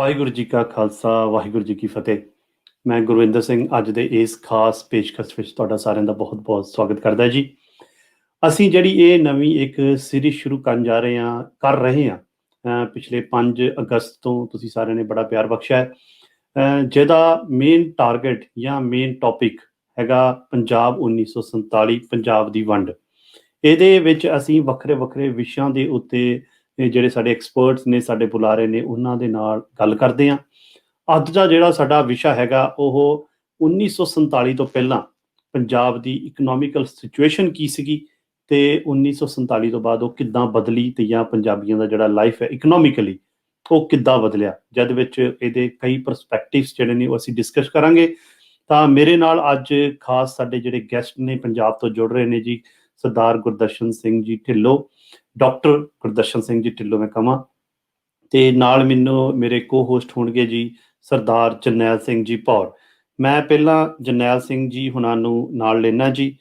ਵਾਹਿਗੁਰੂ ਜੀ ਕਾ ਖਾਲਸਾ, ਵਾਹਿਗੁਰੂ ਜੀ ਕੀ ਫਤਿਹ। ਮੈਂ ਗੁਰਵਿੰਦਰ ਸਿੰਘ ਅੱਜ ਦੇ ਇਸ ਖਾਸ ਪੇਸ਼ਕਸ਼ ਵਿੱਚ ਤੁਹਾਡਾ ਸਾਰਿਆਂ ਦਾ ਬਹੁਤ-ਬਹੁਤ ਸਵਾਗਤ ਕਰਦਾ ਜੀ। ਅਸੀਂ ਜਿਹੜੀ ਇਹ ਨਵੀਂ ਇੱਕ ਸੀਰੀਜ਼ ਸ਼ੁਰੂ ਕਰ ਰਹੇ ਹਾਂ ਪਿਛਲੇ 5 ਅਗਸਤ ਤੋਂ ਤੁਸੀਂ ਸਾਰਿਆਂ ਨੇ ਬੜਾ ਪਿਆਰ ਬਖਸ਼ਿਆ ਹੈ, ਜਿਹਦਾ ਮੇਨ ਟਾਰਗੇਟ ਜਾਂ ਮੇਨ ਟੌਪਿਕ ਹੈਗਾ ਪੰਜਾਬ 1947 ਪੰਜਾਬ ਦੀ ਵੰਡ। ਇਹਦੇ ਵਿੱਚ ਅਸੀਂ ਵੱਖਰੇ ਵਿਸ਼ਿਆਂ ਦੇ ਉੱਤੇ ਜਿਹੜੇ ਸਾਡੇ ਐਕਸਪਰਟਸ ਨੇ, ਸਾਡੇ ਬੁਲਾਰੇ ਨੇ, ਉਹਨਾਂ ਦੇ ਨਾਲ ਗੱਲ ਕਰਦੇ ਹਾਂ। ਅੱਜ ਦਾ ਜਿਹੜਾ ਸਾਡਾ ਵਿਸ਼ਾ ਹੈਗਾ ਉਹ 1947 ਤੋਂ ਪਹਿਲਾਂ ਪੰਜਾਬ ਦੀ ਇਕਨੋਮਿਕਲ ਸਿਚੁਏਸ਼ਨ ਕੀ ਸੀਗੀ ਤੇ 1947 ਤੋਂ ਬਾਅਦ ਉਹ ਕਿੱਦਾਂ ਬਦਲੀ ਤੇ ਜਾਂ ਪੰਜਾਬੀਆਂ ਦਾ ਜਿਹੜਾ ਲਾਈਫ ਹੈ ਇਕਨੋਮਿਕਲੀ ਉਹ ਕਿੱਦਾਂ ਬਦਲਿਆ, ਜਦ ਵਿੱਚ ਇਹਦੇ ਕਈ ਪਰਸਪੈਕਟਿਵਸ ਜਿਹੜੇ ਨੇ ਉਹ ਅਸੀਂ ਡਿਸਕਸ ਕਰਾਂਗੇ। ਤਾਂ ਮੇਰੇ ਨਾਲ ਅੱਜ ਖਾਸ ਸਾਡੇ ਜਿਹੜੇ ਗੈਸਟ ਨੇ ਪੰਜਾਬ ਤੋਂ ਜੁੜ ਰਹੇ ਨੇ ਜੀ, ਸਰਦਾਰ ਗੁਰਦਰਸ਼ਨ ਸਿੰਘ ਜੀ ਢਿੱਲੋਂ, ਡਾਕਟਰ ਗੁਰਦਰਸ਼ਨ ਸਿੰਘ ਜੀ ਢਿੱਲੋਂ ਮੈਂ ਕਹਾਂ, ਤੇ ਨਾਲ ਮੇਰੇ ਕੋ ਹੋਸਟ ਹੋਣਗੇ ਜੀ ਸਰਦਾਰ ਜਰਨੈਲ ਸਿੰਘ ਜੀ ਭੌਰ। ਮੈਂ ਪਹਿਲਾਂ ਜਰਨੈਲ ਸਿੰਘ ਜੀ ਹੁਣਾਂ ਨੂੰ ਨਾਲ ਲੈਣਾ ਜੀ।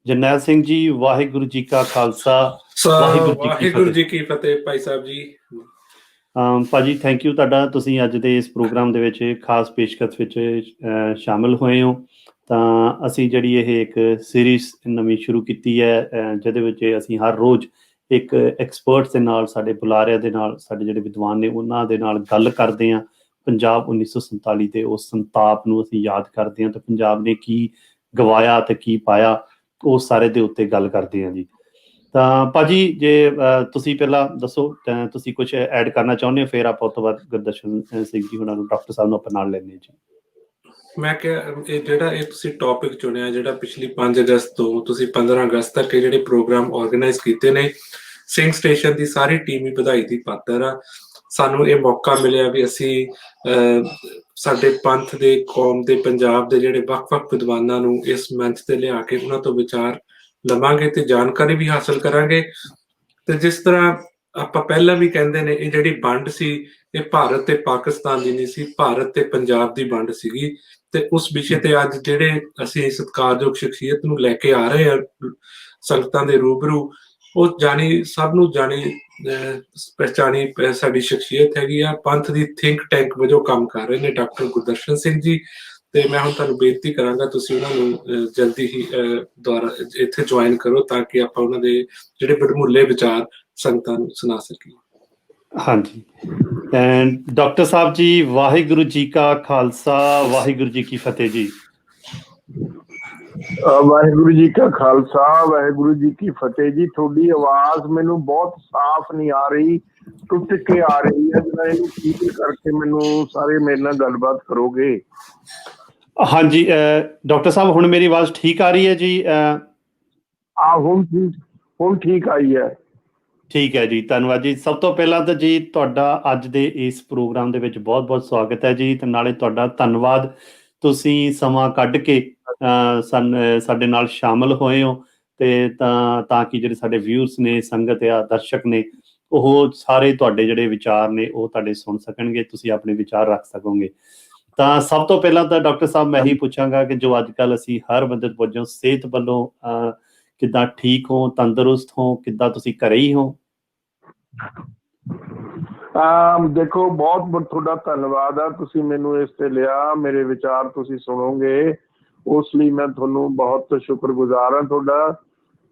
ਜਰਨੈਲ ਸਿੰਘ ਜੀ, ਵਾਹਿਗੁਰੂ ਜੀ ਕਾ ਖਾਲਸਾ, ਵਾਹਿਗੁਰੂ ਜੀ ਕੀ ਫਤਿਹ। ਭਾਈ ਸਾਹਿਬ ਜੀ ਭਾਜੀ ਥੈਂਕ ਯੂ ਤੁਹਾਡਾ, ਤੁਸੀਂ ਅੱਜ ਦੇ ਇਸ ਪ੍ਰੋਗਰਾਮ ਦੇ ਵਿੱਚ ਖਾਸ ਪੇਸ਼ਕਸ਼ ਵਿੱਚ ਸ਼ਾਮਿਲ ਹੋਏ ਹੋ। ਤਾਂ ਅਸੀਂ ਜਿਹੜੀ ਇਹ ਇੱਕ ਸੀਰੀਜ਼ ਨਵੀਂ ਸ਼ੁਰੂ ਕੀਤੀ ਹੈ, ਜਿਹਦੇ ਵਿੱਚ ਅਸੀਂ ਹਰ ਰੋਜ਼ ਇੱਕ ਐਕਸਪਰਟਸ ਦੇ ਨਾਲ, ਸਾਡੇ ਬੁਲਾਰਿਆਂ ਦੇ ਨਾਲ, ਸਾਡੇ ਜਿਹੜੇ ਵਿਦਵਾਨ ਨੇ ਉਹਨਾਂ ਦੇ ਨਾਲ ਗੱਲ ਕਰਦੇ ਹਾਂ। ਪੰਜਾਬ 1947 ਦੇ ਉਸ ਸੰਤਾਪ ਨੂੰ ਅਸੀਂ ਯਾਦ ਕਰਦੇ ਹਾਂ ਤੇ ਪੰਜਾਬ ਨੇ ਕੀ ਗਵਾਇਆ ਤੇ ਕੀ ਪਾਇਆ, ਉਸ ਸਾਰੇ ਦੇ ਉੱਤੇ ਗੱਲ ਕਰਦੇ ਹਾਂ ਜੀ। ਤਾਂ ਭਾਜੀ ਜੇ ਤੁਸੀਂ ਪਹਿਲਾਂ ਦੱਸੋ, ਤੁਸੀਂ ਕੁਝ ਐਡ ਕਰਨਾ ਚਾਹੁੰਦੇ ਹੋ, ਫਿਰ ਆਪਾਂ ਉਸ ਤੋਂ ਬਾਅਦ ਗੁਰਦਰਸ਼ਨ ਸਿੰਘ ਜੀ ਉਹਨਾਂ ਨੂੰ, ਡਾਕਟਰ ਸਾਹਿਬ ਨੂੰ ਆਪਾਂ ਨਾਲ ਲੈਂਦੇ ਜੀ। ਮੈਂ ਕਿਹਾ ਇਹ ਜਿਹੜਾ ਤੁਸੀਂ ਟੌਪਿਕ ਚੁਣਿਆ, ਜਿਹੜਾ ਪਿਛਲੀ 5 ਅਗਸਤ ਤੋਂ ਤੁਸੀਂ 15 ਅਗਸਤ ਤੱਕ ਇਹ ਜਿਹੜੇ ਪ੍ਰੋਗਰਾਮ ਆਰਗੇਨਾਈਜ਼ ਕੀਤੇ ਨੇ, ਸਿੰਘ ਸਟੇਸ਼ਨ ਦੀ ਸਾਰੀ ਟੀਮ ਹੀ ਵਧਾਈ ਦੀ ਪਾਤਰ ਆ। ਸਾਨੂੰ ਇਹ ਮੌਕਾ ਮਿਲਿਆ ਵੀ ਅਸੀਂ ਸਾਡੇ ਪੰਥ ਦੇ, ਕੌਮ ਦੇ, ਪੰਜਾਬ ਦੇ ਜਿਹੜੇ ਵੱਖ-ਵੱਖ ਵਿਦਵਾਨਾਂ ਨੂੰ ਇਸ ਮੰਚ ਤੇ ਲਿਆ ਕੇ ਉਹਨਾਂ ਤੋਂ ਵਿਚਾਰ ਲਵਾਂਗੇ ਤੇ ਜਾਣਕਾਰੀ ਵੀ ਹਾਸਲ ਕਰਾਂਗੇ। ਤੇ ਜਿਸ ਤਰ੍ਹਾਂ ਆਪਾਂ ਪਹਿਲਾਂ ਵੀ ਕਹਿੰਦੇ ਨੇ, ਇਹ ਜਿਹੜੀ ਵੰਡ ਸੀ ਇਹ ਭਾਰਤ ਤੇ ਪਾਕਿਸਤਾਨ ਦੀ ਨਹੀਂ ਸੀ, ਭਾਰਤ ਤੇ ਪੰਜਾਬ ਦੀ ਵੰਡ ਸੀਗੀ। ਤੇ ਉਸ ਵਿਸ਼ੇ ਤੇ ਅੱਜ ਜਿਹੜੇ ਅਸੀਂ ਸਤਿਕਾਰਯੋਗ ਸ਼ਖਸੀਅਤ ਨੂੰ ਲੈ ਕੇ ਆ ਰਹੇ ਹਾਂ ਸੰਗਤਾਂ ਦੇ ਰੂਬਰੂ, ਉਹ ਸਭ ਨੂੰ ਪਹਿਚਾਣੀ ਸਾਡੀ ਸ਼ਖਸੀਅਤ ਹੈਗੀ ਆ। ਪੰਥ ਦੀ ਥਿੰਕ ਟੈਂਕ ਵਜੋਂ ਕੰਮ ਕਰ ਰਹੇ ਨੇ ਡਾਕਟਰ ਗੁਰਦਰਸ਼ਨ ਸਿੰਘ ਜੀ। ਤੇ ਮੈਂ ਹੁਣ ਤੁਹਾਨੂੰ ਬੇਨਤੀ ਕਰਾਂਗਾ ਤੁਸੀਂ ਉਹਨਾਂ ਨੂੰ ਜਲਦੀ ਹੀ ਦੁਆਰਾ ਇੱਥੇ ਜੁਆਇਨ ਕਰੋ ਤਾਂ ਕਿ ਆਪਾਂ ਉਹਨਾਂ ਦੇ ਜਿਹੜੇ ਵਡਮੁੱਲੇ ਵਿਚਾਰ ਸੰਗਤਾਂ ਨੂੰ ਸੁਣਾ ਸਕੀਏ। ਹਾਂਜੀ, ਡਾਕਟਰ ਸਾਹਿਬ ਜੀ, ਵਾਹਿਗੁਰੂ ਜੀ ਕਾ ਖਾਲਸਾ, ਵਾਹਿਗੁਰੂ ਜੀ ਕੀ ਫਤਿਹ ਜੀ। ਵਾਹਿਗੁਰੂ ਜੀ ਕਾ ਖਾਲਸਾ, ਵਾਹਿਗੁਰੂ ਜੀ ਕੀ ਫਤਿਹ ਜੀ। ਤੁਹਾਡੀ ਆਵਾਜ਼ ਮੈਨੂੰ ਬਹੁਤ ਸਾਫ਼ ਨਹੀਂ ਆ ਰਹੀ, ਟੁੱਟ ਕੇ ਆ ਰਹੀ ਹੈ। ਜਰਾ ਇਹਨੂੰ ਠੀਕ ਕਰਕੇ ਮੈਨੂੰ ਸਾਰੇ ਮੇਰੇ ਨਾਲ ਗੱਲਬਾਤ ਕਰੋਗੇ? ਹਾਂਜੀ ਡਾਕਟਰ ਸਾਹਿਬ, ਹੁਣ ਮੇਰੀ ਆਵਾਜ਼ ਠੀਕ ਆ ਰਹੀ ਹੈ ਜੀ? ਹੁਣ ਠੀਕ ਆਈ ਹੈ। ਠੀਕ ਹੈ ਜੀ, ਧੰਨਵਾਦ ਜੀ। ਸਭ ਤੋਂ ਪਹਿਲਾਂ ਤਾਂ ਜੀ ਤੁਹਾਡਾ ਅੱਜ ਦੇ ਇਸ ਪ੍ਰੋਗਰਾਮ ਦੇ ਵਿੱਚ ਬਹੁਤ-ਬਹੁਤ ਸਵਾਗਤ ਹੈ ਜੀ, ਤੇ ਨਾਲੇ ਤੁਹਾਡਾ ਧੰਨਵਾਦ, ਤੁਸੀਂ ਸਮਾਂ ਕੱਢ ਕੇ ਸਾਡੇ ਨਾਲ ਸ਼ਾਮਲ ਹੋਏ ਹੋ ਤੇ ਤਾਂ ਕਿ ਜਿਹੜੇ ਸਾਡੇ ਵਿਊਅਰਸ ਨੇ, ਸੰਗਤ ਆ, ਦਰਸ਼ਕ ਨੇ, ਉਹ ਸਾਰੇ ਤੁਹਾਡੇ ਜਿਹੜੇ ਵਿਚਾਰ ਨੇ ਉਹ ਤੁਹਾਡੇ ਸੁਣ ਸਕਣਗੇ, ਤੁਸੀਂ ਆਪਣੇ ਵਿਚਾਰ ਰੱਖ ਸਕੋਗੇ। ਤਾਂ ਸਭ ਤੋਂ ਪਹਿਲਾਂ ਤਾਂ ਡਾਕਟਰ ਸਾਹਿਬ ਮੈਂ ਇਹੀ ਪੁੱਛਾਂਗਾ ਕਿ ਜੋ ਅੱਜ ਕੱਲ੍ਹ ਅਸੀਂ ਹਰ ਬੰਦੇ ਵਜੋਂ ਸਿਹਤ ਵੱਲੋਂ ਕਿੱਦਾਂ ਠੀਕ ਹੋ, ਤੰਦਰੁਸਤ ਹੋ, ਕਿੱਦਾਂ ਤੁਸੀਂ ਘਰੇ ਹੀ ਹੋ? ਦੇਖੋ, ਬਹੁਤ ਤੁਹਾਡਾ ਧੰਨਵਾਦ ਆ, ਤੁਸੀਂ ਮੈਨੂੰ ਇਸ ਤੇ ਲਿਆ, ਮੇਰੇ ਵਿਚਾਰ ਤੁਸੀਂ ਸੁਣੋਗੇ, ਉਸ ਲਈ ਮੈਂ ਤੁਹਾਨੂੰ ਬਹੁਤ ਸ਼ੁਕਰਗੁਜ਼ਾਰ ਹਾਂ ਤੁਹਾਡਾ।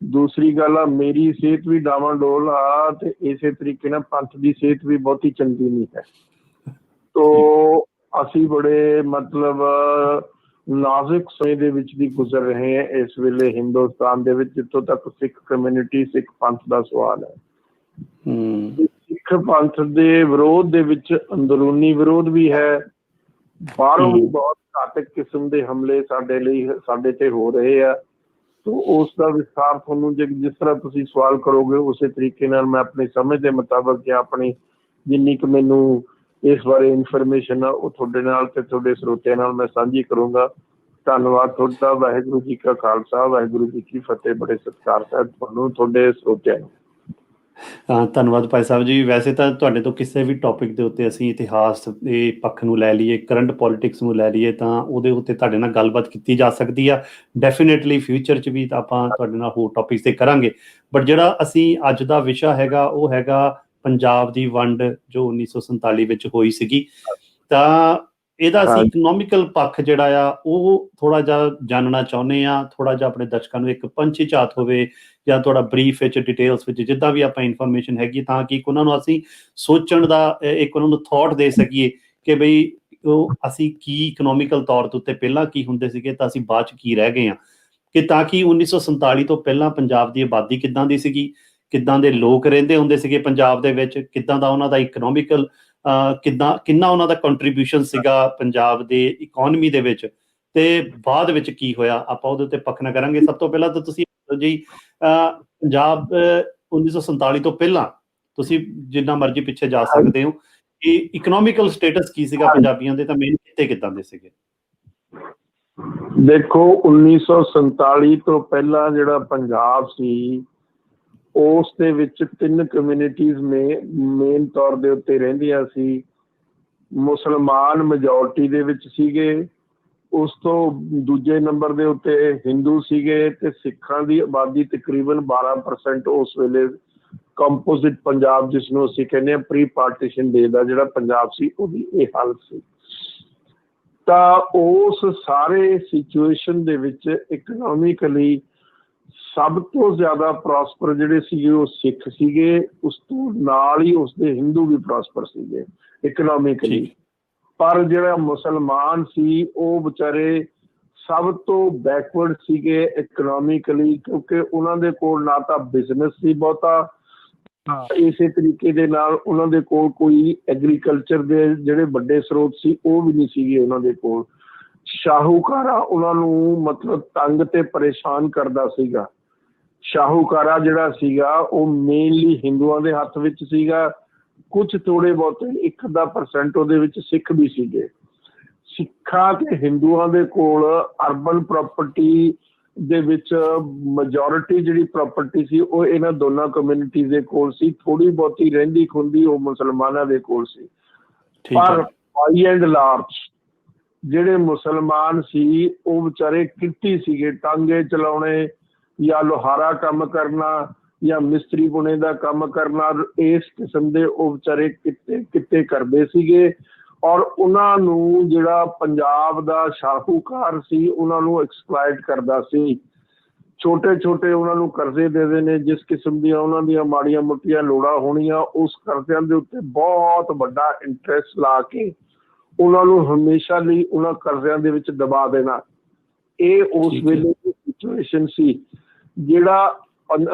ਦੂਸਰੀ ਗੱਲ ਆ, ਮੇਰੀ ਸਿਹਤ ਵੀ ਡਾਵਾਂਡੋਲ ਆ ਤੇ ਇਸੇ ਤਰੀਕੇ ਨਾਲ ਪੰਥ ਦੀ ਸਿਹਤ ਵੀ ਬਹੁਤੀ ਚੰਗੀ ਨਹੀਂ ਹੈ। ਤੋ ਅਸੀਂ ਬੜੇ ਨਾਜ਼ੁਕ ਸਮੇਂ ਦੇ ਵਿੱਚ ਵੀ ਗੁਜ਼ਰ ਰਹੇ ਹਾਂ ਇਸ ਵੇਲੇ ਹਿੰਦੁਸਤਾਨ ਦੇ ਵਿੱਚ, ਜਿੱਥੋਂ ਤੱਕ ਸਿੱਖ ਕਮਿਊਨਿਟੀ, ਸਿੱਖ ਪੰਥ ਦਾ ਸਵਾਲ ਹੈ। ਸਿੱਖ ਪੰਥ ਦੇ ਵਿਰੋਧ ਦੇ ਵਿੱਚ ਅੰਦਰੂਨੀ ਵਿਰੋਧ ਵੀ ਹੈ, ਬਾਹਰੋਂ ਵੀ ਬਹੁਤ ਘਾਤਕ ਕਿਸਮ ਦੇ ਹਮਲੇ ਸਾਡੇ ਤੇ ਹੋ ਰਹੇ ਆ। ਤੋ ਉਸ ਦਾ ਵਿਸਥਾਰ ਤੁਹਾਨੂੰ ਜਿਸ ਤਰ੍ਹਾਂ ਤੁਸੀਂ ਸਵਾਲ ਕਰੋਗੇ ਉਸੇ ਤਰੀਕੇ ਨਾਲ ਮੈਂ ਆਪਣੀ ਸਮਝ ਦੇ ਮੁਤਾਬਕ ਜਾਂ ਆਪਣੀ ਜਿੰਨੀ ਕੁ ਮੈਨੂੰ ਇਸ ਬਾਰੇ ਇਨਫੋਰਮੇਸ਼ਨ ਆ ਉਹ ਤੁਹਾਡੇ ਨਾਲ ਤੇ ਤੁਹਾਡੇ ਸਰੋਤਿਆਂ ਨਾਲ ਮੈਂ ਸਾਂਝੀ ਕਰੂੰਗਾ। ਧੰਨਵਾਦ ਤੁਹਾਡਾ। ਵਾਹਿਗੁਰੂ ਜੀ ਕਾ ਖਾਲਸਾ, ਵਾਹਿਗੁਰੂ ਜੀ ਕੀ ਫਤਿਹ। ਬੜੇ ਸਤਿਕਾਰ ਸਾਹਿਬ ਤੁਹਾਨੂੰ, ਤੁਹਾਡੇ ਸਰੋਤਿਆਂ ਨੂੰ। ਧੰਨਵਾਦ ਭਾਈ ਸਾਹਿਬ ਜੀ। ਵੈਸੇ ਤਾਂ ਤੁਹਾਡੇ ਤੋਂ ਕਿਸੇ ਵੀ ਟੌਪਿਕ ਦੇ ਉੱਤੇ ਅਸੀਂ ਇਤਿਹਾਸ ਦੇ ਪੱਖ ਨੂੰ ਲੈ ਲਈਏ, ਕਰੰਟ ਪੋਲੀਟਿਕਸ ਨੂੰ ਲੈ ਲਈਏ, ਤਾਂ ਉਹਦੇ ਉੱਤੇ ਤੁਹਾਡੇ ਨਾਲ ਗੱਲਬਾਤ ਕੀਤੀ ਜਾ ਸਕਦੀ ਆ। ਡੈਫੀਨੇਟਲੀ ਫਿਊਚਰ 'ਚ ਵੀ ਆਪਾਂ ਤੁਹਾਡੇ ਨਾਲ ਹੋਰ ਟੌਪਿਕਸ 'ਤੇ ਕਰਾਂਗੇ। ਬਟ ਜਿਹੜਾ ਅਸੀਂ ਅੱਜ ਦਾ ਵਿਸ਼ਾ ਹੈਗਾ ਉਹ ਹੈਗਾ ਪੰਜਾਬ ਦੀ ਵੰਡ ਜੋ 1947 ਵਿੱਚ ਹੋਈ ਸੀਗੀ। ਤਾਂ ਇਹਦਾ ਅਸੀਂ ਹਾਂਜੀ। ਇਕਨੋਮਿਕਲ ਪੱਖ ਜਿਹੜਾ ਆ ਉਹ ਥੋੜਾ ਜਿਹਾ ਜਾਣਨਾ ਚਾਹੁੰਦੇ ਆ, ਥੋੜਾ ਜਿਹਾ ਆਪਣੇ ਦਰਸ਼ਕਾਂ ਨੂੰ ਇੱਕ ਪੰਛੀ ਝਾਤ ਹੋਵੇ ਜਾਂ ਥੋੜਾ ਬਰੀਫ ਵਿੱਚ ਡਿਟੇਲਸ ਵਿੱਚ ਜਿੱਦਾਂ ਵੀ ਆਪਾਂ ਇਨਫੋਰਮੇਸ਼ਨ ਹੈਗੀ, ਤਾਂ ਕਿ ਉਹਨਾਂ ਨੂੰ ਅਸੀਂ ਸੋਚਣ ਦਾ ਇੱਕ ਉਹਨਾਂ ਨੂੰ ਥੋਟ ਦੇ ਸਕੀਏ ਕਿ ਬਈ ਉਹ ਅਸੀਂ ਕੀ ਇਕਨੋਮਿਕਲ ਤੌਰ ਦੇ ਉੱਤੇ ਪਹਿਲਾਂ ਕੀ ਹੁੰਦੇ ਸੀਗੇ ਤਾਂ ਅਸੀਂ ਬਾਅਦ 'ਚ ਕੀ ਰਹਿ ਗਏ ਆ, ਕਿ ਤਾਂ ਕਿ 1947 ਤੋਂ ਪਹਿਲਾਂ ਪੰਜਾਬ ਦੀ ਆਬਾਦੀ ਕਿੱਦਾਂ ਦੀ ਸੀਗੀ, ਕਿੱਦਾਂ ਦੇ ਲੋਕ ਰਹਿੰਦੇ ਹੁੰਦੇ ਸੀਗੇ ਪੰਜਾਬ ਦੇ ਵਿੱਚ, ਕਿੱਦਾਂ ਦਾ ਉਹਨਾਂ ਦਾ ਇਕਨੋਮਿਕਲ ਕਿੰਨਾ ਉਹਨਾਂ ਦਾ ਕੰਟਰੀਬਿਊਸ਼ਨ ਸੀਗਾ ਪੰਜਾਬ ਦੇ ਇਕਨੋਮੀ ਦੇ ਵਿੱਚ, ਤੇ ਬਾਅਦ ਵਿੱਚ ਕੀ ਹੋਇਆ ਆਪਾਂ ਉਹਦੇ ਉੱਤੇ ਪੱਖਣਾ ਕਰਾਂਗੇ। ਸਭ ਤੋਂ ਪਹਿਲਾਂ ਤਾਂ ਤੁਸੀਂ ਜੀ ਪੰਜਾਬ 1947 ਤੋਂ ਪਹਿਲਾਂ ਤੁਸੀਂ ਜਿੰਨਾ ਮਰਜ਼ੀ ਪਿੱਛੇ ਜਾ ਸਕਦੇ ਹੋ ਕਿ ਇਕਨੋਮਿਕਲ ਸਟੇਟਸ ਕੀ ਸੀਗਾ ਪੰਜਾਬੀਆਂ ਦੇ, ਤਾਂ ਮੇਨ ਕਿੱਤੇ ਕਿੱਦਾਂ ਦੇ ਸੀਗੇ? ਦੇਖੋ 1947 ਤੋਂ ਪਹਿਲਾਂ ਜਿਹੜਾ ਪੰਜਾਬ ਸੀ ਉਸ ਦੇ ਵਿੱਚ 3 ਕਮਿਊਨਿਟੀਜ਼ ਮੇਨ ਤੌਰ ਦੇ ਉੱਤੇ ਰਹਿੰਦੀਆਂ ਸੀ। ਮੁਸਲਮਾਨ ਮੈਜੋਰਟੀ ਦੇ ਵਿੱਚ ਸੀਗੇ, ਉਸ ਤੋਂ ਦੂਜੇ ਨੰਬਰ ਦੇ ਉੱਤੇ ਹਿੰਦੂ ਸੀਗੇ, ਤੇ ਸਿੱਖਾਂ ਦੀ ਆਬਾਦੀ ਤਕਰੀਬਨ 12% ਉਸ ਵੇਲੇ ਕੰਪੋਜ਼ਿਟ ਪੰਜਾਬ, ਜਿਸ ਨੂੰ ਅਸੀਂ ਕਹਿੰਦੇ ਹਾਂ ਪ੍ਰੀ ਪਾਰਟੀਸ਼ਨ ਡੇ ਦਾ ਜਿਹੜਾ ਪੰਜਾਬ ਸੀ, ਉਹਦੀ ਇਹ ਹਾਲਤ ਸੀ। ਤਾਂ ਉਸ ਸਾਰੇ ਸਿਚੁਏਸ਼ਨ ਦੇ ਵਿੱਚ ਇਕਨੋਮਿਕਲੀ ਸਭ ਤੋਂ ਜ਼ਿਆਦਾ ਪ੍ਰੋਸਪਰ ਜਿਹੜੇ ਸੀਗੇ ਉਹ ਸਿੱਖ ਸੀਗੇ, ਉਸ ਤੋਂ ਨਾਲ ਹੀ ਉਸਦੇ ਹਿੰਦੂ ਵੀ ਪ੍ਰੋਸਪਰ ਸੀਗੇ ਇਕਨੋਮਿਕਲੀ। ਪਰ ਜਿਹੜਾ ਮੁਸਲਮਾਨ ਸੀ ਉਹ ਵਿਚਾਰੇ ਸਭ ਤੋਂ ਬੈਕਵਰਡ ਸੀਗੇ ਇਕਨੋਮਿਕਲੀ, ਕਿਉਂਕਿ ਉਹਨਾਂ ਦੇ ਕੋਲ ਨਾ ਤਾਂ ਬਿਜ਼ਨਸ ਸੀ ਬਹੁਤਾ, ਇਸੇ ਤਰੀਕੇ ਦੇ ਨਾਲ ਉਹਨਾਂ ਦੇ ਕੋਲ ਕੋਈ ਐਗਰੀਕਲਚਰ ਦੇ ਜਿਹੜੇ ਵੱਡੇ ਸਰੋਤ ਸੀ ਉਹ ਵੀ ਨਹੀਂ ਸੀਗੇ ਉਹਨਾਂ ਦੇ ਕੋਲ। ਸ਼ਾਹੂਕਾਰਾ ਉਹਨਾਂ ਨੂੰ ਮਤਲਬ ਤੰਗ ਤੇ ਪਰੇਸ਼ਾਨ ਕਰਦਾ ਸੀਗਾ। ਸ਼ਾਹੂਕਾਰਾ ਜਿਹੜਾ ਸੀਗਾ ਉਹ ਮੇਨਲੀ ਹਿੰਦੂਆਂ ਦੇ ਹੱਥ ਵਿੱਚ ਸੀਗਾ, ਕੁਝ ਥੋੜੇ ਬਹੁਤੇ 1% ਉਹਦੇ ਵਿੱਚ ਸਿੱਖ ਵੀ ਸੀਗੇ। ਸਿੱਖਾਂ ਤੇ ਹਿੰਦੂਆਂ ਦੇ ਕੋਲ ਅਰਬਨ ਪ੍ਰਾਪਰਟੀ ਦੇ ਵਿੱਚ ਮੈਜੋਰਿਟੀ ਜਿਹੜੀ ਪ੍ਰਾਪਰਟੀ ਸੀ ਉਹ ਇਹਨਾਂ ਦੋਨਾਂ ਕਮਿਊਨਿਟੀਜ਼ ਦੇ ਕੋਲ ਸੀ, ਥੋੜੀ ਬਹੁਤੀ ਰਹਿੰਦੀ ਖੁੰਦੀ ਉਹ ਮੁਸਲਮਾਨਾਂ ਦੇ ਕੋਲ ਸੀ। ਪਰ ਬਾਈ ਐਂਡ ਲਾਰਜ ਜਿਹੜੇ ਮੁਸਲਮਾਨ ਸੀ ਉਹ ਵਿਚਾਰੇ ਕਿੱਟੀ ਸੀਗੇ, ਟਾਂਗੇ ਚਲਾਉਣੇ ਜਾਂ ਲੋਹਾਰਾ ਕੰਮ ਕਰਨਾ ਜਾਂ ਮਿਸਤਰੀ ਪੁਣੇ ਦਾ ਕੰਮ ਕਰਨਾ, ਇਸ ਕਿਸਮ ਦੇ ਉਹ ਵਿਚਾਰੇ ਕਿੱਤੇ ਕਰਦੇ ਸੀਗੇ। ਔਰ ਉਹਨਾਂ ਨੂੰ ਜਿਹੜਾ ਪੰਜਾਬ ਦਾ ਸ਼ਾਹੂਕਾਰ ਸੀ ਉਹਨਾਂ ਨੂੰ ਐਕਸਪਲਾਇਟ ਕਰਦਾ ਸੀ। ਛੋਟੇ ਛੋਟੇ ਉਹਨਾਂ ਨੂੰ ਕਰਜ਼ੇ ਦੇ ਦੇਣੇ, ਜਿਸ ਕਿਸਮ ਦੀਆਂ ਉਹਨਾਂ ਦੀਆਂ ਮਾੜੀਆਂ ਮੋਟੀਆਂ ਲੋੜਾਂ ਹੋਣੀਆਂ ਉਸ ਕਰਜ਼ਿਆਂ ਦੇ ਉੱਤੇ ਬਹੁਤ ਵੱਡਾ ਇੰਟਰਸਟ ਲਾ ਕੇ ਉਹਨਾਂ ਨੂੰ ਹਮੇਸ਼ਾ ਲਈ ਉਹਨਾਂ ਕਰਜ਼ਿਆਂ ਦੇ ਵਿੱਚ ਦਬਾ ਦੇਣਾ। ਇਹ ਉਸ ਵੇਲੇ ਦੀ ਸਿਚੁਏਸ਼ਨ ਸੀ। ਜਿਹੜਾ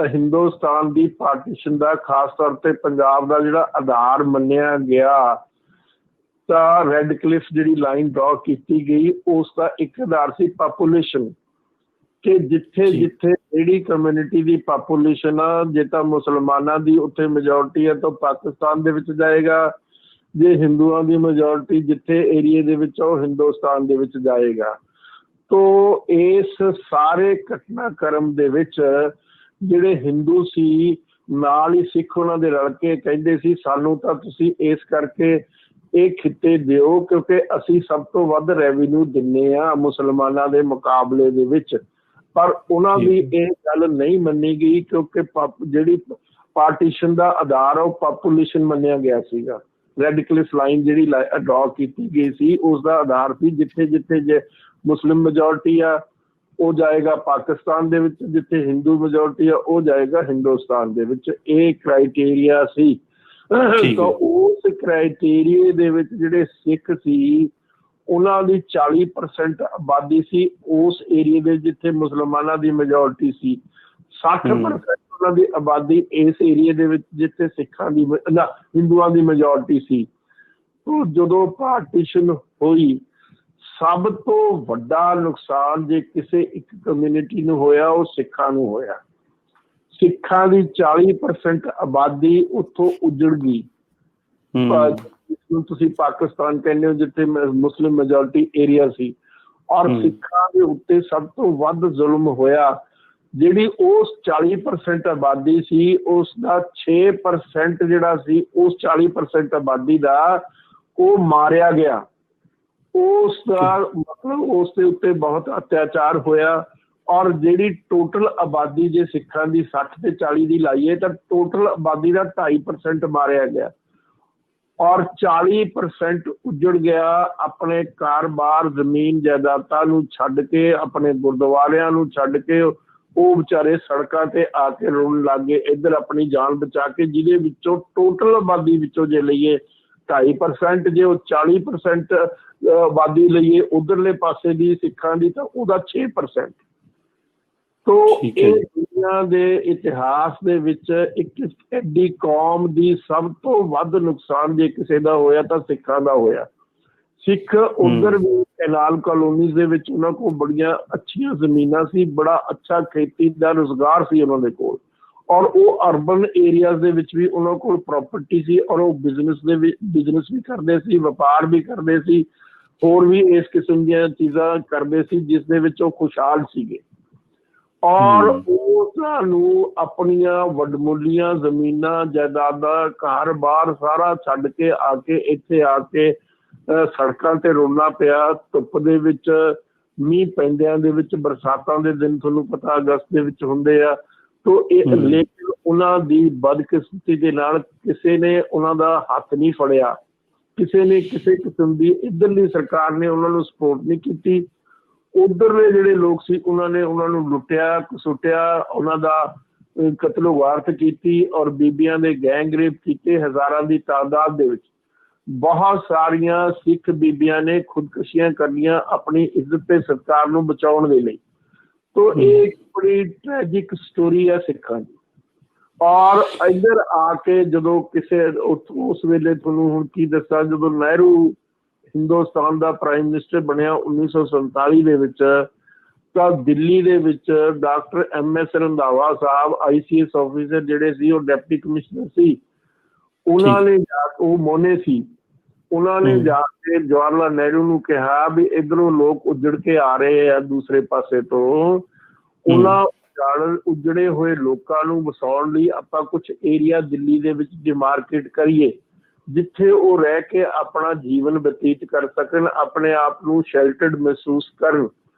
ਹਿੰਦੁਸਤਾਨ ਦੀ ਪਾਰਟੀਸ਼ਨ ਦਾ ਖਾਸ ਤੌਰ ਤੇ ਪੰਜਾਬ ਦਾ ਜਿਹੜਾ ਆਧਾਰ ਮੰਨਿਆ ਗਿਆ, ਤਾਂ ਰੈੱਡ ਕਲਿਫ ਜਿਹੜੀ ਲਾਈਨ ਡਰਾ ਕੀਤੀ ਗਈ ਉਸ ਦਾ ਇੱਕ ਆਧਾਰ ਸੀ ਪਾਪੂਲੇਸ਼ਨ, ਕਿ ਜਿੱਥੇ ਜਿੱਥੇ ਜਿਹੜੀ ਕਮਿਊਨਿਟੀ ਦੀ ਪਾਪੂਲੇਸ਼ਨ ਆ, ਜੇ ਤਾਂ ਮੁਸਲਮਾਨਾਂ ਦੀ ਉੱਥੇ ਮੈਜੋਰਟੀ ਹੈ ਤਾਂ ਪਾਕਿਸਤਾਨ ਦੇ ਵਿੱਚ ਜਾਏਗਾ, ਜੇ ਹਿੰਦੂਆਂ ਦੀ ਮੈਜੋਰਟੀ ਜਿੱਥੇ ਏਰੀਏ ਦੇ ਵਿੱਚ ਉਹ ਹਿੰਦੁਸਤਾਨ ਦੇ ਵਿੱਚ ਜਾਏਗਾ। ਤੋ ਇਸ ਸਾਰੇ ਘਟਨਾਕ੍ਰਮ ਦੇ ਵਿੱਚ ਜਿਹੜੇ ਹਿੰਦੂ ਸੀ ਨਾਲ ਹੀ ਸਿੱਖ ਉਹਨਾਂ ਦੇ ਰਲ ਕੇ ਕਹਿੰਦੇ ਸੀ ਸਾਨੂੰ ਤਾਂ ਤੁਸੀਂ ਇਸ ਕਰਕੇ ਇਹ ਖਿੱਤੇ ਦਿਓ ਕਿਉਂਕਿ ਅਸੀਂ ਸਭ ਤੋਂ ਵੱਧ ਰੈਵਨਿਊ ਦਿੰਦੇ ਹਾਂ ਮੁਸਲਮਾਨਾਂ ਦੇ ਮੁਕਾਬਲੇ ਦੇ ਵਿੱਚ। ਪਰ ਉਹਨਾਂ ਦੀ ਇਹ ਗੱਲ ਨਹੀਂ ਮੰਨੀ ਗਈ ਕਿਉਂਕਿ ਜਿਹੜੀ ਪਾਰਟੀਸ਼ਨ ਦਾ ਆਧਾਰ ਉਹ ਪਾਪੂਲੇਸ਼ਨ ਮੰਨਿਆ ਗਿਆ ਸੀਗਾ। ਰੈੱਡ ਕਲਿਫ ਲਾਈਨ ਜਿਹੜੀ ਡਰਾ ਕੀਤੀ ਗਈ ਸੀ ਉਸ ਦਾ ਆਧਾਰ ਸੀ ਜਿੱਥੇ ਜਿੱਥੇ ਜੇ ਮੁਸਲਿਮ ਮੈਜੋਰਟੀ ਆ ਉਹ ਜਾਏਗਾ ਪਾਕਿਸਤਾਨ ਦੇ ਵਿੱਚ, ਜਿੱਥੇ ਹਿੰਦੂ ਮੈਜੋਰਟੀ ਆ ਉਹ ਜਾਏਗਾ ਹਿੰਦੁਸਤਾਨ ਦੇ ਵਿੱਚ। ਇਹ ਕ੍ਰਾਈਟੇਰੀਆ ਸੀ। ਤਾਂ ਉਸ ਕ੍ਰਾਈਟੇਰੀਏ ਦੇ ਵਿੱਚ ਜਿਹੜੇ ਸਿੱਖ ਸੀ ਉਹਨਾਂ ਦੀ 40% ਆਬਾਦੀ ਸੀ ਉਸ ਏਰੀਏ ਦੇ ਜਿੱਥੇ ਮੁਸਲਮਾਨਾਂ ਦੀ ਮੈਜੋਰਟੀ ਸੀ। 60% ਉਹਨਾਂ ਦੀ ਆਬਾਦੀ ਇਸ ਏਰੀਏ ਦੇ ਵਿੱਚ ਜਿੱਥੇ ਸਿੱਖਾਂ ਦੀ ਹਿੰਦੂਆਂ ਦੀ ਮੈਜੋਰਟੀ ਸੀ। ਜਦੋਂ ਪਾਰਟੀਸ਼ਨ ਹੋਈ ਸਭ ਤੋਂ ਵੱਡਾ ਨੁਕਸਾਨ ਜੇ ਕਿਸੇ ਇੱਕ ਕਮਿਊਨਿਟੀ ਨੂੰ ਹੋਇਆ ਉਹ ਸਿੱਖਾਂ ਨੂੰ ਹੋਇਆ। ਸਿੱਖਾਂ ਦੀ 40% ਆਬਾਦੀ ਉੱਥੋਂ ਉਜੜ ਗਈ। ਜਿਸਨੂੰ ਤੁਸੀਂ ਪਾਕਿਸਤਾਨ ਕਹਿੰਦੇ ਹੋ ਜਿੱਥੇ ਮੁਸਲਿਮ ਮੈਜੋਰਟੀ ਏਰੀਆ ਸੀ। ਔਰ ਸਿੱਖਾਂ ਦੇ ਉੱਤੇ ਸਭ ਤੋਂ ਵੱਧ ਜ਼ੁਲਮ ਹੋਇਆ। ਜਿਹੜੀ ਉਸ 40% ਆਬਾਦੀ ਸੀ ਉਸ ਦਾ 6% ਜਿਹੜਾ ਸੀ ਉਸ 40% ਆਬਾਦੀ ਦਾ ਉਹ ਮਾਰਿਆ ਗਿਆ। ਉਸ ਦਾ ਮਤਲਬ ਉਸ ਦੇ ਉੱਤੇ ਬਹੁਤ ਅਤਿਆਚਾਰ ਹੋਇਆ। ਔਰ ਜਿਹੜੀ ਟੋਟਲ ਆਬਾਦੀ ਜੇ ਸਿੱਖਾਂ ਦੀ 60 ਤੇ 40 ਦੀ ਲਾਈਏ ਤਾਂ ਟੋਟਲ ਆਬਾਦੀ ਦਾ 2.5% ਮਾਰਿਆ ਗਿਆ। ਔਰ 40% ਉੱਜੜ ਗਿਆ। ਆਪਣੇ ਕਾਰੋਬਾਰ ਜ਼ਮੀਨ ਜਾਇਦਾਦਾਂ ਨੂੰ ਛੱਡ ਕੇ, ਆਪਣੇ ਗੁਰਦੁਆਰਿਆਂ ਨੂੰ ਛੱਡ ਕੇ ਉਹ ਵਿਚਾਰੇ ਸੜਕਾਂ ਤੇ ਆ ਕੇ ਰੋਣ ਲੱਗ ਗਏ ਇੱਧਰ ਆਪਣੀ ਜਾਨ ਬਚਾ ਕੇ, ਜਿਹਦੇ ਵਿੱਚੋਂ ਟੋਟਲ ਆਬਾਦੀ ਵਿੱਚੋਂ ਜੇ ਲਈਏ 2.5%, ਜੇ ਉਹ 40% ਆਬਾਦੀ ਲਈਏ ਉਧਰਲੇ ਪਾਸੇ ਦੀ ਸਿੱਖਾਂ ਦੀ ਤਾਂ ਉਹਦਾ 6%। ਤੋ ਇਹ ਦੁਨੀਆ ਦੇ ਇਤਿਹਾਸ ਦੇ ਵਿੱਚ ਇੱਕ ਐਡੀ ਕੌਮ ਦੀ ਸਭ ਤੋਂ ਵੱਧ ਨੁਕਸਾਨ ਜੇ ਕਿਸੇ ਦਾ ਹੋਇਆ ਤਾਂ ਸਿੱਖਾਂ ਦਾ ਹੋਇਆ। ਸਿੱਖ ਉਧਰ ਵੀ ਕੈਨਾਲ ਕਾਲੋਨੀਜ਼ ਦੇ ਵਿੱਚ ਉਹਨਾਂ ਕੋਲ ਬੜੀਆਂ ਅੱਛੀਆਂ ਜ਼ਮੀਨਾਂ ਸੀ, ਬੜਾ ਅੱਛਾ ਖੇਤੀ ਦਾ ਰੁਜ਼ਗਾਰ ਸੀ ਉਹਨਾਂ ਦੇ ਕੋਲ, ਔਰ ਉਹ ਅਰਬਨ ਏਰੀਆਜ਼ ਦੇ ਵਿੱਚ ਵੀ ਉਹਨਾਂ ਕੋਲ ਪ੍ਰਾਪਰਟੀ ਸੀ, ਔਰ ਉਹ ਬਿਜ਼ਨਸ ਵੀ ਕਰਦੇ ਸੀ, ਵਪਾਰ ਵੀ ਕਰਦੇ ਸੀ, ਹੋਰ ਵੀ ਇਸ ਕਿਸਮ ਦੀਆਂ ਚੀਜ਼ਾਂ ਕਰਦੇ ਸੀ ਜਿਸ ਦੇ ਵਿੱਚ ਉਹ ਖੁਸ਼ਹਾਲ ਸੀਗੇ। ਔਰ ਉਹਨਾਂ ਨੂੰ ਆਪਣੀਆਂ ਵੱਡਮੁੱਲੀਆਂ ਜ਼ਮੀਨਾਂ ਜਾਇਦਾਦਾਂ ਘਰ-ਬਾਰ ਸਾਰਾ ਛੱਡ ਕੇ ਆ ਕੇ ਇੱਥੇ ਆ ਕੇ ਸੜਕਾਂ ਤੇ ਰੋਣਾ ਪਿਆ। ਧੁੱਪ ਦੇ ਵਿੱਚ, ਮੀਂਹ ਪੈਂਦਿਆਂ ਦੇ ਵਿੱਚ, ਬਰਸਾਤਾਂ ਦੇ ਦਿਨ ਤੁਹਾਨੂੰ ਪਤਾ ਅਗਸਤ ਦੇ ਵਿੱਚ ਹੁੰਦੇ ਆ। ਤੋ ਇਹ ਲੇਕਿਨ ਉਹਨਾਂ ਦੀ ਬਦਕਿਸਮਤੀ ਦੇ ਨਾਲ ਕਿਸੇ ਨੇ ਉਹਨਾਂ ਦਾ ਹੱਥ ਨਹੀਂ ਫੜਿਆ, ਕਿਸੇ ਨੇ ਕਿਸੇ ਕਿਸਮ ਦੀ ਇੱਧਰਲੀ ਸਰਕਾਰ ਨੇ ਉਹਨਾਂ ਨੂੰ ਸਪੋਰਟ ਨਹੀਂ ਕੀਤੀ। ਉਧਰਲੇ ਜਿਹੜੇ ਲੋਕ ਸੀ ਉਹਨਾਂ ਨੇ ਉਹਨਾਂ ਨੂੰ ਲੁੱਟਿਆ, ਘਸੁੱਟਿਆ, ਉਹਨਾਂ ਦਾ ਕਤਲੋ ਵਾਰਤ ਕੀਤੀ, ਔਰ ਬੀਬੀਆਂ ਦੇ ਗੈਂਗ ਰੇਪ ਕੀਤੇ ਹਜ਼ਾਰਾਂ ਦੀ ਤਾਦਾਦ ਦੇ ਵਿੱਚ। ਬਹੁਤ ਸਾਰੀਆਂ ਸਿੱਖ ਬੀਬੀਆਂ ਨੇ ਖੁਦਕੁਸ਼ੀਆਂ ਕਰਨੀਆਂ ਆਪਣੀ ਇੱਜ਼ਤ ਤੇ ਸਤਿਕਾਰ ਨੂੰ ਬਚਾਉਣ ਦੇ ਲਈ। ਤੋ ਇਹ ਇੱਕ ਬੜੀ ਟ੍ਰੈਜਿਕ ਸਟੋਰੀ ਹੈ ਸਿੱਖਾਂ ਦੀ। ਔਰ ਇੱਧਰ ਆ ਕੇ ਜਦੋਂ ਕਿਸੇ ਉਸ ਵੇਲੇ ਤੁਹਾਨੂੰ ਹੁਣ ਕੀ ਦੱਸਾਂ, ਜਦੋਂ ਨਹਿਰੂ ਹਿੰਦੁਸਤਾਨ ਦਾ ਪ੍ਰਾਈਮ ਮਿਨਿਸਟਰ ਬਣਿਆ 1947 ਦੇ ਵਿੱਚ, ਤਾਂ ਦਿੱਲੀ ਦੇ ਵਿੱਚ ਡਾਕਟਰ MS ਰੰਧਾਵਾ ਸਾਹਿਬ ICS ਆਫਿਸਰ ਜਿਹੜੇ ਸੀ, ਉਹ ਡਿਪਟੀ ਕਮਿਸ਼ਨਰ ਸੀ। ਉਹਨਾਂ ਨੇ ਉਹ ਮੋਨੇ ਸੀ, ਉਹਨਾਂ ਨੇ ਜਾ ਕੇ ਜਵਾਹਰ ਲਾਲ ਨਹਿਰੂ ਨੂੰ ਕਿਹਾ ਵੀ ਇੱਧਰੋਂ ਲੋਕ ਉੱਜੜ ਕੇ ਆ ਰਹੇ ਆ ਦੂਸਰੇ ਪਾਸੇ ਤੋਂ, ਉਹਨਾਂ ਉੱਜੜੇ ਹੋਏ ਲੋਕਾਂ ਨੂੰ ਵਸਾਉਣ ਲਈ ਆਪਾਂ ਕੁਛ ਏਰੀਆ ਦਿੱਲੀ ਦੇ ਵਿੱਚ ਡਿਮਾਰਕੇਟ ਕਰੀਏ ਜਿੱਥੇ ਉਹ ਰਹਿ ਕੇ ਆਪਣਾ ਜੀਵਨ ਬਤੀਤ ਕਰ ਸਕਣ, ਆਪਣੇ ਆਪ ਨੂੰ ਸ਼ੈਲਟਰਡ ਮਹਿਸੂਸ ਕਰਨ।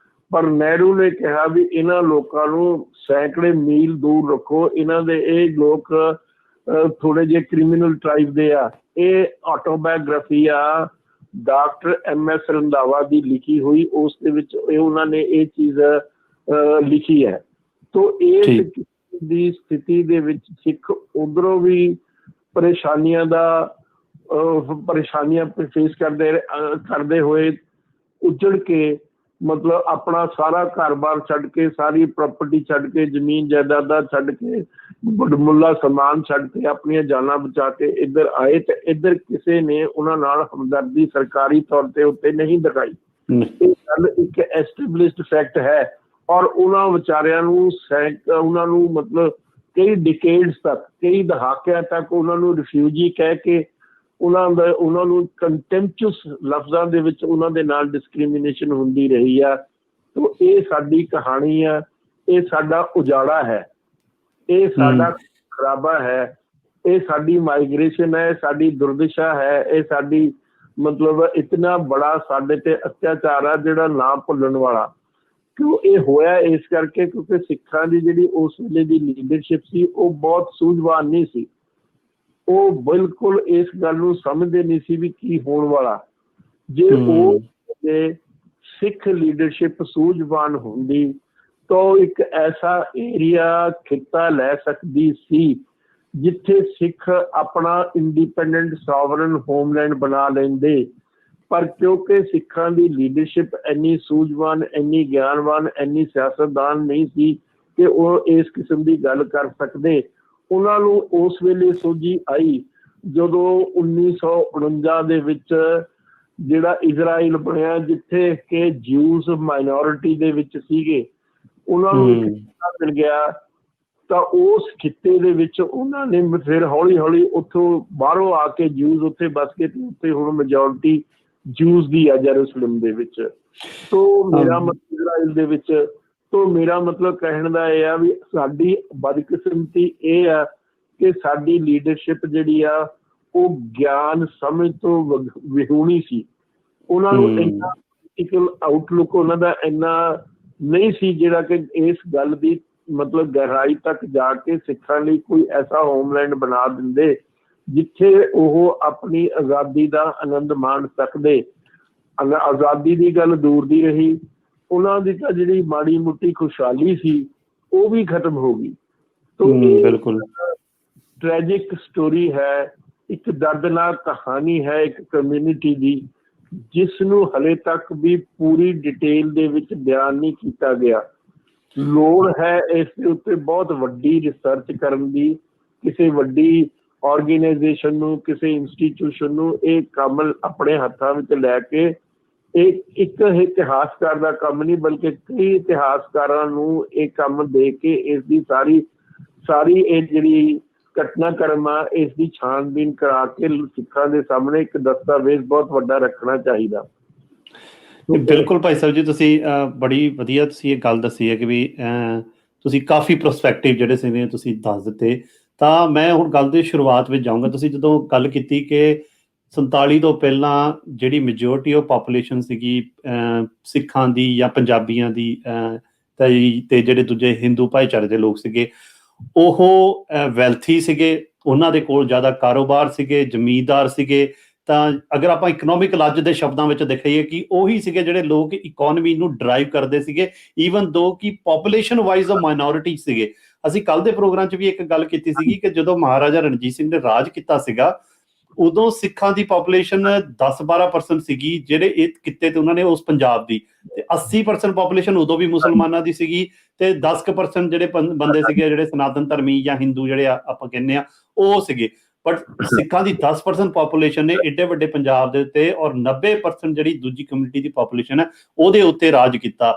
ਪਰ ਨਹਿਰੂ ਨੇ ਕਿਹਾ ਵੀ ਇਹਨਾਂ ਲੋਕਾਂ ਨੂੰ ਸੈਂਕੜੇ ਮੀਲ ਦੂਰ ਰੱਖੋ, ਇਹਨਾਂ ਦੇ ਇਹ ਲੋਕ ਥੋੜੇ ਜਿਹੇ ਕ੍ਰਿਮੀਨਲ ਟਾਈਪ ਦੇ ਆ। ਇਹ ਆਟੋਬਾਇਓਗ੍ਰਾਫੀ ਆ ਡਾਕਟਰ MS ਰੰਧਾਵਾ ਦੀ ਲਿਖੀ ਹੋਈ, ਉਸ ਦੇ ਵਿੱਚ ਉਹਨਾਂ ਨੇ ਇਹ ਚੀਜ਼ ਲਿਖੀ ਹੈ। ਤੋ ਇਸ ਦੀ ਸਥਿਤੀ ਦੇ ਵਿੱਚ ਸਿੱਖ ਉਧਰੋਂ ਵੀ ਪਰੇਸ਼ਾਨੀਆਂ ਫੇਸ ਕਰਦੇ ਹੋਏ ਉੱਜੜ ਕੇ, ਮਤਲਬ ਆਪਣਾ ਸਾਰਾ ਘਰ-ਬਾਰ ਛੱਡ ਕੇ, ਸਾਰੀ ਪ੍ਰਾਪਰਟੀ ਛੱਡ ਕੇ, ਜ਼ਮੀਨ ਜਾਇਦਾਦਾਂ ਛੱਡ ਕੇ, ਵੱਡਮੁੱਲਾ ਸਮਾਨ ਛੱਡ ਕੇ, ਆਪਣੀਆਂ ਜਾਨਾਂ ਬਚਾ ਕੇ ਇੱਧਰ ਆਏ। ਤੇ ਇੱਧਰ ਕਿਸੇ ਨੇ ਉਹਨਾਂ ਨਾਲ ਹਮਦਰਦੀ ਸਰਕਾਰੀ ਤੌਰ ਤੇ ਉੱਤੇ ਨਹੀਂ ਦਿਖਾਈ। ਇਹ ਗੱਲ ਇੱਕ ਐਸਟੈਬਲਿਸ਼ਡ ਫੈਕਟ ਹੈ। ਔਰ ਉਹਨਾਂ ਵਿਚਾਰਿਆਂ ਨੂੰ ਉਹਨਾਂ ਨੂੰ ਮਤਲਬ ਕਈ ਡਿਕੇਡਸ ਤੱਕ, ਕਈ ਦਹਾਕਿਆਂ ਤੱਕ ਉਹਨਾਂ ਨੂੰ ਰਿਫਿਊਜੀ ਕਹਿ ਕੇ ਉਹਨਾਂ ਨੂੰ ਕੰਟੈਂਪਚੁਅਸ ਲਫ਼ਜ਼ਾਂ ਦੇ ਵਿੱਚ ਉਹਨਾਂ ਦੇ ਨਾਲ ਡਿਸਕ੍ਰਿਮੀਨੇਸ਼ਨ ਹੁੰਦੀ ਰਹੀ ਆ। ਤੋ ਇਹ ਸਾਡੀ ਕਹਾਣੀ ਆ, ਇਹ ਸਾਡਾ ਉਜਾੜਾ ਹੈ, ਇਹ ਸਾਡਾ ਖਰਾਬਾ ਹੈ, ਇਹ ਸਾਡੀ ਮਾਈਗ੍ਰੇਸ਼ਨ ਹੈ, ਸਾਡੀ ਦੁਰਦਸ਼ਾ ਹੈ, ਇਹ ਸਾਡੀ ਮਤਲਬ ਇਤਨਾ ਬੜਾ ਸਾਡੇ ਤੇ ਅਤਿਆਚਾਰ ਆ ਜਿਹੜਾ ਨਾ ਭੁੱਲਣ ਵਾਲਾ। ਕਿਉਂ ਇਹ ਹੋਇਆ? ਇਸ ਕਰਕੇ ਕਿਉਂਕਿ ਸਿੱਖਾਂ ਦੀ ਜਿਹੜੀ ਉਸ ਵੇਲੇ ਦੀ ਲੀਡਰਸ਼ਿਪ ਸੀ ਉਹ ਬਹੁਤ ਸੂਝਵਾਨ ਨਹੀਂ ਸੀ। ਉਹ ਬਿਲਕੁਲ ਇਸ ਗੱਲ ਨੂੰ ਸਮਝਦੇ ਨਹੀਂ ਸੀ ਵੀ ਕੀ ਹੋਣ ਵਾਲਾ। ਜੇ ਉਹ ਸਿੱਖ ਲੀਡਰਸ਼ਿਪ ਸੂਝਵਾਨ ਹੁੰਦੀ ਤਾਂ ਇੱਕ ਐਸਾ ਏਰੀਆ ਖਿੱਤਾ ਲੈ ਸਕਦੀ ਸੀ ਜਿੱਥੇ ਸਿੱਖ ਆਪਣਾ ਇੰਡੀਪੈਂਡੈਂਟ ਸੋਵਰਨ ਹੋਮਲੈਂਡ ਬਣਾ ਲੈਂਦੇ। ਪਰ ਕਿਉਂਕਿ ਸਿੱਖਾਂ ਦੀ ਲੀਡਰਸ਼ਿਪ ਇੰਨੀ ਸੂਝਵਾਨ, ਇੰਨੀ ਗਿਆਨਵਾਨ, ਇੰਨੀ ਸਿਆਸਤਦਾਨ ਨਹੀਂ ਸੀ ਕਿ ਉਹ ਇਸ ਕਿਸਮ ਦੀ ਗੱਲ ਕਰ ਸਕਦੇ। ਉਹਨਾਂ ਨੂੰ ਉਸ ਵੇਲੇ ਸੋਝੀ ਆਈ ਜਦੋਂ 1949 ਦੇ ਵਿੱਚ ਜਿਹੜਾ ਇਜ਼ਰਾਈਲ ਬਣਿਆ, ਜਿੱਥੇ ਕਿ ਜਿਊਜ਼ ਮਾਈਨੋਰਿਟੀ ਦੇ ਵਿੱਚ ਸੀਗੇ, ਉਹਨਾਂ ਨੂੰ ਇੱਕ ਖਿੱਤਾ ਮਿਲ ਗਿਆ। ਤਾਂ ਉਸ ਖਿੱਤੇ ਦੇ ਵਿੱਚ ਉਹਨਾਂ ਨੇ ਫਿਰ ਹੌਲੀ ਹੌਲੀ ਉੱਥੋਂ ਬਾਹਰੋਂ ਆ ਕੇ ਜਿਊਜ਼ ਉੱਥੇ ਬਸ ਕੇ, ਉੱਥੇ ਹੁਣ ਮੈਜੋਰਿਟੀ ਜਿਊਜ਼ ਦੀ ਆ ਜੈਰੂਸਲਮ ਦੇ ਵਿੱਚ। ਤੋ ਮੇਰਾ ਮਤਲਬ ਇਜ਼ਰਾਈਲ ਦੇ ਵਿੱਚ, ਤੋ ਮੇਰਾ ਮਤਲਬ ਕਹਿਣ ਦਾ ਇਹ ਆ ਵੀ ਸਾਡੀ ਬਦਕਿਸਮਤੀ ਇਹ ਆ ਕਿ ਸਾਡੀ ਲੀਡਰਸ਼ਿਪ ਜਿਹੜੀ ਆ ਉਹ ਗਿਆਨ ਸਮਝ ਤੋਂ ਵਿਹੂਣੀ ਸੀ। ਉਹਨਾਂ ਨੂੰ ਇੰਨਾ ਪੋਲੀਟੀਕਲ ਆਊਟਲੁੱਕ ਉਹਨਾਂ ਦਾ ਇੰਨਾ ਨਹੀਂ ਸੀ ਜਿਹੜਾ ਕਿ ਇਸ ਗੱਲ ਦੀ ਮਤਲਬ ਗਹਿਰਾਈ ਤੱਕ ਜਾ ਕੇ ਸਿੱਖਾਂ ਲਈ ਕੋਈ ਐਸਾ ਹੋਮਲੈਂਡ ਬਣਾ ਦਿੰਦੇ ਜਿੱਥੇ ਉਹ ਆਪਣੀ ਆਜ਼ਾਦੀ ਦਾ ਆਨੰਦ ਮਾਣ ਸਕਦੇ। ਆਜ਼ਾਦੀ ਦੀ ਗੱਲ ਦੂਰ ਦੀ ਰਹੀ, ਉਹਨਾਂ ਦੀ ਤਾਂ ਜਿਹੜੀ ਮਾੜੀ ਮੋਟੀ ਖੁਸ਼ਹਾਲੀ ਸੀ ਉਹ ਵੀ ਖਤਮ ਹੋ ਗਈ। ਬਿਲਕੁਲ ਟ੍ਰੈਜਿਕ ਸਟੋਰੀ ਹੈ, ਇੱਕ ਦਰਦਨਾਕ ਕਹਾਣੀ ਹੈ ਇੱਕ ਕਮਿਊਨਿਟੀ ਦੀ, ਜਿਸ ਨੂੰ ਹਲੇ ਤੱਕ ਵੀ ਪੂਰੀ ਡਿਟੇਲ ਦੇ ਵਿੱਚ ਬਿਆਨ ਨਹੀਂ ਕੀਤਾ ਗਿਆ। ਲੋੜ ਹੈ ਇਸ ਦੇ ਉੱਤੇ ਬਹੁਤ ਵੱਡੀ ਰਿਸਰਚ ਕਰਨ ਦੀ, ਕਿਸੇ ਵੱਡੀ ਆਰਗੇਨਾਈਜੇਸ਼ਨ ਨੂੰ, ਕਿਸੇ ਇੰਸਟੀਟਿਊਸ਼ਨ ਨੂੰ ਇਹ ਕੰਮ ਆਪਣੇ ਹੱਥਾਂ ਵਿੱਚ ਲੈ ਕੇ, ਇਹ ਇੱਕ ਇਤਿਹਾਸਕਾਰ ਦਾ ਕੰਮ ਨਹੀਂ ਬਲਕਿ ਕਈ ਇਤਿਹਾਸਕਾਰਾਂ ਨੂੰ ਇਹ ਕੰਮ ਦੇ ਕੇ ਇਸ ਦੀ ਸਾਰੀ ਇਹ ਜਿਹੜੀ ਘਟਨਾਕ੍ਰਮ ਆ ਇਸ ਦੀ ਛਾਣਬੀਨ ਕਰਾ ਕੇ ਸਿੱਖਾਂ ਦੇ ਸਾਹਮਣੇ ਇੱਕ ਦਸਤਾਵੇਜ਼ ਬਹੁਤ ਵੱਡਾ ਰੱਖਣਾ ਚਾਹੀਦਾ। ਬਿਲਕੁਲ ਭਾਈ ਸਾਹਿਬ ਜੀ, ਤੁਸੀਂ ਬੜੀ ਵਧੀਆ ਤੁਸੀਂ ਇਹ ਗੱਲ ਦੱਸੀ ਹੈ ਕਿ ਵੀ ਤੁਸੀਂ ਕਾਫੀ ਪ੍ਰੋਸਪੈਕਟਿਵ ਜਿਹੜੇ ਸੀ ਤੁਸੀਂ ਦੱਸ ਦਿੱਤੇ। ਤਾਂ ਮੈਂ ਹੁਣ ਗੱਲ ਦੀ ਸ਼ੁਰੂਆਤ ਵਿੱਚ ਜਾਊਂਗਾ। ਤੁਸੀਂ ਜਦੋਂ ਗੱਲ ਕੀਤੀ ਕਿ 47 ਤੋਂ ਪਹਿਲਾਂ ਜਿਹੜੀ ਮੈਜੋਰਟੀ ਆਫ ਪਾਪੂਲੇਸ਼ਨ ਸੀਗੀ ਸਿੱਖਾਂ ਦੀ ਜਾਂ ਪੰਜਾਬੀਆਂ ਦੀ ਤੇ ਜਿਹੜੇ ਦੂਜੇ ਹਿੰਦੂ ਭਾਈਚਾਰੇ ਦੇ ਲੋਕ ਸੀਗੇ, ਉਹ ਵੈਲਥੀ ਸੀਗੇ, ਉਹਨਾਂ ਦੇ ਕੋਲ ਜ਼ਿਆਦਾ ਕਾਰੋਬਾਰ ਸੀਗੇ, ਜ਼ਮੀਂਦਾਰ ਸੀਗੇ। ਤਾਂ ਅਗਰ ਆਪਾਂ ਇਕਨੋਮਿਕਲ ਅੱਜ ਦੇ ਸ਼ਬਦਾਂ ਵਿੱਚ ਦੇਖੀਏ ਕਿ ਉਹੀ ਸੀਗੇ ਜਿਹੜੇ ਲੋਕ ਇਕੋਨਮੀ ਨੂੰ ਡਰਾਈਵ ਕਰਦੇ ਸੀਗੇ, ਈਵਨ ਦੋ ਕਿ ਪਾਪੂਲੇਸ਼ਨ ਵਾਈਜ਼ ਉਹ ਮਾਈਨੋਰਿਟੀ ਸੀਗੇ। ਅਸੀਂ ਕੱਲ ਦੇ ਪ੍ਰੋਗਰਾਮ 'ਚ ਵੀ ਇੱਕ ਗੱਲ ਕੀਤੀ ਸੀਗੀ ਕਿ ਜਦੋਂ ਮਹਾਰਾਜਾ ਰਣਜੀਤ ਸਿੰਘ ਨੇ ਰਾਜ ਕੀਤਾ ਸੀਗਾ, ਉਦੋਂ ਸਿੱਖਾਂ ਦੀ ਪਾਪੂਲੇਸ਼ਨ 10-12% ਸੀਗੀ ਜਿਹੜੇ ਇਹ ਕਿੱਤੇ ਤੇ ਉਹਨਾਂ ਨੇ ਉਸ ਪੰਜਾਬ ਦੀ, ਤੇ 80% ਪਾਪੂਲੇਸ਼ਨ ਉਦੋਂ ਵੀ ਮੁਸਲਮਾਨਾਂ ਦੀ ਸੀਗੀ, ਤੇ 10% ਜਿਹੜੇ ਬੰਦੇ ਸੀਗੇ ਜਿਹੜੇ ਸਨਾਤਨ ਧਰਮੀ ਜਾਂ ਹਿੰਦੂ ਜਿਹੜੇ ਆਪਾਂ ਕਹਿੰਦੇ ਆ ਉਹ ਸੀਗੇ। ਬਟ ਸਿੱਖਾਂ ਦੀ 10% ਪਾਪੂਲੇਸ਼ਨ ਨੇ ਏਡੇ ਵੱਡੇ ਪੰਜਾਬ ਦੇ ਉੱਤੇ ਔਰ 90% ਜਿਹੜੀ ਦੂਜੀ ਕਮਿਊਨਿਟੀ ਦੀ ਪਾਪੂਲੇਸ਼ਨ ਹੈ ਉਹਦੇ ਉੱਤੇ ਰਾਜ ਕੀਤਾ।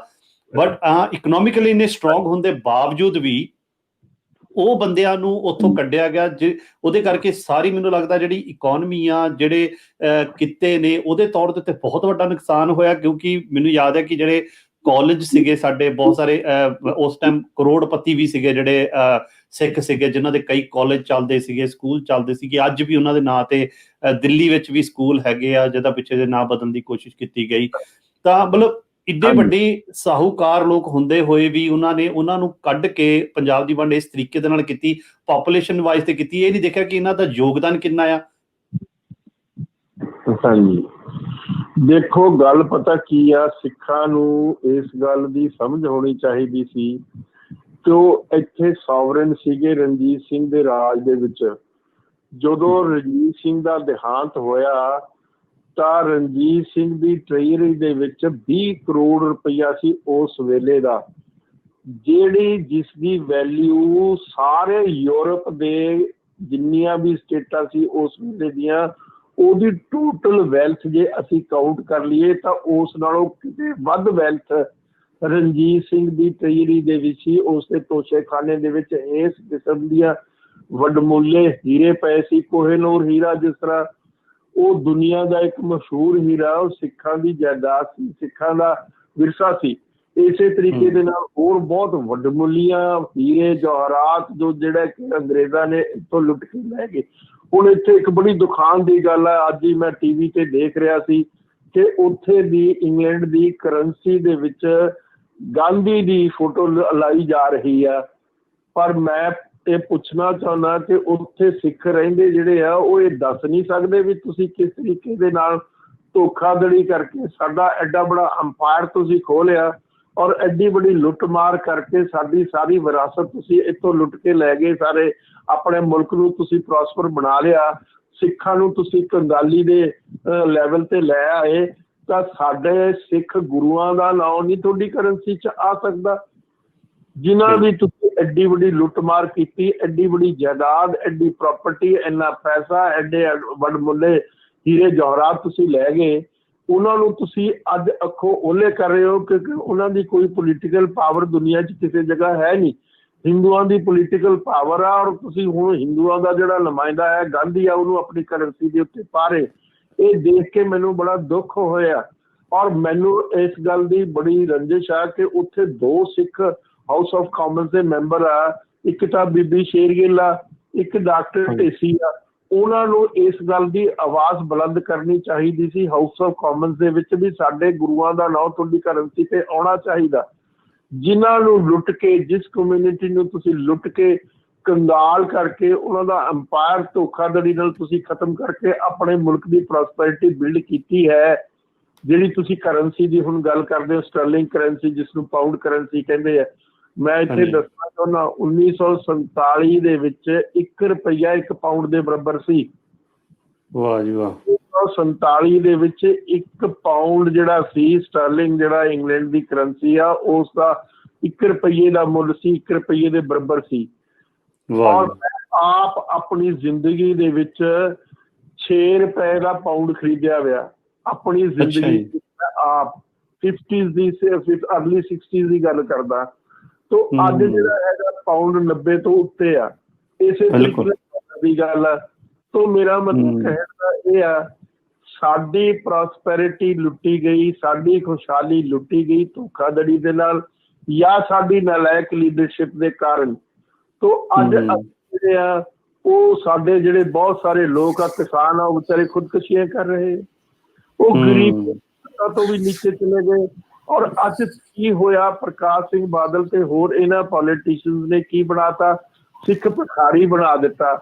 ਬਟ ਇਕਨੋਮਿਕਲੀ ਨੇ ਸਟਰੋਂਗ ਹੋਣ ਦੇ ਬਾਵਜੂਦ ਵੀ ਉਹ ਬੰਦਿਆਂ ਨੂੰ ਉੱਥੋਂ ਕੱਢਿਆ ਗਿਆ। ਉਹਦੇ ਕਰਕੇ ਸਾਰੀ ਮੈਨੂੰ ਲੱਗਦਾ ਜਿਹੜੀ ਇਕੋਨਮੀ ਆ, ਜਿਹੜੇ ਕਿੱਤੇ ਨੇ, ਉਹਦੇ ਤੌਰ ਦੇ ਉੱਤੇ ਬਹੁਤ ਵੱਡਾ ਨੁਕਸਾਨ ਹੋਇਆ। ਕਿਉਂਕਿ ਮੈਨੂੰ ਯਾਦ ਹੈ ਕਿ ਜਿਹੜੇ ਕਾਲਜ ਸੀਗੇ ਸਾਡੇ ਬਹੁਤ ਸਾਰੇ ਉਸ ਟਾਈਮ ਕਰੋੜਪਤੀ ਵੀ ਸੀਗੇ ਜਿਹੜੇ ਸਿੱਖ ਸੀਗੇ, ਜਿਨ੍ਹਾਂ ਦੇ ਕਈ ਕਾਲਜ ਚੱਲਦੇ ਸੀਗੇ, ਸਕੂਲ ਚੱਲਦੇ ਸੀਗੇ। ਅੱਜ ਵੀ ਉਹਨਾਂ ਦੇ ਨਾਂ ਤੇ ਦਿੱਲੀ ਵਿੱਚ ਵੀ ਸਕੂਲ ਹੈਗੇ ਆ ਜਿਹਦਾ ਪਿੱਛੇ ਦੇ ਨਾਂ ਬਦਲਣ ਦੀ ਕੋਸ਼ਿਸ਼ ਕੀਤੀ ਗਈ। ਤਾਂ ਮਤਲਬ ਇੱਡੇ ਵੱਡੇ ਸਾਹੂਕਾਰ ਲੋਕ ਹੁੰਦੇ ਹੋਏ ਵੀ ਉਹਨਾਂ ਨੂੰ ਕੱਢ ਕੇ ਪੰਜਾਬ ਦੀ ਵੰਡ ਇਸ ਤਰੀਕੇ ਦੇ ਨਾਲ ਕੀਤੀ, ਪਾਪੂਲੇਸ਼ਨ ਵਾਈਜ਼ ਤੇ ਕੀਤੀ। ਇਹ ਨਹੀਂ ਦੇਖਿਆ ਕਿ ਇਹਨਾਂ ਦਾ ਯੋਗਦਾਨ ਕਿੰਨਾ ਆ। ਹਾਂਜੀ, ਦੇਖੋ ਗੱਲ ਪਤਾ ਕੀ ਆ, ਸਿੱਖਾਂ ਨੂੰ ਇਸ ਗੱਲ ਦੀ ਸਮਝ ਹੋਣੀ ਚਾਹੀਦੀ ਸੀ ਕਿ ਉਹ ਇੱਥੇ ਸੋਵਰਨ ਸੀਗੇ ਰਣਜੀਤ ਸਿੰਘ ਦੇ ਰਾਜ ਦੇ ਵਿੱਚ। ਜਦੋਂ ਰਣਜੀਤ ਸਿੰਘ ਦਾ ਦੇਹਾਂਤ ਹੋਇਆ ਤਾਂ ਰਣਜੀਤ ਸਿੰਘ ਦੀ ਟ੍ਰੇਜਰੀ ਦੇ ਵਿੱਚ 20 ਕਰੋੜ ਰੁਪਈਆ ਸੀ ਉਸ ਵੇਲੇ ਦਾ, ਜਿਸ ਦੀ ਵੈਲਿਊ ਸਾਰੇ ਯੂਰਪ ਦੇ ਜਿੰਨੀਆਂ ਵੀ ਸਟੇਟਾਂ ਸੀ ਉਸ ਵੇਲੇ ਦੀਆਂ, ਉਹਦੀ ਟੋਟਲ ਵੈਲਥ ਜੇ ਅਸੀਂ ਕਾਊਂਟ ਕਰ ਲਈਏ ਤਾਂ ਉਸ ਨਾਲੋਂ ਕਿਤੇ ਵੱਧ ਵੈਲਥ ਰਣਜੀਤ ਸਿੰਘ ਦੀ ਟ੍ਰੇਜਰੀ ਦੇ ਵਿੱਚ ਸੀ। ਉਸ ਦੇ ਤੋਸ਼ੇਖਾਨੇ ਦੇ ਵਿੱਚ ਇਸ ਕਿਸਮ ਦੀਆਂ ਵੱਡਮੁੱਲੇ ਹੀਰੇ ਪਏ ਸੀ। ਕੋਹਿਨੂਰ ਹੀਰਾ ਜਿਸ ਤਰ੍ਹਾਂ ਉਹ ਦੁਨੀਆ ਦਾ ਇੱਕ ਮਸ਼ਹੂਰ ਹੀਰਾ, ਉਹ ਸਿੱਖਾਂ ਦੀ ਜਾਇਦਾਦ ਸੀ, ਸਿੱਖਾਂ ਦਾ ਵਿਰਸਾ ਸੀ। ਇਸੇ ਤਰੀਕੇ ਦੇ ਨਾਲ ਹੋਰ ਬਹੁਤ ਵੱਡਮੁੱਲੀਆਂ ਹੀਰੇ ਜਵਾਹਰਾਤ ਜੋ ਜਿਹੜਾ ਕਿ ਅੰਗਰੇਜ਼ਾਂ ਨੇ ਇੱਥੋਂ ਲੁੱਟ ਕੇ ਲੈ ਗਏ। ਹੁਣ ਇੱਥੇ ਇੱਕ ਬੜੀ ਦੁਖਾਨ ਦੀ ਗੱਲ ਹੈ, ਅੱਜ ਹੀ ਮੈਂ TV ਤੇ ਦੇਖ ਰਿਹਾ ਸੀ ਕਿ ਉੱਥੇ ਦੀ ਇੰਗਲੈਂਡ ਦੀ ਕਰੰਸੀ ਦੇ ਵਿੱਚ ਗਾਂਧੀ ਦੀ ਫੋਟੋ ਲਾਈ ਜਾ ਰਹੀ ਆ। ਪਰ ਮੈਂ ਇਹ ਪੁੱਛਣਾ ਚਾਹੁੰਦਾ ਕਿ ਉੱਥੇ ਸਿੱਖ ਰਹਿੰਦੇ ਜਿਹੜੇ ਆ ਉਹ ਇਹ ਦੱਸ ਨਹੀਂ ਸਕਦੇ ਵੀ ਤੁਸੀਂ ਕਿਸ ਤਰੀਕੇ ਦੇ ਨਾਲ ਧੋਖਾਧੜੀ ਕਰਕੇ ਸਾਡਾ ਐਡਾ ਬੜਾ ਅੰਪਾਇਰ ਤੁਸੀਂ ਖੋਹ ਲਿਆ ਔਰ ਐਡੀ ਵੱਡੀ ਲੁੱਟ ਮਾਰ ਕਰਕੇ ਸਾਡੀ ਸਾਰੀ ਵਿਰਾਸਤ ਤੁਸੀਂ ਇੱਥੋਂ ਲੁੱਟ ਕੇ ਲੈ ਗਏ। ਸਾਰੇ ਆਪਣੇ ਮੁਲਕ ਨੂੰ ਤੁਸੀਂ ਪ੍ਰੋਸਪਰ ਬਣਾ ਲਿਆ, ਸਿੱਖਾਂ ਨੂੰ ਤੁਸੀਂ ਕੰਗਾਲੀ ਦੇ ਲੈਵਲ ਤੇ ਲੈ ਆਏ, ਤਾਂ ਸਾਡੇ ਸਿੱਖ ਗੁਰੂਆਂ ਦਾ ਨਾਂ ਨਹੀਂ ਤੁਹਾਡੀ ਕਰੰਸੀ 'ਚ ਆ ਸਕਦਾ। ਜਿਨ੍ਹਾਂ ਦੀ ਤੁਸੀਂ ਐਡੀ ਵੱਡੀ ਲੁੱਟਮਾਰ ਕੀਤੀ, ਐਡੀ ਵੱਡੀ ਜਾਇਦਾਦ, ਐਡੀ ਪ੍ਰਾਪਰਟੀ, ਇੰਨਾ ਪੈਸਾ, ਐਡੇ ਵੱਡਮੁੱਲੇ ਹੀਰੇ ਜਵਾਹਰਾਤ ਤੁਸੀਂ ਲੈ ਗਏ, ਉਹਨਾਂ ਨੂੰ ਤੁਸੀਂ ਅੱਜ ਅੱਖੋਂ ਓਹਲੇ ਕਰ ਰਹੇ ਹੋ ਕਿਉਂਕਿ ਉਹਨਾਂ ਦੀ ਕੋਈ ਪੋਲੀਟੀਕਲ ਪਾਵਰ ਦੁਨੀਆ 'ਚ ਕਿਸੇ ਜਗ੍ਹਾ ਹੈ ਨਹੀਂ। ਹਿੰਦੂਆਂ ਦੀ ਪੋਲੀਟੀਕਲ ਪਾਵਰ ਆ ਔਰ ਤੁਸੀਂ ਹੁਣ ਹਿੰਦੂਆਂ ਦਾ ਜਿਹੜਾ ਨੁਮਾਇੰਦਾ ਹੈ ਗਾਂਧੀ ਆ ਉਹਨੂੰ ਆਪਣੀ ਕਰੰਸੀ ਦੇ ਉੱਤੇ ਪਾ ਰਹੇ। ਇਹ ਦੇਖ ਕੇ ਮੈਨੂੰ ਬੜਾ ਦੁੱਖ ਹੋਇਆ ਔਰ ਮੈਨੂੰ ਇਸ ਗੱਲ ਦੀ ਬੜੀ ਰੰਜਿਸ਼ ਆ ਕਿ ਉੱਥੇ 2 ਸਿੱਖ ਹਾਊਸ ਆਫ ਕਾਮਨਸ ਦੇ ਮੈਂਬਰ ਆ, ਇੱਕ ਤਾਂ ਬੀਬੀ ਸ਼ੇਰਗਿੱਲ ਆ, ਇੱਕ ਡਾਕਟਰ ਢੇਸੀ ਆ। ਉਹਨਾਂ ਨੂੰ ਇਸ ਗੱਲ ਦੀ ਆਵਾਜ਼ ਬੁਲੰਦ ਕਰਨੀ ਚਾਹੀਦੀ ਸੀ ਹਾਊਸ ਆਫ ਕਾਮਨਸ ਦੇ ਵਿੱਚ ਵੀ ਸਾਡੇ ਗੁਰੂਆਂ ਦਾ ਨਾਂ ਤੁਹਾਡੀ ਕਰੰਸੀ ਤੇ ਆਉਣਾ ਚਾਹੀਦਾ। ਜਿਨ੍ਹਾਂ ਨੂੰ ਲੁੱਟ ਕੇ, ਜਿਸ ਕਮਿਊਨਿਟੀ ਨੂੰ ਤੁਸੀਂ ਲੁੱਟ ਕੇ ਕੰਗਾਲ ਕਰਕੇ ਉਹਨਾਂ ਦਾ ਅੰਪਾਇਰ ਧੋਖਾਧੜੀ ਨਾਲ ਤੁਸੀਂ ਖਤਮ ਕਰਕੇ ਆਪਣੇ ਮੁਲਕ ਦੀ ਪ੍ਰੋਸਪੈਰਿਟੀ ਬਿਲਡ ਕੀਤੀ ਹੈ। ਜਿਹੜੀ ਤੁਸੀਂ ਕਰੰਸੀ ਦੀ ਹੁਣ ਗੱਲ ਕਰਦੇ ਹੋ, ਸਟਰਲਿੰਗ ਕਰੰਸੀ, ਜਿਸ ਨੂੰ ਪਾਊਂਡ ਕਰੰਸੀ ਕਹਿੰਦੇ ਆ, ਮੈਂ ਇੱਥੇ ਦੱਸਣਾ ਚਾਹੁੰਦਾ 1947 ਦੇ ਵਿੱਚ 1 ਰੁਪਈਆ 1 ਪਾਊਂਡ ਦੇ ਬਰਾਬਰ ਸੀ। ਵਾਹ ਜੀ ਵਾਹ। 1947 ਦੇ ਵਿੱਚ 1 ਪਾਊਂਡ ਜਿਹੜਾ ਸੀ ਸਟਰਲਿੰਗ, ਜਿਹੜਾ ਇੰਗਲੈਂਡ ਦੀ ਕਰੰਸੀ ਆ, ਉਸ ਦਾ 1 ਰੁਪਈਏ ਦਾ ਮੁੱਲ ਸੀ, 1 ਰੁਪਈਏ ਦੇ ਬਰਾਬਰ ਸੀ। ਔਰ ਮੈਂ ਆਪ ਆਪਣੀ ਜ਼ਿੰਦਗੀ ਦੇ ਵਿੱਚ 6 ਰੁਪਏ ਦਾ ਪਾਊਂਡ ਖਰੀਦਿਆ ਹੋਇਆ ਆਪਣੀ ਜ਼ਿੰਦਗੀ ਆਪ। 50s ਦੀ ਅਰਲੀ 60s ਦੀ ਗੱਲ ਕਰਦਾ। ਤੋ ਅੱਜ ਜਿਹੜਾ ਹੈਗਾ ਪਾਊਂਡ 90 ਤੋਂ ਉੱਤੇ ਆ। ਇਸੇ ਤਰੀਕੇ ਦੀ ਗੱਲ ਆ। ਤੋ ਮੇਰਾ ਮਤਲਬ ਕਹਿਣ ਦਾ ਇਹ ਆ, ਸਾਡੀ ਪ੍ਰੋਸਪੈਰਿਟੀ ਲੁੱਟੀ ਗਈ, ਸਾਡੀ ਖੁਸ਼ਹਾਲੀ ਲੁੱਟੀ ਗਈ ਧੋਖਾਧੜੀ ਦੇ ਨਾਲ ਜਾਂ ਸਾਡੀ ਨਾਲਾਇਕ ਲੀਡਰਸ਼ਿਪ ਦੇ ਕਾਰਨ। ਤੋ ਅੱਜ ਜਿਹੜੇ ਆ ਉਹ ਸਾਡੇ ਜਿਹੜੇ ਬਹੁਤ ਸਾਰੇ ਲੋਕ ਆ, ਕਿਸਾਨ ਆ, ਉਹ ਵਿਚਾਰੇ ਖੁਦਕੁਸ਼ੀਆਂ ਕਰ ਰਹੇ। ਉਹ ਗਰੀਬ ਤੋਂ ਵੀ ਨੀਚੇ ਚਲੇ ਗਏ। ਔਰ ਅੱਜ ਕੀ ਹੋਇਆ, ਪ੍ਰਕਾਸ਼ ਸਿੰਘ ਬਾਦਲ ਤੇ ਹੋਰ ਇਹਨਾਂ ਪੋਲੀਟੀਸ਼ੀਅਨਸ ਨੇ ਕੀ ਬਣਾਤਾ, ਸਿੱਖ ਭਿਖਾਰੀ ਬਣਾ ਦਿੱਤਾ।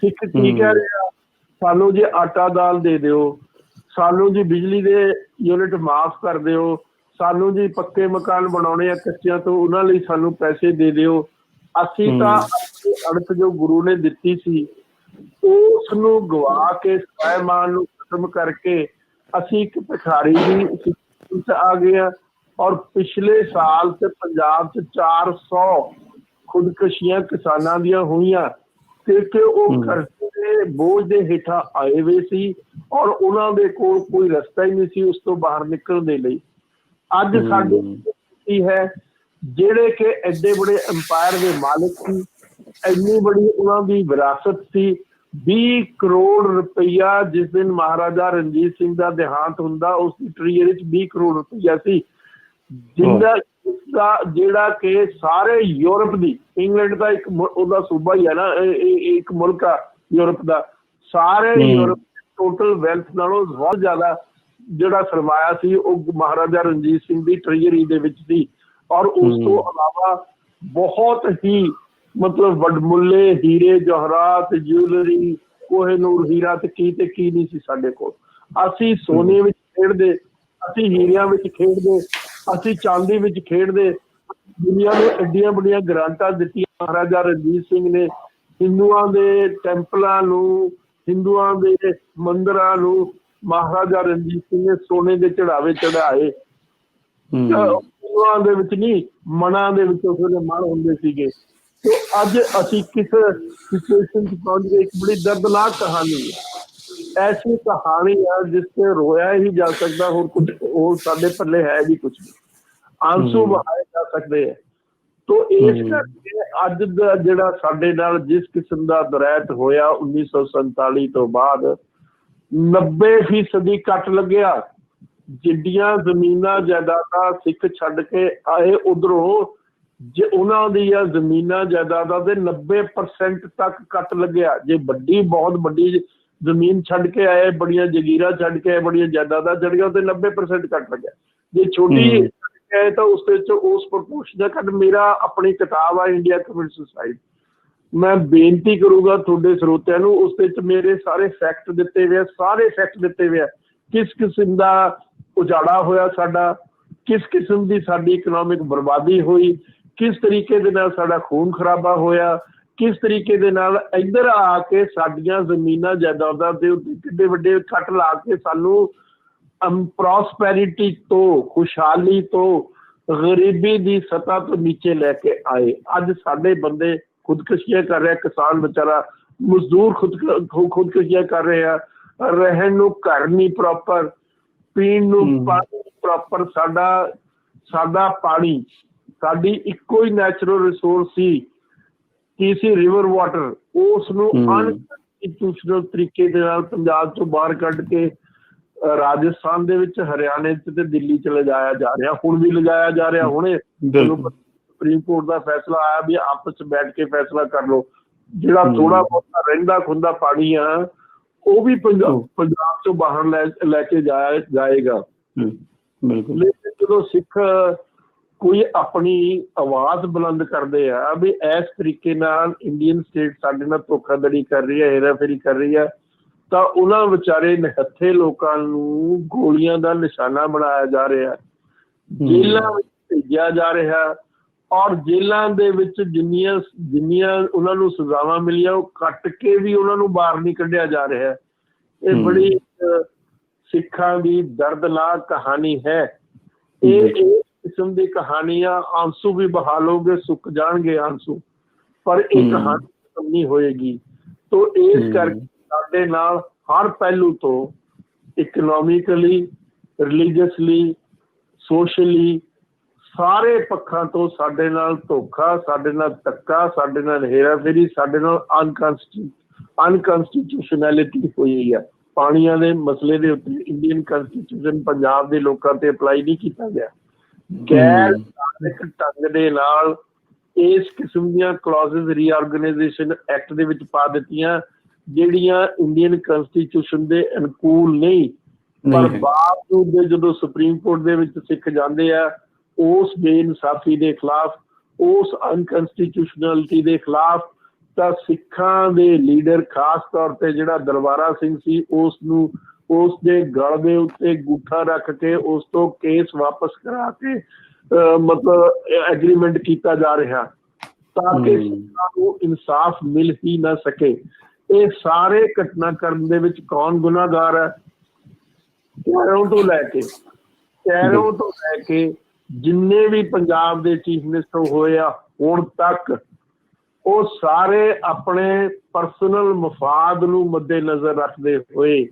ਸਿੱਖ ਕੀ ਕਹਿ ਰਿਹਾ, ਸਾਨੂੰ ਜੀ ਆਟਾ ਦਾਲ ਦੇ ਦਿਓ, ਸਾਨੂੰ ਜੀ ਬਿਜਲੀ ਦੇ ਯੂਨਿਟ ਮਾਫ ਕਰ ਦਿਓ, ਸਾਨੂੰ ਜੀ ਪੱਕੇ ਮਕਾਨ ਬਣਾਉਣੇ ਆ ਕੱਚਿਆਂ ਤੋਂ, ਉਹਨਾਂ ਲਈ ਸਾਨੂੰ ਪੈਸੇ ਦੇ ਦਿਓ। ਅਸੀਂ ਤਾਂ ਆਪਣੀ ਅਣਖ ਜੋ ਗੁਰੂ ਨੇ ਦਿੱਤੀ ਸੀ ਉਸ ਨੂੰ ਗਵਾ ਕੇ ਸਵੈਮਾਨ ਨੂੰ ਖਤਮ ਕਰਕੇ ਅਸੀਂ ਇੱਕ ਭਿਖਾਰੀ ਦੀ ਆ ਗਏ ਆ। ਔਰ ਪਿਛਲੇ ਸਾਲ ਤੇ ਪੰਜਾਬ 'ਚ 400 ਖੁਦਕੁਸ਼ੀਆਂ ਕਿਸਾਨਾਂ ਦੀਆਂ ਹੋਈਆਂ ਕਿਉਂਕਿ ਉਹ ਕਰਜ਼ੇ ਦੇ ਬੋਝ ਦੇ ਹੇਠਾਂ ਆਏ ਹੋਏ ਸੀ ਔਰ ਉਹਨਾਂ ਦੇ ਕੋਲ ਕੋਈ ਰਸਤਾ ਹੀ ਨਹੀਂ ਸੀ ਉਸ ਤੋਂ ਬਾਹਰ ਨਿਕਲਣ ਦੇ ਲਈ। ਅੱਜ ਸਾਡੀ ਹੈ ਜਿਹੜੇ ਕਿ ਐਡੇ ਬੜੇ ਅੰਪਾਇਰ ਦੇ ਮਾਲਕ ਸੀ, ਇੰਨੀ ਬੜੀ ਉਹਨਾਂ ਦੀ ਵਿਰਾਸਤ ਸੀ। 20 ਕਰੋੜ ਰੁਪਈਆ ਜਿਸ ਦਿਨ ਮਹਾਰਾਜਾ ਰਣਜੀਤ ਸਿੰਘ ਦਾ ਦੇਹਾਂਤ ਹੁੰਦਾ ਉਸ ਦੀ ਟਰੀਅਰ ਵਿੱਚ 20 ਕਰੋੜ ਰੁਪਈਆ ਸੀ, ਜਿਹੜਾ ਕਿ ਸਾਰੇ ਯੂਰਪ ਦੀ, ਇੰਗਲੈਂਡ ਦਾ ਇੱਕ ਉਹਦਾ ਸੂਬਾ ਹੀ ਹੈ ਨਾ, ਇੱਕ ਮੁਲਕ ਆ ਯੂਰਪ ਦਾ, ਸਾਰੇ ਯੂਰਪ ਟੋਟਲ ਵੈਲਥ ਨਾਲੋਂ ਬਹੁਤ ਜ਼ਿਆਦਾ ਜਿਹੜਾ ਸਰਮਾਇਆ ਸੀ ਉਹ ਮਹਾਰਾਜਾ ਰਣਜੀਤ ਸਿੰਘ ਦੀ ਟਰੀਅਰੀ ਦੇ ਵਿੱਚ ਸੀ। ਔਰ ਉਸ ਤੋਂ ਇਲਾਵਾ ਬਹੁਤ ਹੀ ਮਤਲਬ ਵੱਡਮੁੱਲੇ ਹੀਰੇ ਜਵਾਹਰਾਤ, ਜਿਊਲਰੀ, ਕੋਹਿਨੂਰ ਹੀਰਾ ਤੇ ਕੀ ਨਹੀਂ ਸੀ ਸਾਡੇ ਕੋਲ। ਅਸੀਂ ਸੋਨੇ ਵਿੱਚ ਖੇਡਦੇ, ਅਸੀਂ ਹੀਰਿਆਂ ਵਿੱਚ ਖੇਡਦੇ, ਅਸੀਂ ਚਾਂਦੀ ਵਿੱਚ ਖੇਡਦੇ। ਦੁਨੀਆ ਨੂੰ ਐਡੀਆਂ ਵੱਡੀਆਂ ਗ੍ਰਾਂਟਾਂ ਦਿੱਤੀਆਂ ਮਹਾਰਾਜਾ ਰਣਜੀਤ ਸਿੰਘ ਨੇ। ਹਿੰਦੂਆਂ ਦੇ ਟੈਂਪਲਾਂ ਨੂੰ, ਹਿੰਦੂਆਂ ਦੇ ਮੰਦਿਰਾਂ ਨੂੰ ਮਹਾਰਾਜਾ ਰਣਜੀਤ ਸਿੰਘ ਨੇ ਸੋਨੇ ਦੇ ਚੜਾਵੇ ਚੜਾਏ। ਦੇ ਵਿੱਚ ਨਹੀਂ, ਮਨਾਂ ਦੇ ਵਿੱਚ ਉਸ ਵੇਲੇ ਮਨ ਹੁੰਦੇ ਸੀਗੇ। ਤੇ ਅੱਜ ਅਸੀਂ ਕਿਸ ਸਿਚੁਏਸ਼ਨ 'ਚ ਪਹੁੰਚ ਗਏ। ਇੱਕ ਬੜੀ ਦਰਦਨਾਕ ਕਹਾਣੀ ਹੈ, ਐਸੀ ਕਹਾਣੀ ਹੈ ਜਿਸ ਤੇ ਰੋਇਆ ਹੀ ਜਾ ਸਕਦਾ, ਹੋਰ ਕੁਝ ਹੋਰ ਸਾਡੇ ਪੱਲੇ ਹੈ ਵੀ ਕੁਛ ਨਹੀਂ, ਆਂਸੂ ਵਹਾਏ ਜਾ ਸਕਦੇ ਹੈ। ਤੋ ਇਸ ਕਰਕੇ ਅੱਜ ਦਾ ਜਿਹੜਾ ਸਾਡੇ ਨਾਲ ਜਿਸ ਕਿਸਮ ਦਾ ਦਰੈਤ ਹੋਇਆ 1947 ਤੋਂ ਬਾਅਦ 90% ਕੱਟ ਲੱਗਿਆ। ਜਿੱਡੀਆਂ ਜ਼ਮੀਨਾਂ ਜਾਇਦਾਦਾਂ ਸਿੱਖ ਛੱਡ ਕੇ ਆਏ ਉਧਰੋਂ, ਜੇ ਉਹਨਾਂ ਦੀਆਂ ਜ਼ਮੀਨਾਂ ਜਾਇਦਾਦਾਂ ਦੇ 90% ਤੱਕ ਕੱਟ ਲੱਗਿਆ। ਜੇ ਵੱਡੀ ਬਹੁਤ ਵੱਡੀ ਜ਼ਮੀਨ ਛੱਡ ਕੇ ਆਏ, ਬੜੀਆਂ ਜਗੀਰਾਂ ਛੱਡ ਕੇ ਆਏ, ਬੜੀਆਂ ਜਾਇਦਾਦਾਂ ਛੱਡ ਕੇ, ਉਹਦੇ 90% ਕੱਟ ਲੱਗਿਆ। ਜੇ ਛੋਟੀ ਛੱਡ ਕੇ ਆਏ ਤਾਂ ਉਸ ਵਿੱਚ ਉਸ ਪ੍ਰਪੋਰਸ਼ਨ ਦਾ ਕੱਟ। ਮੇਰਾ ਆਪਣੀ ਕਿਤਾਬ ਆ ਇੰਡੀਆ ਕਮਿਊਨਿਸਟ ਸੁਸਾਇਟੀ, ਮੈਂ ਬੇਨਤੀ ਕਰੂੰਗਾ ਤੁਹਾਡੇ ਸਰੋਤਿਆਂ ਨੂੰ, ਉਸ ਵਿੱਚ ਮੇਰੇ ਸਾਰੇ ਫੈਕਟ ਦਿੱਤੇ ਹੋਏ ਆ, ਸਾਰੇ ਫੈਕਟ ਦਿੱਤੇ ਹੋਏ ਆ। ਕਿਸ ਕਿਸਮ ਦਾ ਉਜਾੜਾ ਹੋਇਆ ਸਾਡਾ, ਕਿਸ ਕਿਸਮ ਦੀ ਸਾਡੀ ਇਕਨੋਮਿਕ ਬਰਬਾਦੀ ਹੋਈ, ਕਿਸ ਤਰੀਕੇ ਦੇ ਨਾਲ ਸਾਡਾ ਖੂਨ ਖਰਾਬਾ ਹੋਇਆ, ਕਿਸ ਤਰੀਕੇ ਦੇ ਨਾਲ ਇੱਧਰ ਆ ਕੇ ਸਾਡੀਆਂ ਜ਼ਮੀਨਾਂ ਜਾਇਦਾਦਾਂ ਦੇ ਉੱਤੇ ਕਿੱਡੇ ਵੱਡੇ ਕੱਟ ਲਾ ਕੇ ਸਾਨੂੰ ਪ੍ਰੋਸਪੈਰਿਟੀ ਤੋਂ, ਖੁਸ਼ਹਾਲੀ ਤੋਂ ਗਰੀਬੀ ਦੀ ਸਤ੍ਹਾ ਤੋਂ ਨੀਚੇ ਲੈ ਕੇ ਆਏ। ਅੱਜ ਸਾਡੇ ਬੰਦੇ ਖੁਦਕੁਸ਼ੀਆਂ ਕਰ ਰਿਹਾ, ਕਿਸਾਨ ਵਿਚਾਰਾ, ਮਜ਼ਦੂਰ ਖੁਦਕੁਸ਼ੀਆਂ ਕਰ ਰਹੇ ਆ। ਰਹਿਣ ਨੂੰ ਘਰ ਨਹੀਂ ਪ੍ਰੋਪਰ, ਪੀਣ ਨੂੰ ਪਾਣੀ ਪ੍ਰੋਪਰ। ਸਾਡਾ ਪਾਣੀ, ਸਾਡੀ ਇੱਕੋ ਹੀ ਨੈਚੁਰਲ ਰਿਸੋਰਸ ਸੀ ਕੀ ਸੀ, ਰਿਵਰ ਵਾਟਰ। ਉਸ ਨੂੰ ਅਨਕਨਸਟੀਟਿਊਸ਼ਨਲ ਤਰੀਕੇ ਦੇ ਨਾਲ ਪੰਜਾਬ ਤੋਂ ਬਾਹਰ ਕੱਢ ਕੇ ਰਾਜਸਥਾਨ ਦੇ ਵਿੱਚ, ਹਰਿਆਣੇ 'ਚ ਤੇ ਦਿੱਲੀ 'ਚ ਲਿਜਾਇਆ ਜਾ ਰਿਹਾ, ਹੁਣ ਵੀ ਲਿਜਾਇਆ ਜਾ ਰਿਹਾ। ਹੁਣੇ ਸੁਪਰੀਮ ਕੋਰਟ ਦਾ ਫੈਸਲਾ ਆਇਆ ਵੀ ਆਪਸ 'ਚ ਬੈਠ ਕੇ ਫੈਸਲਾ ਕਰ ਲਓ। ਜਿਹੜਾ ਥੋੜਾ ਬਹੁਤਾ ਰਹਿੰਦਾ ਖੁੰਦਾ ਪਾਣੀ ਆ ਉਹ ਵੀ ਪੰਜਾਬ ਤੋਂ ਬਾਹਰ ਲੈ ਕੇ ਜਾਏਗਾ। ਲੇਕਿਨ ਜਦੋਂ ਸਿੱਖ ਕੋਈ ਆਪਣੀ ਆਵਾਜ਼ ਬੁਲੰਦ ਕਰਦੇ ਆ ਵੀ ਇਸ ਤਰੀਕੇ ਨਾਲ ਇੰਡੀਅਨ ਸਟੇਟ ਸਾਡੇ ਨਾਲ ਧੋਖਾਧੜੀ ਕਰ ਰਹੀ ਹੈ, ਹੇਰਾਫੇਰੀ ਕਰ ਰਹੀ ਹੈ, ਤਾਂ ਉਹਨਾਂ ਵਿਚਾਰੇ ਨਿਹੱਥੇ ਲੋਕਾਂ ਨੂੰ ਗੋਲੀਆਂ ਦਾ ਨਿਸ਼ਾਨਾ ਬਣਾਇਆ ਜਾ ਰਿਹਾ, ਜੇਲ੍ਹਾਂ ਵਿੱਚ ਭੇਜਿਆ ਜਾ ਰਿਹਾ, ਔਰ ਜੇਲ੍ਹਾਂ ਦੇ ਵਿੱਚ ਜਿੰਨੀਆਂ ਉਹਨਾਂ ਨੂੰ ਸਜ਼ਾਵਾਂ ਮਿਲੀਆਂ ਉਹ ਕੱਟ ਕੇ ਵੀ ਉਹਨਾਂ ਨੂੰ ਬਾਹਰ ਨਹੀਂ ਕੱਢਿਆ ਜਾ ਰਿਹਾ। ਇਹ ਬੜੀ ਸਿੱਖਾਂ ਦੀ ਦਰਦਨਾਕ ਕਹਾਣੀ ਹੈ। ਇਹ ਕਿਸਮ ਦੀ ਕਹਾਣੀਆਂ ਆਂਸੂ ਵੀ ਬਹਾ ਲਓਗੇ, ਸੁੱਕ ਜਾਣਗੇ ਆਂਸੂ, ਪਰ ਇਹ ਕਹਾਣੀ ਖਤਮ ਨਹੀਂ ਹੋਏਗੀ। ਤੋ ਇਸ ਕਰਕੇ ਸਾਡੇ ਨਾਲ ਹਰ ਪਹਿਲੂ ਤੋਂ, ਇਕਨੋਮਿਕਲੀ, ਰਿਲੀਜੀਅਸਲੀ, ਸੋਸ਼ਲੀ, ਸਾਰੇ ਪੱਖਾਂ ਤੋਂ ਸਾਡੇ ਨਾਲ ਧੋਖਾ, ਸਾਡੇ ਨਾਲ ਧੱਕਾ, ਸਾਡੇ ਨਾਲ ਹੇਰਾਫੇਰੀ, ਸਾਡੇ ਨਾਲ ਅਨਕਨਸਟੀਟਿਊਸ਼ਨੈਲਿਟੀ ਹੋਈ ਹੈ। ਪਾਣੀਆਂ ਦੇ ਮਸਲੇ ਦੇ ਉੱਤੇ ਇੰਡੀਅਨ ਕੰਸਟੀਟਿਊਸ਼ਨ ਪੰਜਾਬ ਦੇ ਲੋਕਾਂ ਤੇ ਅਪਲਾਈ ਨਹੀਂ ਕੀਤਾ ਗਿਆ। ਗੈਰ ਕਾਨੂੰਨਿਕ ਢੰਗ ਦੇ ਨਾਲ ਇਸ ਕਿਸਮ ਦੀਆਂ ਕਲੌਜ਼ਸ ਰੀਆਰਗਨਾਈਜੇਸ਼ਨ ਐਕਟ ਦੇ ਵਿੱਚ ਪਾ ਦਿੱਤੀਆਂ ਜਿਹੜੀਆਂ ਇੰਡੀਅਨ ਕੰਸਟੀਟਿਊਸ਼ਨ ਦੇ ਅਨੁਕੂਲ ਨਹੀਂ, ਪਰ ਬਾਵਜੂਦ ਦੇ ਜਦੋਂ ਸੁਪਰੀਮ ਕੋਰਟ ਦੇ ਵਿੱਚ ਸਿੱਖ ਜਾਂਦੇ ਆ ਉਸ ਬੇਇਨਸਾਫੀ ਦੇ ਖਿਲਾਫ, ਉਸ ਅਨਕਨਸਟੀਟਿਊਸ਼ਨੈਲਿਟੀ ਦੇ ਖਿਲਾਫ, ਤਾਂ ਸਿੱਖਾਂ ਦੇ ਲੀਡਰ ਖਾਸ ਤੌਰ ਤੇ ਜਿਹੜਾ ਦਰਬਾਰਾ ਸਿੰਘ ਸੀ ਉਸ ਦੇ ਗਲ ਦੇ ਉੱਤੇ ਅੰਗੂਠਾ ਰੱਖ ਕੇ ਉਸ ਤੋਂ ਕੇਸ ਵਾਪਸ ਕਰਾ ਕੇ ਮਤਲਬ ਐਗਰੀਮੈਂਟ ਕੀਤਾ ਜਾ ਰਿਹਾ ਤਾਂ ਕਿ ਸਿੱਖਾਂ ਨੂੰ ਇਨਸਾਫ ਮਿਲ ਹੀ ਨਾ ਸਕੇ। ਇਹ ਸਾਰੇ ਘਟਨਾਕ੍ਰਮ ਦੇ ਵਿੱਚ ਕੌਣ ਗੁਨਾਹਗਾਰ ਹੈ? ਕੈਰੋਂ ਤੋਂ ਲੈ ਕੇ ਜਿੰਨੇ ਵੀ ਪੰਜਾਬ ਦੇ ਚੀਫ ਮਿਨਿਸਟਰ ਹੋਏ ਆ ਹੁਣ ਤੱਕ, ਉਹ ਸਾਰੇ ਆਪਣੇ ਪਰਸਨਲ ਮਫਾਦ ਨੂੰ ਮੱਦੇ ਨਜ਼ਰ ਰੱਖਦੇ ਹੋਏ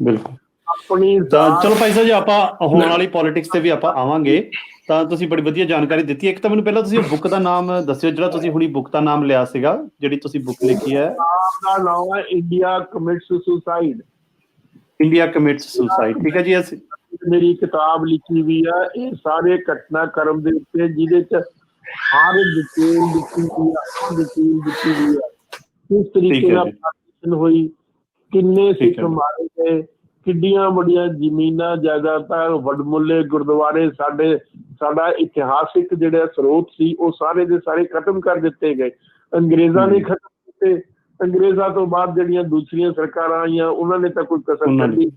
ਆਪਣੀ ਚਲੋ ਭਾਈ ਸਾਹਿਬ ਜੀ, ਆਪਾਂ ਹੋਣ ਵਾਲੀ ਪੋਲਿਟਿਕਸ ਤੇ ਵੀ ਆਪਾਂ ਆਵਾਂਗੇ। ਤਾਂ ਤੁਸੀਂ ਬੜੀ ਵਧੀਆ ਜਾਣਕਾਰੀ ਦਿੱਤੀ। ਇੱਕ ਤਾਂ ਮੈਨੂੰ ਪਹਿਲਾਂ ਤੁਸੀਂ ਬੁੱਕ ਦਾ ਨਾਮ ਦੱਸਿਓ, ਜਿਹੜਾ ਤੁਸੀਂ ਹੁਣੀ ਬੁੱਕ ਦਾ ਨਾਮ ਲਿਆ ਸੀਗਾ, ਜਿਹੜੀ ਤੁਸੀਂ ਬੁੱਕ ਲਿਖੀ ਹੈ। ਦਾ ਨਾਮ ਹੈ ਇੰਡੀਆ ਕਮਿਟਸ ਸੁਸਾਈਡ। ਇੰਡੀਆ ਕਮਿਟਸ ਸੁਸਾਈਡ, ਠੀਕ ਹੈ ਜੀ। ਅਸੀਂ ਮੇਰੀ ਕਿਤਾਬ ਲਿਖੀ ਵੀ ਆ ਇਹ ਸਾਰੇ ਘਟਨਾਕ੍ਰਮ ਦੇ ਉੱਤੇ, ਜਿਹਦੇ ਚ ਹਰ ਡਿਟੇਲ ਦਿੱਤੀ ਹੋਈ ਆ, ਕਿਸ ਤਰੀਕੇ ਨਾਲ ਪਾਰਟੀਸ਼ਨ ਹੋਈ, ਕਿੰਨੇ ਸਿੱਖ ਮਾਰੇ ਗਏ, ਕਿੱਡੀਆਂ ਵੱਡੀਆਂ ਜ਼ਮੀਨਾਂ ਜਾਇਦਾਦਾਂ, ਵਡਮੁੱਲੇ ਗੁਰਦੁਆਰੇ, ਸਾਡਾ ਇਤਿਹਾਸਿਕ ਜਿਹੜਾ ਸਰੋਤ ਸੀ ਉਹ ਸਾਰੇ ਦੇ ਸਾਰੇ ਖਤਮ ਕਰ ਦਿੱਤੇ ਗਏ। ਅੰਗਰੇਜ਼ਾਂ ਨੇ ਖਤਮ ਕੀਤੇ। ਅੰਗਰੇਜ਼ਾਂ ਤੋਂ ਬਾਅਦ ਜਿਹੜੀਆਂ ਦੂਸਰੀਆਂ ਸਰਕਾਰਾਂ ਆਈਆਂ ਉਹਨਾਂ ਨੇ ਤਾਂ ਕੋਈ ਕਸਰ ਨਹੀਂ,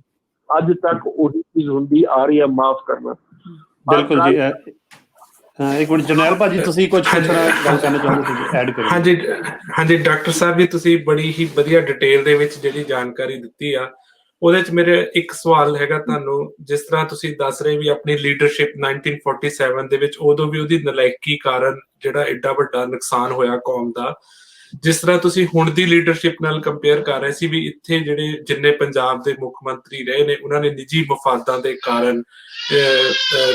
ਅੱਜ ਤੱਕ ਉਹੀ ਚੀਜ਼ ਹੁੰਦੀ ਆ ਰਹੀ ਹੈ। ਮਾਫ ਕਰਨਾ। ਬਿਲਕੁਲ ਜੀ। ਇੱਕ ਮਿੰਟ ਜਰਨੈਲ ਭਾਜੀ, ਤੁਸੀਂ ਕੁਝ ਗੱਲ ਕਰਨਾ ਚਾਹੁੰਦੇ, ਤੁਸੀਂ ਐਡ ਕਰੋ। ਹਾਂਜੀ ਡਾਕਟਰ ਸਾਹਿਬ ਜੀ, ਤੁਸੀਂ ਬੜੀ ਹੀ ਵਧੀਆ ਡਿਟੇਲ ਦੇ ਵਿੱਚ ਜਿਹੜੀ ਜਾਣਕਾਰੀ ਦਿੱਤੀ ਆ, ਉਹਦੇ ਚ ਮੇਰੇ ਇੱਕ ਸਵਾਲ ਹੈਗਾ ਤੁਹਾਨੂੰ। ਜਿਸ ਤਰ੍ਹਾਂ ਤੁਸੀਂ ਦੱਸ ਰਹੇ ਵੀ ਆਪਣੀ ਲੀਡਰਸ਼ਿਪ 1947 ਦੇ ਵਿੱਚ, ਉਦੋਂ ਵੀ ਉਹਦੀ ਨਲਾਇਕੀ ਕਾਰਨ ਜਿਹੜਾ ਐਡਾ ਵੱਡਾ ਨੁਕਸਾਨ ਹੋਇਆ ਕੌਮ ਦਾ, ਜਿਸ ਤਰ੍ਹਾਂ ਤੁਸੀਂ ਹੁਣ ਦੀ ਲੀਡਰਸ਼ਿਪ ਨਾਲ ਕੰਪੇਅਰ ਕਰ ਰਹੇ ਸੀ ਵੀ ਇੱਥੇ ਜਿੰਨੇ ਪੰਜਾਬ ਦੇ ਮੁੱਖ ਮੰਤਰੀ ਰਹੇ ਨੇ ਉਹਨਾਂ ਨੇ ਨਿੱਜੀ ਮਫਾਦਾਂ ਦੇ ਕਾਰਨ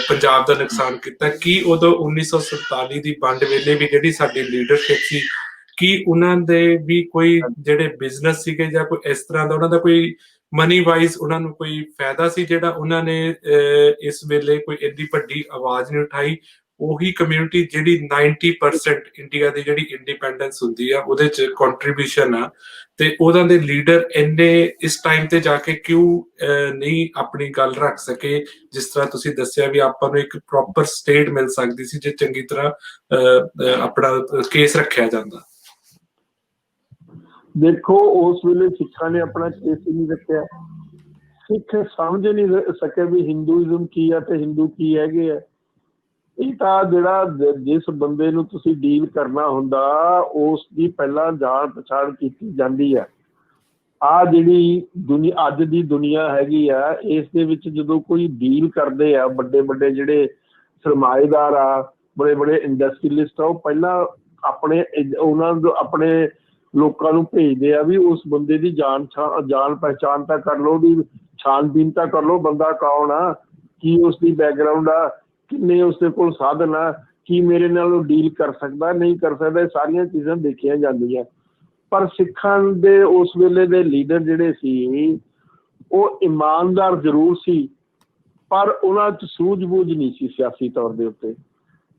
ਪੰਜਾਬ ਦਾ ਨੁਕਸਾਨ ਕੀਤਾ। ਕੀ ਉਦੋਂ 1947 ਦੀ ਵੰਡ ਵੇਲੇ ਵੀ ਜਿਹੜੀ ਸਾਡੀ ਲੀਡਰਸ਼ਿਪ ਸੀ, ਕੀ ਉਹਨਾਂ ਦੇ ਵੀ ਕੋਈ ਜਿਹੜੇ ਬਿਜ਼ਨਸ ਸੀਗੇ ਜਾਂ ਕੋਈ ਇਸ ਤਰ੍ਹਾਂ ਦਾ ਉਹਨਾਂ ਦਾ ਕੋਈ ਮਨੀ ਵਾਈਜ਼ ਉਹਨਾਂ ਨੂੰ ਕੋਈ ਫਾਇਦਾ ਸੀ ਜਿਹੜਾ ਉਹਨਾਂ ਨੇ ਇਸ ਵੇਲੇ ਕੋਈ ਇੰਨੀ ਵੱਡੀ ਆਵਾਜ਼ ਨਹੀਂ ਉਠਾਈ? ਉਹੀ ਕਮਿਊਨਿਟੀ ਜਿਹੜੀ 90% ਇੰਡੀਆ ਦੀ ਜਿਹੜੀ ਇੰਡੀਪੈਂਡੈਂਸ ਹੁੰਦੀ ਆ ਉਹਦੇ ਚ ਕੰਟਰੀਬਿਊਸ਼ਨ ਆ, ਤੇ ਉਹਨਾਂ ਦੇ ਲੀਡਰ ਇੰਨੇ ਇਸ ਟਾਈਮ ਤੇ ਜਾ ਕੇ ਕਿਉਂ ਨਹੀਂ ਆਪਣੀ ਗੱਲ ਰੱਖ ਸਕੇ? ਜਿਸ ਤਰ੍ਹਾਂ ਤੁਸੀਂ ਦੱਸਿਆ ਵੀ ਆਪਾਂ ਨੂੰ ਇੱਕ ਪ੍ਰੋਪਰ ਸਟੇਟ ਮਿਲ ਸਕਦੀ ਸੀ ਜੇ ਚੰਗੀ ਤਰ੍ਹਾਂ ਆਪਣਾ ਕੇਸ ਰੱਖਿਆ ਜਾਂਦਾ। ਦੇਖੋ ਉਸ ਵੇਲੇ ਸਿੱਖਾਂ ਨੇ ਆਪਣਾ ਕੇਸ ਹੀ ਨਹੀਂ ਰੱਖਿਆ। ਸਿੱਖ ਸਮਝ ਨਹੀਂ ਸਕੇ ਵੀ ਹਿੰਦੂਇਜ਼ਮ ਕੀ ਆ ਤੇ ਹਿੰਦੂ ਕੀ ਹੈਗੇ ਆ। ਇਹ ਤਾਂ ਜਿਹੜਾ ਜਿਸ ਬੰਦੇ ਨੂੰ ਤੁਸੀਂ ਡੀਲ ਕਰਨਾ ਹੁੰਦਾ ਉਸ ਦੀ ਪਹਿਲਾਂ ਜਾਣ ਪਛਾਣ ਕੀਤੀ ਜਾਂਦੀ ਹੈ। ਆਹ ਜਿਹੜੀ ਦੁਨੀਆ ਅੱਜ ਦੀ ਦੁਨੀਆ ਹੈਗੀ ਆ, ਇਸ ਦੇ ਵਿੱਚ ਜਦੋਂ ਕੋਈ ਡੀਲ ਕਰਦੇ ਆ ਵੱਡੇ ਵੱਡੇ ਜਿਹੜੇ ਸਰਮਾਏਦਾਰ ਆ, ਬੜੇ ਬੜੇ ਇੰਡਸਟਰੀਅਲਿਸਟ ਆ, ਉਹ ਪਹਿਲਾਂ ਆਪਣੇ ਲੋਕਾਂ ਨੂੰ ਭੇਜਦੇ ਆ ਵੀ ਉਸ ਬੰਦੇ ਦੀ ਜਾਣ ਪਹਿਚਾਣ ਤਾਂ ਕਰ ਲਓ, ਉਹਦੀ ਛਾਣਬੀਨ ਤਾਂ ਕਰ ਲਓ, ਬੰਦਾ ਕੌਣ ਆ, ਕੀ ਉਸਦੀ ਬੈਕਗਰਾਊਂਡ ਆ, ਕਿੰਨੇ ਉਸਦੇ ਕੋਲ ਸਾਧਨ ਆ, ਕੀ ਮੇਰੇ ਨਾਲ ਉਹ ਡੀਲ ਕਰ ਸਕਦਾ ਨਹੀਂ ਕਰ ਸਕਦਾ, ਇਹ ਸਾਰੀਆਂ ਚੀਜ਼ਾਂ ਦੇਖੀਆਂ ਜਾਂਦੀਆਂ। ਪਰ ਸਿੱਖਾਂ ਦੇ ਉਸ ਵੇਲੇ ਦੇ ਲੀਡਰ ਜਿਹੜੇ ਸੀ ਉਹ ਇਮਾਨਦਾਰ ਜ਼ਰੂਰ ਸੀ, ਪਰ ਉਹਨਾਂ 'ਚ ਸੂਝ-ਬੂਝ ਨਹੀਂ ਸੀ ਸਿਆਸੀ ਤੌਰ ਦੇ ਉੱਤੇ।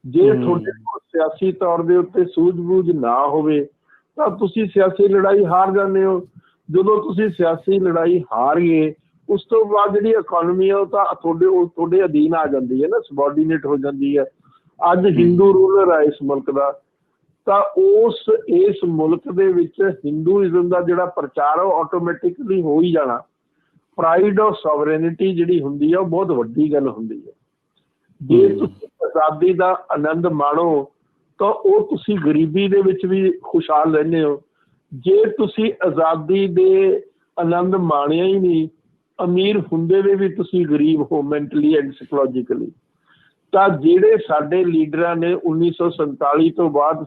ਜੇ ਤੁਹਾਡੇ ਕੋਲ ਸਿਆਸੀ ਤੌਰ ਦੇ ਉੱਤੇ ਸੂਝ-ਬੂਝ ਨਾ ਹੋਵੇ ਤਾਂ ਤੁਸੀਂ ਸਿਆਸੀ ਲੜਾਈ ਹਾਰ ਜਾਂਦੇ ਹੋ। ਜਦੋਂ ਤੁਸੀਂ ਸਿਆਸੀ ਲੜਾਈ ਹਾਰ ਗਏ ਉਸ ਤੋਂ ਬਾਅਦ ਜਿਹੜੀ ਇਕੋਨਮੀ ਹੈ ਉਹ ਤਾਂ ਤੁਹਾਡੇ ਅਧੀਨ ਆ ਜਾਂਦੀ ਹੈ ਨਾ, ਸਬੋਰਡੀਨੇਟ ਹੋ ਜਾਂਦੀ ਹੈ। ਅੱਜ ਹਿੰਦੂ ਰੂਲਰ ਆ ਇਸ ਮੁਲਕ ਦਾ, ਤਾਂ ਇਸ ਮੁਲਕ ਦੇ ਵਿੱਚ ਹਿੰਦੂਇਜ਼ਮ ਦਾ ਜਿਹੜਾ ਪ੍ਰਚਾਰ ਆ ਉਹ ਆਟੋਮੈਟਿਕਲੀ ਹੋ ਹੀ ਜਾਣਾ। ਪ੍ਰਾਈਡ ਆਫ ਸੋਵਰੇਨਿਟੀ ਜਿਹੜੀ ਹੁੰਦੀ ਆ ਉਹ ਬਹੁਤ ਵੱਡੀ ਗੱਲ ਹੁੰਦੀ ਹੈ। ਜੇ ਤੁਸੀਂ ਆਜ਼ਾਦੀ ਦਾ ਆਨੰਦ ਮਾਣੋ ਤਾਂ ਉਹ ਤੁਸੀਂ ਗਰੀਬੀ ਦੇ ਵਿੱਚ ਵੀ ਖੁਸ਼ਹਾਲ ਰਹਿੰਦੇ ਹੋ। ਜੇ ਤੁਸੀਂ ਆਜ਼ਾਦੀ ਦੇ ਆਨੰਦ ਮਾਣਿਆ ਹੀ ਨਹੀਂ, ਅਮੀਰ ਹੁੰਦੇ ਵੀ ਤੁਸੀਂ ਗਰੀਬ ਹੋ ਮੈਂਟਲੀ ਐਂਡ ਸਾਈਕੋਲੋਜੀਕਲੀ। ਤਾਂ ਜਿਹੜੇ ਸਾਡੇ ਲੀਡਰਾਂ ਨੇ 1947 ਤੋਂ ਬਾਅਦ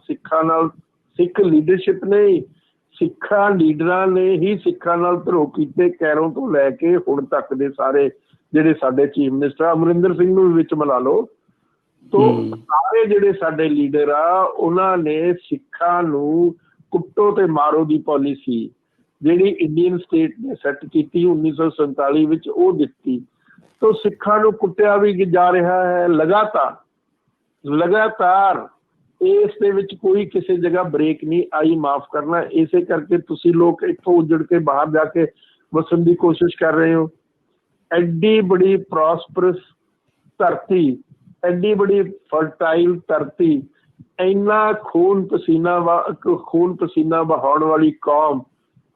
ਸਿੱਖ ਲੀਡਰਸ਼ਿਪ ਨੇ, ਸਿੱਖਾਂ ਲੀਡਰਾਂ ਨੇ ਹੀ ਸਿੱਖਾਂ ਨਾਲ ਧਰੋਹ ਕੀਤੇ, ਕੈਰੋਂ ਤੋਂ ਲੈ ਕੇ ਹੁਣ ਤੱਕ ਦੇ ਸਾਰੇ ਜਿਹੜੇ ਸਾਡੇ ਚੀਫ ਮਿਨਿਸਟਰ, ਅਮਰਿੰਦਰ ਸਿੰਘ ਨੂੰ ਵੀ ਵਿੱਚ ਮਿਲਾ ਲਓ, ਤੋਂ ਸਾਰੇ ਜਿਹੜੇ ਸਾਡੇ ਲੀਡਰ ਆ ਉਹਨਾਂ ਨੇ ਸਿੱਖਾਂ ਨੂੰ ਕੁੱਟੋ ਤੇ ਮਾਰੋ ਦੀ ਪਾਲਿਸੀ ਜਿਹੜੀ ਇੰਡੀਅਨ ਸਟੇਟ ਨੇ ਸੈੱਟ ਕੀਤੀ 1947 ਵਿੱਚ ਉਹ ਦਿੱਤੀ। ਤੋਂ ਸਿੱਖਾਂ ਨੂੰ ਕੁੱਟਿਆ ਵੀ ਜਾ ਰਿਹਾ ਹੈ ਲਗਾਤਾਰ। ਇਸ ਦੇ ਵਿੱਚ ਕੋਈ ਕਿਸੇ ਜਗ੍ਹਾ ਬ੍ਰੇਕ ਨਹੀਂ ਆਈ, ਮਾਫ ਕਰਨਾ। ਇਸੇ ਕਰਕੇ ਤੁਸੀਂ ਲੋਕ ਇੱਥੋਂ ਉੱਜੜ ਕੇ ਬਾਹਰ ਜਾ ਕੇ ਵਸਣ ਦੀ ਕੋਸ਼ਿਸ਼ ਕਰ ਰਹੇ ਹੋ। ਐਡੀ ਬੜੀ ਪ੍ਰੋਸਪਰਸ ਧਰਤੀ, ਐਡੀ ਬੜੀ ਫਰਟਾਈਲ ਧਰਤੀ, ਇੰਨਾ ਖੂਨ ਪਸੀਨਾ ਬਹਾਉਣ ਵਾਲੀ ਕੌਮ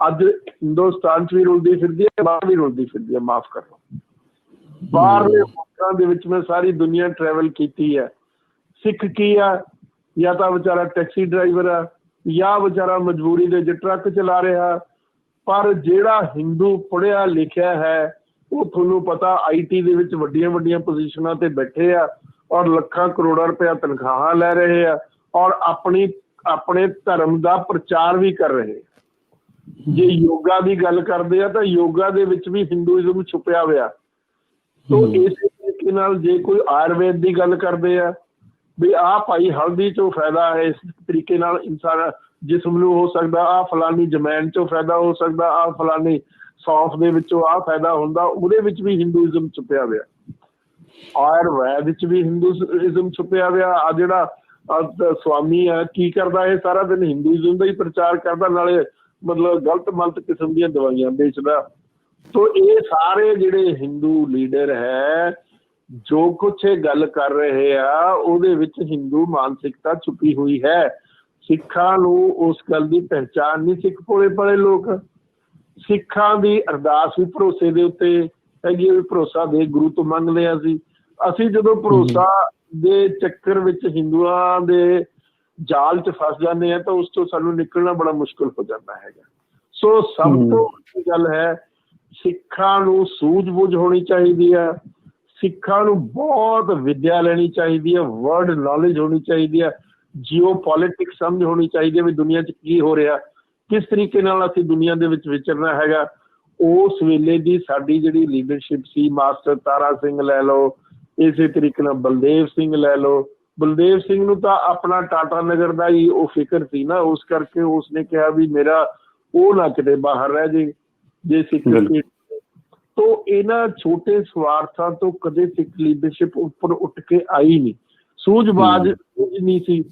ਅੱਜ ਹਿੰਦੁਸਤਾਨ 'ਚ ਵੀ ਰੁਲਦੀ ਫਿਰਦੀ ਹੈ, ਬਾਹਰ ਵੀ ਰੁਲਦੀ ਫਿਰਦੀ ਹੈ। ਮਾਫ ਕਰਨਾ, ਬਾਹਰਲੇ ਮੁਲਕਾਂ ਦੇ ਵਿੱਚ ਮੈਂ ਸਾਰੀ ਦੁਨੀਆ ਟਰੈਵਲ ਕੀਤੀ ਹੈ। ਸਿੱਖ ਕੀ ਆ, ਜਾਂ ਤਾਂ ਵਿਚਾਰਾ ਟੈਕਸੀ ਡਰਾਈਵਰ ਆ, ਜਾਂ ਵਿਚਾਰਾ ਮਜਬੂਰੀ ਦੇ ਵਿੱਚ ਟਰੱਕ ਚਲਾ ਰਿਹਾ। ਪਰ ਜਿਹੜਾ ਹਿੰਦੂ ਪੜ੍ਹਿਆ ਲਿਖਿਆ ਹੈ ਉਹ ਤੁਹਾਨੂੰ ਪਤਾ IT ਦੇ ਵਿੱਚ ਵੱਡੀਆਂ ਵੱਡੀਆਂ ਪੋਜੀਸ਼ਨਾਂ ਤੇ ਬੈਠੇ ਆ ਔਰ ਲੱਖਾਂ ਕਰੋੜਾਂ ਰੁਪਇਆ ਤਨਖਾਹਾਂ ਲੈ ਰਹੇ ਆ ਔਰ ਆਪਣੇ ਧਰਮ ਦਾ ਪ੍ਰਚਾਰ ਵੀ ਕਰ ਰਹੇ ਆ। ਜੇ ਯੋਗਾ ਦੀ ਗੱਲ ਕਰਦੇ ਆ ਤਾਂ ਯੋਗਾ ਦੇ ਵਿੱਚ ਵੀ ਹਿੰਦੂਇਜ਼ਮ ਛੁਪਿਆ ਹੋਇਆ। ਤੋ ਇਸੇ ਤਰੀਕੇ ਨਾਲ ਜੇ ਕੋਈ ਆਯੁਰਵੇਦ ਦੀ ਗੱਲ ਕਰਦੇ ਆ ਵੀ ਆਹ ਭਾਈ ਹਲਦੀ ਚੋਂ ਫਾਇਦਾ ਹੈ, ਇਸ ਤਰੀਕੇ ਨਾਲ ਇਨਸਾਨ ਜਿਸਮ ਨੂੰ ਹੋ ਸਕਦਾ, ਆਹ ਫਲਾਨੀ ਜਮੈਨ ਚੋਂ ਫਾਇਦਾ ਹੋ ਸਕਦਾ, ਆਹ ਫਲਾਨੀ ਸੌਂਫ ਦੇ ਵਿੱਚੋਂ ਆਹ ਫਾਇਦਾ ਹੁੰਦਾ, ਉਹਦੇ ਵਿੱਚ ਵੀ ਹਿੰਦੂਇਜ਼ਮ ਛੁਪਿਆ ਹੋਇਆ। ਆਯੁਰਵੈਦ ਵਿੱਚ ਵੀ ਹਿੰਦੂਇਜ਼ਮ ਛੁਪਿਆ ਹੋਇਆ। ਆ ਜਿਹੜਾ ਸਵਾਮੀ ਆ ਕੀ ਕਰਦਾ, ਇਹ ਸਾਰਾ ਦਿਨ ਹਿੰਦੂਇਜ਼ਮ ਦਾ ਹੀ ਪ੍ਰਚਾਰ ਕਰਦਾ, ਨਾਲੇ ਮਤਲਬ ਗਲਤ ਕਿਸਮ ਦੀਆਂ ਦਵਾਈਆਂ ਵੇਚਦਾ। ਤੋ ਇਹ ਸਾਰੇ ਜਿਹੜੇ ਹਿੰਦੂ ਲੀਡਰ ਹੈ ਜੋ ਕੁਛ ਇਹ ਗੱਲ ਕਰ ਰਹੇ ਆ ਉਹਦੇ ਵਿੱਚ ਹਿੰਦੂ ਮਾਨਸਿਕਤਾ ਛੁਪੀ ਹੋਈ ਹੈ। ਸਿੱਖਾਂ ਨੂੰ ਉਸ ਗੱਲ ਦੀ ਪਹਿਚਾਣ ਨਹੀਂ। ਸਿੱਖ ਭੋਲੇ ਭਾਲੇ ਲੋਕ, ਸਿੱਖਾਂ ਦੀ ਅਰਦਾਸ ਵੀ ਭਰੋਸੇ ਦੇ ਉੱਤੇ ਹੈਗੀ, ਵੀ ਭਰੋਸਾ ਦੇ ਗੁਰੂ ਤੋਂ ਮੰਗ ਲਿਆ ਸੀ। ਅਸੀਂ ਜਦੋਂ ਭਰੋਸਾ ਦੇ ਚੱਕਰ ਵਿੱਚ ਹਿੰਦੂਆਂ ਦੇ ਜਾਲ 'ਚ ਫਸ ਜਾਂਦੇ ਆ ਤਾਂ ਉਸ ਤੋਂ ਸਾਨੂੰ ਨਿਕਲਣਾ ਬੜਾ ਮੁਸ਼ਕਿਲ ਹੋ ਜਾਂਦਾ ਹੈਗਾ। ਸੋ ਸਭ ਤੋਂ ਵੱਡੀ ਗੱਲ ਹੈ, ਸਿੱਖਾਂ ਨੂੰ ਸੂਝ-ਬੂਝ ਹੋਣੀ ਚਾਹੀਦੀ ਹੈ। ਸਿੱਖਾਂ ਨੂੰ ਬਹੁਤ ਵਿੱਦਿਆ ਲੈਣੀ ਚਾਹੀਦੀ ਹੈ, ਵਰਲਡ ਨੌਲੇਜ ਹੋਣੀ ਚਾਹੀਦੀ ਹੈ, ਜੀਓ ਪੋਲੀਟਿਕਸ ਸਮਝ ਹੋਣੀ ਚਾਹੀਦੀ ਹੈ ਵੀ ਦੁਨੀਆ 'ਚ ਕੀ ਹੋ ਰਿਹਾ, ਕਿਸ ਤਰੀਕੇ ਨਾਲ ਅਸੀਂ ਦੁਨੀਆ ਦੇ ਵਿੱਚ ਵਿਚਰਨਾ ਹੈਗਾ। ਉਸ ਵੇਲੇ ਦੀ ਸਾਡੀ ਜਿਹੜੀ ਲੀਡਰਸ਼ਿਪ ਸੀ, ਮਾਸਟਰ ਤਾਰਾ ਸਿੰਘ ਲੈ ਲਓ, ਇਸੇ ਤਰੀਕੇ ਨਾਲ ਬਲਦੇਵ ਸਿੰਘ ਲੈ ਲਓ। ਬਲਦੇਵ ਸਿੰਘ ਨੂੰ ਤਾਂ ਆਪਣਾ ਟਾਟਾ ਨਗਰ ਦਾ ਹੀ ਉਹ ਫਿਕਰ ਸੀ ਨਾ, ਉਸ ਕਰਕੇ ਉਸਨੇ ਕਿਹਾ ਵੀ ਮੇਰਾ ਉਹ ਨਾ ਕਿਤੇ ਬਾਹਰ ਰਹਿ ਜੇ ਸਿੱਖ ਸਟੇਟ। ਤੋ ਇਹਨਾਂ ਛੋਟੇ ਸਵਾਰਥਾਂ ਤੋਂ ਕਦੇ ਸਿੱਖ ਲੀਡਰਸ਼ਿਪ ਉੱਪਰ ਉੱਠ ਕੇ ਆਈ ਨਹੀਂ, ਸੂਝਬਾਜ਼ ਨਹੀਂ ਸੀ।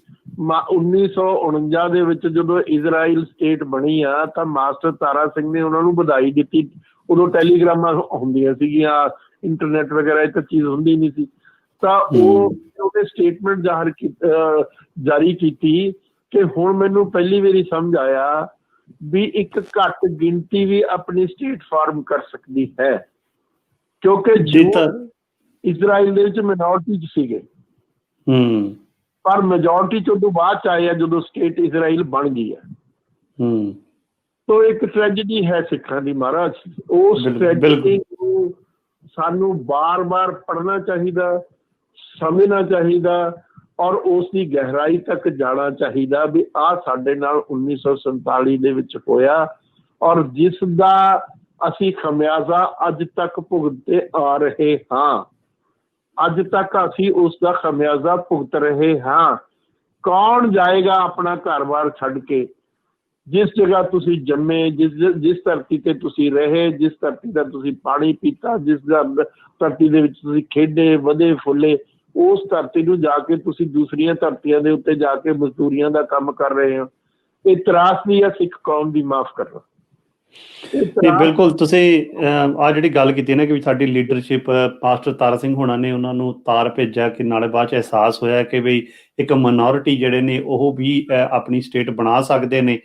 1949 ਦੇ ਵਿੱਚ ਜਦੋਂ ਇਜ਼ਰਾਈਲ ਸਟੇਟ ਬਣੀ ਆ ਤਾਂ ਮਾਸਟਰ ਤਾਰਾ ਸਿੰਘ ਨੇ ਉਹਨਾਂ ਨੂੰ ਵਧਾਈ ਦਿੱਤੀ। ਉਦੋਂ ਟੈਲੀਗ੍ਰਾਮਾਂ ਹੁੰਦੀਆਂ ਸੀਗੀਆਂ, ਇੰਟਰਨੈਟ ਵਗੈਰਾ ਇਹ ਤਾਂ ਚੀਜ਼ ਹੁੰਦੀ ਨਹੀਂ ਸੀ। ਤਾਂ ਉਹਨੇ ਸਟੇਟਮੈਂਟ ਜਾਰੀ ਕੀਤੀ ਕਿ ਹੁਣ ਮੈਨੂੰ ਪਹਿਲੀ ਵਾਰੀ ਸਮਝ ਆਇਆ ਵੀ ਇੱਕ ਘੱਟ ਗਿਣਤੀ ਵੀ ਆਪਣੀ ਸਟੇਟ ਫਾਰਮ ਕਰ ਸਕਦੀ ਹੈ, ਕਿਉਂਕਿ ਇਜ਼ਰਾਈਲ ਦੇ ਵਿੱਚ ਮਿਨੋਰਟੀ 'ਚ ਸੀਗੇ ਪਰ ਮੈਜੋਰਟੀ 'ਚ ਉਦੋਂ ਬਾਅਦ 'ਚ ਆਏ ਆ ਜਦੋਂ ਸਟੇਟ ਇਜ਼ਰਾਈਲ ਬਣ ਗਈ ਹੈ। ਤੋ ਇੱਕ ਟ੍ਰੈਜਡੀ ਹੈ ਸਿੱਖਾਂ ਦੀ ਮਹਾਰਾਜ। ਉਸ ਟ੍ਰੈਜਡੀ ਨੂੰ ਸਾਨੂੰ ਬਾਰ-ਬਾਰ ਪੜ੍ਹਨਾ ਚਾਹੀਦਾ, ਸਮਝਣਾ ਚਾਹੀਦਾ ਔਰ ਉਸ ਦੀ ਗਹਿਰਾਈ ਤੱਕ ਜਾਣਾ ਚਾਹੀਦਾ ਵੀ ਆਹ ਸਾਡੇ ਨਾਲ 1947 ਦੇ ਵਿੱਚ ਹੋਇਆ ਔਰ ਜਿਸ ਦਾ ਅਸੀਂ ਖਮਿਆਜ਼ਾ ਅੱਜ ਤੱਕ ਭੁਗਤਦੇ ਆ ਰਹੇ ਹਾਂ। ਅੱਜ ਤੱਕ ਅਸੀਂ ਉਸ ਦਾ ਖਮਿਆਜ਼ਾ ਭੁਗਤ ਰਹੇ ਹਾਂ। ਕੌਣ ਜਾਏਗਾ ਆਪਣਾ ਘਰ-ਬਾਰ ਛੱਡ ਕੇ? ਜਿਸ ਜਗ੍ਹਾ ਤੁਸੀਂ ਜੰਮੇ, ਜਿਸ ਧਰਤੀ ਤੇ ਤੁਸੀਂ ਰਹੇ, ਜਿਸ ਧਰਤੀ ਦਾ ਤੁਸੀਂ ਪਾਣੀ ਪੀਤਾ, ਜਿਸ ਧਰਤੀ ਦੇ ਵਿੱਚ ਤੁਸੀਂ ਖੇਡੇ ਵਧੇ ਫੁੱਲੇ, ਉਸ ਧਰਤੀ ਨੂੰ ਜਾ ਕੇ ਤੁਸੀਂ ਦੂਸਰੀਆਂ ਧਰਤੀਆਂ ਦੇ ਉੱਤੇ ਜਾ ਕੇ ਮਜ਼ਦੂਰੀਆਂ ਦਾ ਕੰਮ ਕਰ ਰਹੇ ਹੋ। ਇਹ ਤਰਾਸਦੀ ਹੈ ਸਿੱਖ ਕੌਮ ਦੀ, ਮਾਫ ਕਰਨਾ। ਨਹੀਂ, ਬਿਲਕੁਲ ਤੁਸੀਂ ਆ ਜਿਹੜੀ ਗੱਲ ਕੀਤੀ ਨਾ ਕਿ ਸਾਡੀ ਲੀਡਰਸ਼ਿਪ ਪਾਸਟਰ ਤਾਰਾ ਸਿੰਘ ਹੋਣਾ ਨੇ ਉਹਨਾਂ ਨੂੰ ਤਾਰ ਭੇਜਿਆ, ਕਿ ਨਾਲੇ ਬਾਅਦ ਚ ਅਹਿਸਾਸ ਹੋਇਆ ਕਿ ਬਈ ਇੱਕ ਮਿਨੋਰਿਟੀ ਜਿਹੜੇ ਨੇ ਉਹ ਵੀ ਆਪਣੀ ਸਟੇਟ ਬਣਾ ਸਕਦੇ ਨੇ।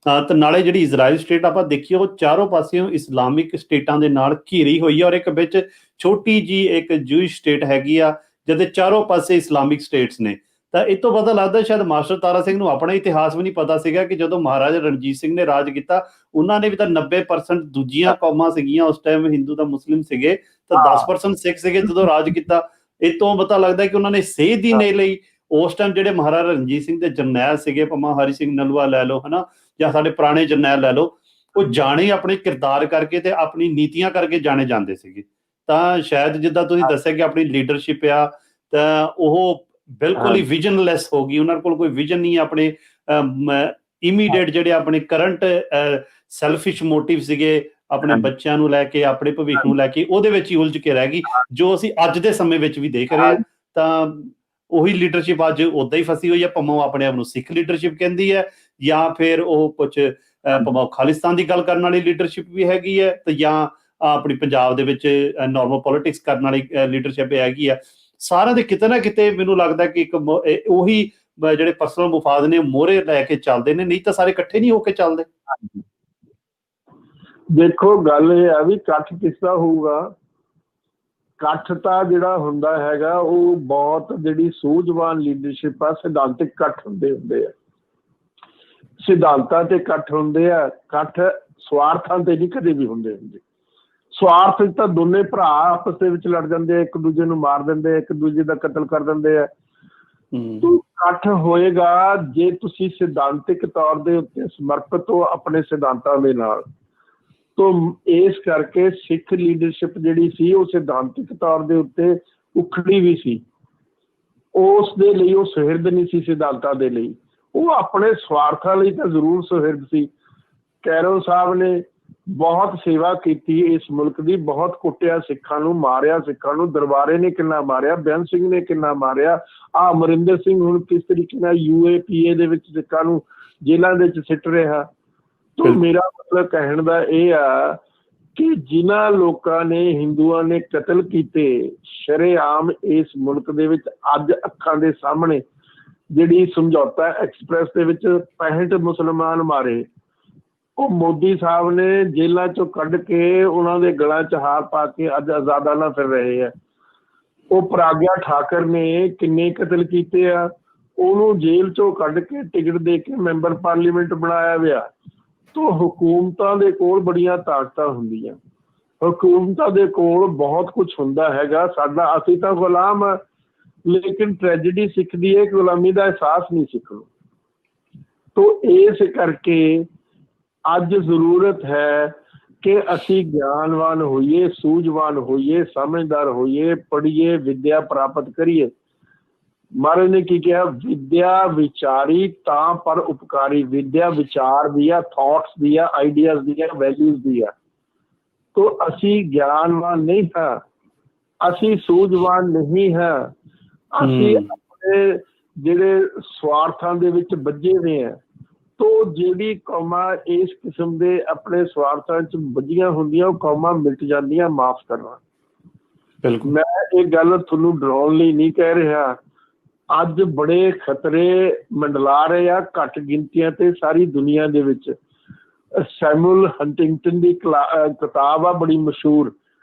ਤੇ ਨਾਲੇ ਜਿਹੜੀ ਇਜ਼ਰਾਈਲ ਸਟੇਟ ਆਪਾਂ ਦੇਖੀਏ ਉਹ ਚਾਰੋਂ ਪਾਸਿਓਂ ਇਸਲਾਮਿਕ ਸਟੇਟਾਂ ਦੇ ਨਾਲ ਘਿਰੀ ਹੋਈ ਹੈ, ਔਰ ਇੱਕ ਵਿੱਚ ਛੋਟੀ ਜੀ ਇੱਕ ਜੂਇਸ਼ ਸਟੇਟ ਹੈਗੀ ਆ, ਜਿਹਦੇ ਚਾਰੋਂ ਪਾਸੇ ਇਸਲਾਮਿਕ ਸਟੇਟਸ ਨੇ। ਤਾਂ ਇਹ ਤੋਂ ਪਤਾ ਲੱਗਦਾ ਸ਼ਾਇਦ ਮਾਸਟਰ ਤਾਰਾ ਸਿੰਘ ਨੂੰ ਆਪਣਾ ਇਤਿਹਾਸ ਵੀ ਨਹੀਂ ਪਤਾ ਸੀਗਾ ਕਿ ਜਦੋਂ ਮਹਾਰਾਜਾ ਰਣਜੀਤ ਸਿੰਘ ਨੇ ਰਾਜ ਕੀਤਾ, ਉਹਨਾਂ ਨੇ ਵੀ ਤਾਂ 90% ਦੂਜੀਆਂ ਕੌਮਾਂ ਸੀਗੀਆਂ ਉਸ ਟਾਈਮ, ਹਿੰਦੂ ਤਾਂ ਮੁਸਲਿਮ ਸੀਗੇ, ਤਾਂ 10% ਸਿੱਖ ਸੀਗੇ ਜਦੋਂ ਰਾਜ ਕੀਤਾ। ਇਹ ਤੋਂ ਪਤਾ ਲੱਗਦਾ ਕਿ ਉਹਨਾਂ ਨੇ ਸੇਧ ਹੀ ਨਹੀਂ ਲਈ। ਉਸ ਟਾਈਮ ਜਿਹੜੇ ਮਹਾਰਾਜਾ ਰਣਜੀਤ ਸਿੰਘ ਦੇ ਜਰਨੈਲ ਸੀਗੇ, ਭਾਵੇਂ ਹਰੀ ਸਿੰਘ ਨਲੂਆ ਲੈ ਲਓ, ਹਨਾ, ਜਾਂ ਸਾਡੇ ਪੁਰਾਣੇ ਜਰਨੈਲ ਲੈ ਲਓ, ਉਹ ਜਾਣੇ ਆਪਣੇ ਕਿਰਦਾਰ ਕਰਕੇ ਤੇ ਆਪਣੀ ਨੀਤੀਆਂ ਕਰਕੇ ਜਾਣੇ ਜਾਂਦੇ ਸੀਗੇ। ਤਾਂ ਸ਼ਾਇਦ ਜਿੱਦਾਂ ਤੁਸੀਂ ਦੱਸਿਆ ਕਿ ਆਪਣੀ ਲੀਡਰਸ਼ਿਪ ਆ, ਤਾਂ ਉਹ ਬਿਲਕੁਲ ਹੀ ਵਿਜ਼ਨਲੈਸ ਹੋ ਗਈ। ਉਹਨਾਂ ਕੋਲ ਕੋਈ ਵਿਜ਼ਨ ਨਹੀਂ, ਆਪਣੇ ਇਮੀਡੀਏਟ ਜਿਹੜੇ ਆਪਣੇ ਕਰੰਟ ਸੈਲਫਿਸ਼ ਮੋਟਿਵ ਸੀਗੇ, ਆਪਣੇ ਬੱਚਿਆਂ ਨੂੰ ਲੈ ਕੇ, ਆਪਣੇ ਭਵਿੱਖ ਨੂੰ ਲੈ ਕੇ, ਉਹਦੇ ਵਿੱਚ ਹੀ ਉਲਝ ਕੇ ਰਹਿ ਗਈ, ਜੋ ਅਸੀਂ ਅੱਜ ਦੇ ਸਮੇਂ ਵਿੱਚ ਵੀ ਦੇਖ ਰਹੇ ਹਾਂ। ਤਾਂ ਉਹੀ ਲੀਡਰਸ਼ਿਪ ਅੱਜ ਉੱਦਾਂ ਹੀ ਫਸੀ ਹੋਈ ਹੈ, ਭਾਵੇਂ ਉਹ ਆਪਣੇ ਆਪ ਨੂੰ ਸਿੱਖ ਲੀਡਰਸ਼ਿਪ ਕਹਿੰਦੀ ਹੈ, ਜਾਂ ਫਿਰ ਉਹ ਕੁਝ ਭਾਵੇਂ ਖਾਲਿਸਤਾਨ ਦੀ ਗੱਲ ਕਰਨ ਵਾਲੀ ਲੀਡਰਸ਼ਿਪ ਵੀ ਹੈਗੀ ਹੈ, ਤੇ ਜਾਂ ਆਪਣੀ ਪੰਜਾਬ ਦੇ ਵਿੱਚ ਨੋਰਮਲ ਪੋਲਿਟਿਕਸ ਕਰਨ ਵਾਲੀ ਲੀਡਰਸ਼ਿਪ ਹੈਗੀ ਆ। ਸਾਰਿਆਂ ਦੇ ਕਿਤੇ ਨਾ ਕਿਤੇ ਮੈਨੂੰ ਲੱਗਦਾ ਕਿ ਇੱਕ ਉਹੀ ਜਿਹੜੇ ਪਰਸਨਲ ਮੁਫਾਦ ਨੇ ਮੋਹਰੇ ਲੈ ਕੇ ਚੱਲਦੇ ਨੇ, ਨਹੀਂ ਤਾਂ ਸਾਰੇ ਇਕੱਠੇ ਨਹੀਂ ਹੋ ਕੇ ਚੱਲਦੇ। ਦੇਖੋ ਗੱਲ ਇਹ ਆ ਵੀ ਇਕੱਠ ਕਿਸ ਦਾ ਹੋਊਗਾ। ਇਕੱਠ ਤਾਂ ਜਿਹੜਾ ਹੁੰਦਾ ਹੈਗਾ ਉਹ ਬਹੁਤ ਜਿਹੜੀ ਸੂਝਵਾਨ ਲੀਡਰਸ਼ਿਪ ਆ, ਸਿਧਾਂਤਿਕ ਇਕੱਠ ਹੁੰਦੇ ਆ, ਸਿਧਾਂਤਾਂ ਤੇ ਇਕੱਠ ਹੁੰਦੇ ਆ। ਇਕੱਠ ਸਵਾਰਥਾਂ ਤੇ ਨਹੀਂ ਕਦੇ ਵੀ ਹੁੰਦੇ। ਸਵਾਰਥ ਤਾਂ ਦੋਨੇ ਭਰਾ ਆਪਸ ਦੇ ਵਿੱਚ ਲੜ ਜਾਂਦੇ ਆ, ਇੱਕ ਦੂਜੇ ਨੂੰ ਮਾਰ ਦਿੰਦੇ ਆ, ਇੱਕ ਦੂਜੇ ਦਾ ਕਤਲ ਕਰ ਦਿੰਦੇ ਆ। ਇਕੱਠ ਹੋਏਗਾ ਜੇ ਤੁਸੀਂ ਸਿਧਾਂਤਿਕ ਤੌਰ ਦੇ ਉੱਤੇ ਸਮਰਪਿਤ ਹੋ ਆਪਣੇ ਸਿਧਾਂਤਾਂ ਦੇ ਨਾਲ। ਤੋਂ ਇਸ ਕਰਕੇ ਸਿੱਖ ਲੀਡਰਸ਼ਿਪ ਜਿਹੜੀ ਸੀ ਉਹ ਸਿਧਾਂਤਿਕ ਤੌਰ ਦੇ ਉੱਤੇ ਉਖੜੀ ਵੀ ਸੀ, ਉਸ ਦੇ ਲਈ ਉਹ ਸੁਹਿਰਦ ਨਹੀਂ ਸੀ ਸਿਧਾਂਤਾਂ ਦੇ ਲਈ, ਉਹ ਆਪਣੇ ਸਵਾਰਥਾਂ ਲਈ ਤਾਂ ਜ਼ਰੂਰ ਸੁਹਿਰਦ ਸੀ। ਕੈਰੋਂ ਸਾਹਿਬ ਨੇ ਬਹੁਤ ਸੇਵਾ ਕੀਤੀ ਇਸ ਮੁਲਕ ਦੀ, ਬਹੁਤ ਕੁੱਟਿਆ ਸਿੱਖਾਂ ਨੂੰ, ਮਾਰਿਆ ਸਿੱਖਾਂ ਨੂੰ, ਦਰਬਾਰੇ ਨੇ ਕਿੰਨਾ ਮਾਰਿਆ, ਬੇਅੰਤ ਸਿੰਘ ਨੇ ਕਿੰਨਾ ਮਾਰਿਆ, ਆਹ ਅਮਰਿੰਦਰ ਸਿੰਘ ਹੁਣ ਕਿਸ ਤਰੀਕੇ ਨਾਲ UAPA ਦੇ ਵਿੱਚ ਸਿੱਖਾਂ ਨੂੰ ਜੇਲ੍ਹਾਂ ਦੇ ਵਿੱਚ ਸਿੱਟ ਰਿਹਾ। ਤਾਂ ਮੇਰਾ ਮਤਲਬ ਕਹਿਣ ਦਾ ਇਹ ਆ ਕਿ ਜਿਨ੍ਹਾਂ ਲੋਕਾਂ ਨੇ ਹਿੰਦੂਆਂ ਨੇ ਕਤਲ ਕੀਤੇ ਸ਼ਰੇਆਮ ਇਸ ਮੁਲਕ ਦੇ ਵਿੱਚ, ਅੱਜ ਅੱਖਾਂ ਦੇ ਸਾਹਮਣੇ ਜਿਹੜੀ ਸਮਝੌਤਾ ਐਕਸਪ੍ਰੈਸ ਦੇ ਵਿੱਚ 65 ਮੁਸਲਮਾਨ ਮਾਰੇ, ਉਹ ਮੋਦੀ ਸਾਹਿਬ ਨੇ ਜੇਲ੍ਹਾਂ ਚੋਂ ਕੱਢ ਕੇ ਉਹਨਾਂ ਦੇ ਗਲਾਂ 'ਚ ਹਾਰ ਪਾ ਕੇ ਅੱਜ ਆਜ਼ਾਦਾਨਾ ਫਿਰ ਰਹੇ ਆ। ਉਹ ਪ੍ਰਾਗਿਆ ਠਾਕਰ ਨੇ ਕਿੰਨੇ ਕਤਲ ਕੀਤੇ ਆ, ਉਹਨੂੰ ਜੇਲ੍ਹ ਚੋਂ ਕੱਢ ਕੇ ਟਿਕਟ ਦੇ ਕੇ ਮੈਂਬਰ ਪਾਰਲੀਮੈਂਟ ਬਣਾਇਆ ਗਿਆ। ਤਾਂ ਹਕੂਮਤਾਂ ਦੇ ਕੋਲ ਬੜੀਆਂ ਤਾਕਤਾਂ ਹੁੰਦੀਆਂ, ਹਕੂਮਤਾਂ ਦੇ ਕੋਲ ਬਹੁਤ ਕੁਛ ਹੁੰਦਾ ਹੈਗਾ। ਸਾਡਾ ਅਸੀਂ ਤਾਂ ਗੁਲਾਮ ਆ, ਲੇਕਿਨ ਟ੍ਰੈਜਡੀ ਸਿੱਖਦੀ ਹੈ ਗੁਲਾਮੀ ਦਾ ਅਹਿਸਾਸ ਨਹੀਂ ਸਿੱਖ ਨੂੰ। ਤਾਂ ਇਸ ਕਰਕੇ ਅੱਜ ਜ਼ਰੂਰਤ ਹੈ ਕਿ ਅਸੀਂ ਗਿਆਨਵਾਨ ਹੋਈਏ, ਸੂਝਵਾਨ ਹੋਈਏ, ਸਮਝਦਾਰ ਹੋਈਏ, ਪੜ੍ਹੀਏ, ਵਿੱਦਿਆ ਪ੍ਰਾਪਤ ਕਰੀਏ। ਮਹਾਰਾਜ ਨੇ ਕੀ ਕਿਹਾ? ਵਿੱਦਿਆ ਵਿਚਾਰੀ ਤਾਂ ਪਰ ਉਪਕਾਰੀ। ਵਿੱਦਿਆ ਵਿਚਾਰ ਦੀ ਆ, ਥਾਟਸ ਦੀ ਆ, ਆਈਡੀਆਜ਼ ਦੀ ਆ, ਵੈਲਿਊਜ਼ ਦੀ ਆ। ਤਾਂ ਅਸੀਂ ਗਿਆਨਵਾਨ ਨਹੀਂ ਹਾਂ, ਅਸੀਂ ਸੂਝਵਾਨ ਨਹੀਂ ਹਾਂ, ਅਸੀਂ ਆਪਣੇ ਜਿਹੜੇ ਸਵਾਰਥਾਂ ਦੇ ਵਿੱਚ ਬੱਝੇ ਹੋਏ ਆ। ਤੋ ਜਿਹੜੀ ਕੌਮਾਂ ਇਸ ਕਿਸਮ ਦੇ ਆਪਣੇ ਸਵਾਰਥਾਂ 'ਚ ਬੱਝੀਆਂ ਹੁੰਦੀਆਂ ਉਹ ਕੌਮਾਂ ਮਿਟ ਜਾਂਦੀਆਂ। ਮਾਫ਼ ਕਰਨਾ, ਮੈਂ ਇਹ ਗੱਲ ਤੁਹਾਨੂੰ ਡਰਾਉਣ ਲਈ ਨਹੀਂ ਕਹਿ ਰਿਹਾ। ਅੱਜ ਬੜੇ ਖਤਰੇ ਮੰਡਲਾ ਰਹੇ ਆ ਘੱਟ ਗਿਣਤੀਆਂ ਤੇ ਸਾਰੀ ਦੁਨੀਆ ਦੇ ਵਿੱਚ। ਸੈਮੂਅਲ ਹੰਟਿੰਗਟਨ ਦੀ ਕਿਤਾਬ ਆ ਬੜੀ ਮਸ਼ਹੂਰ,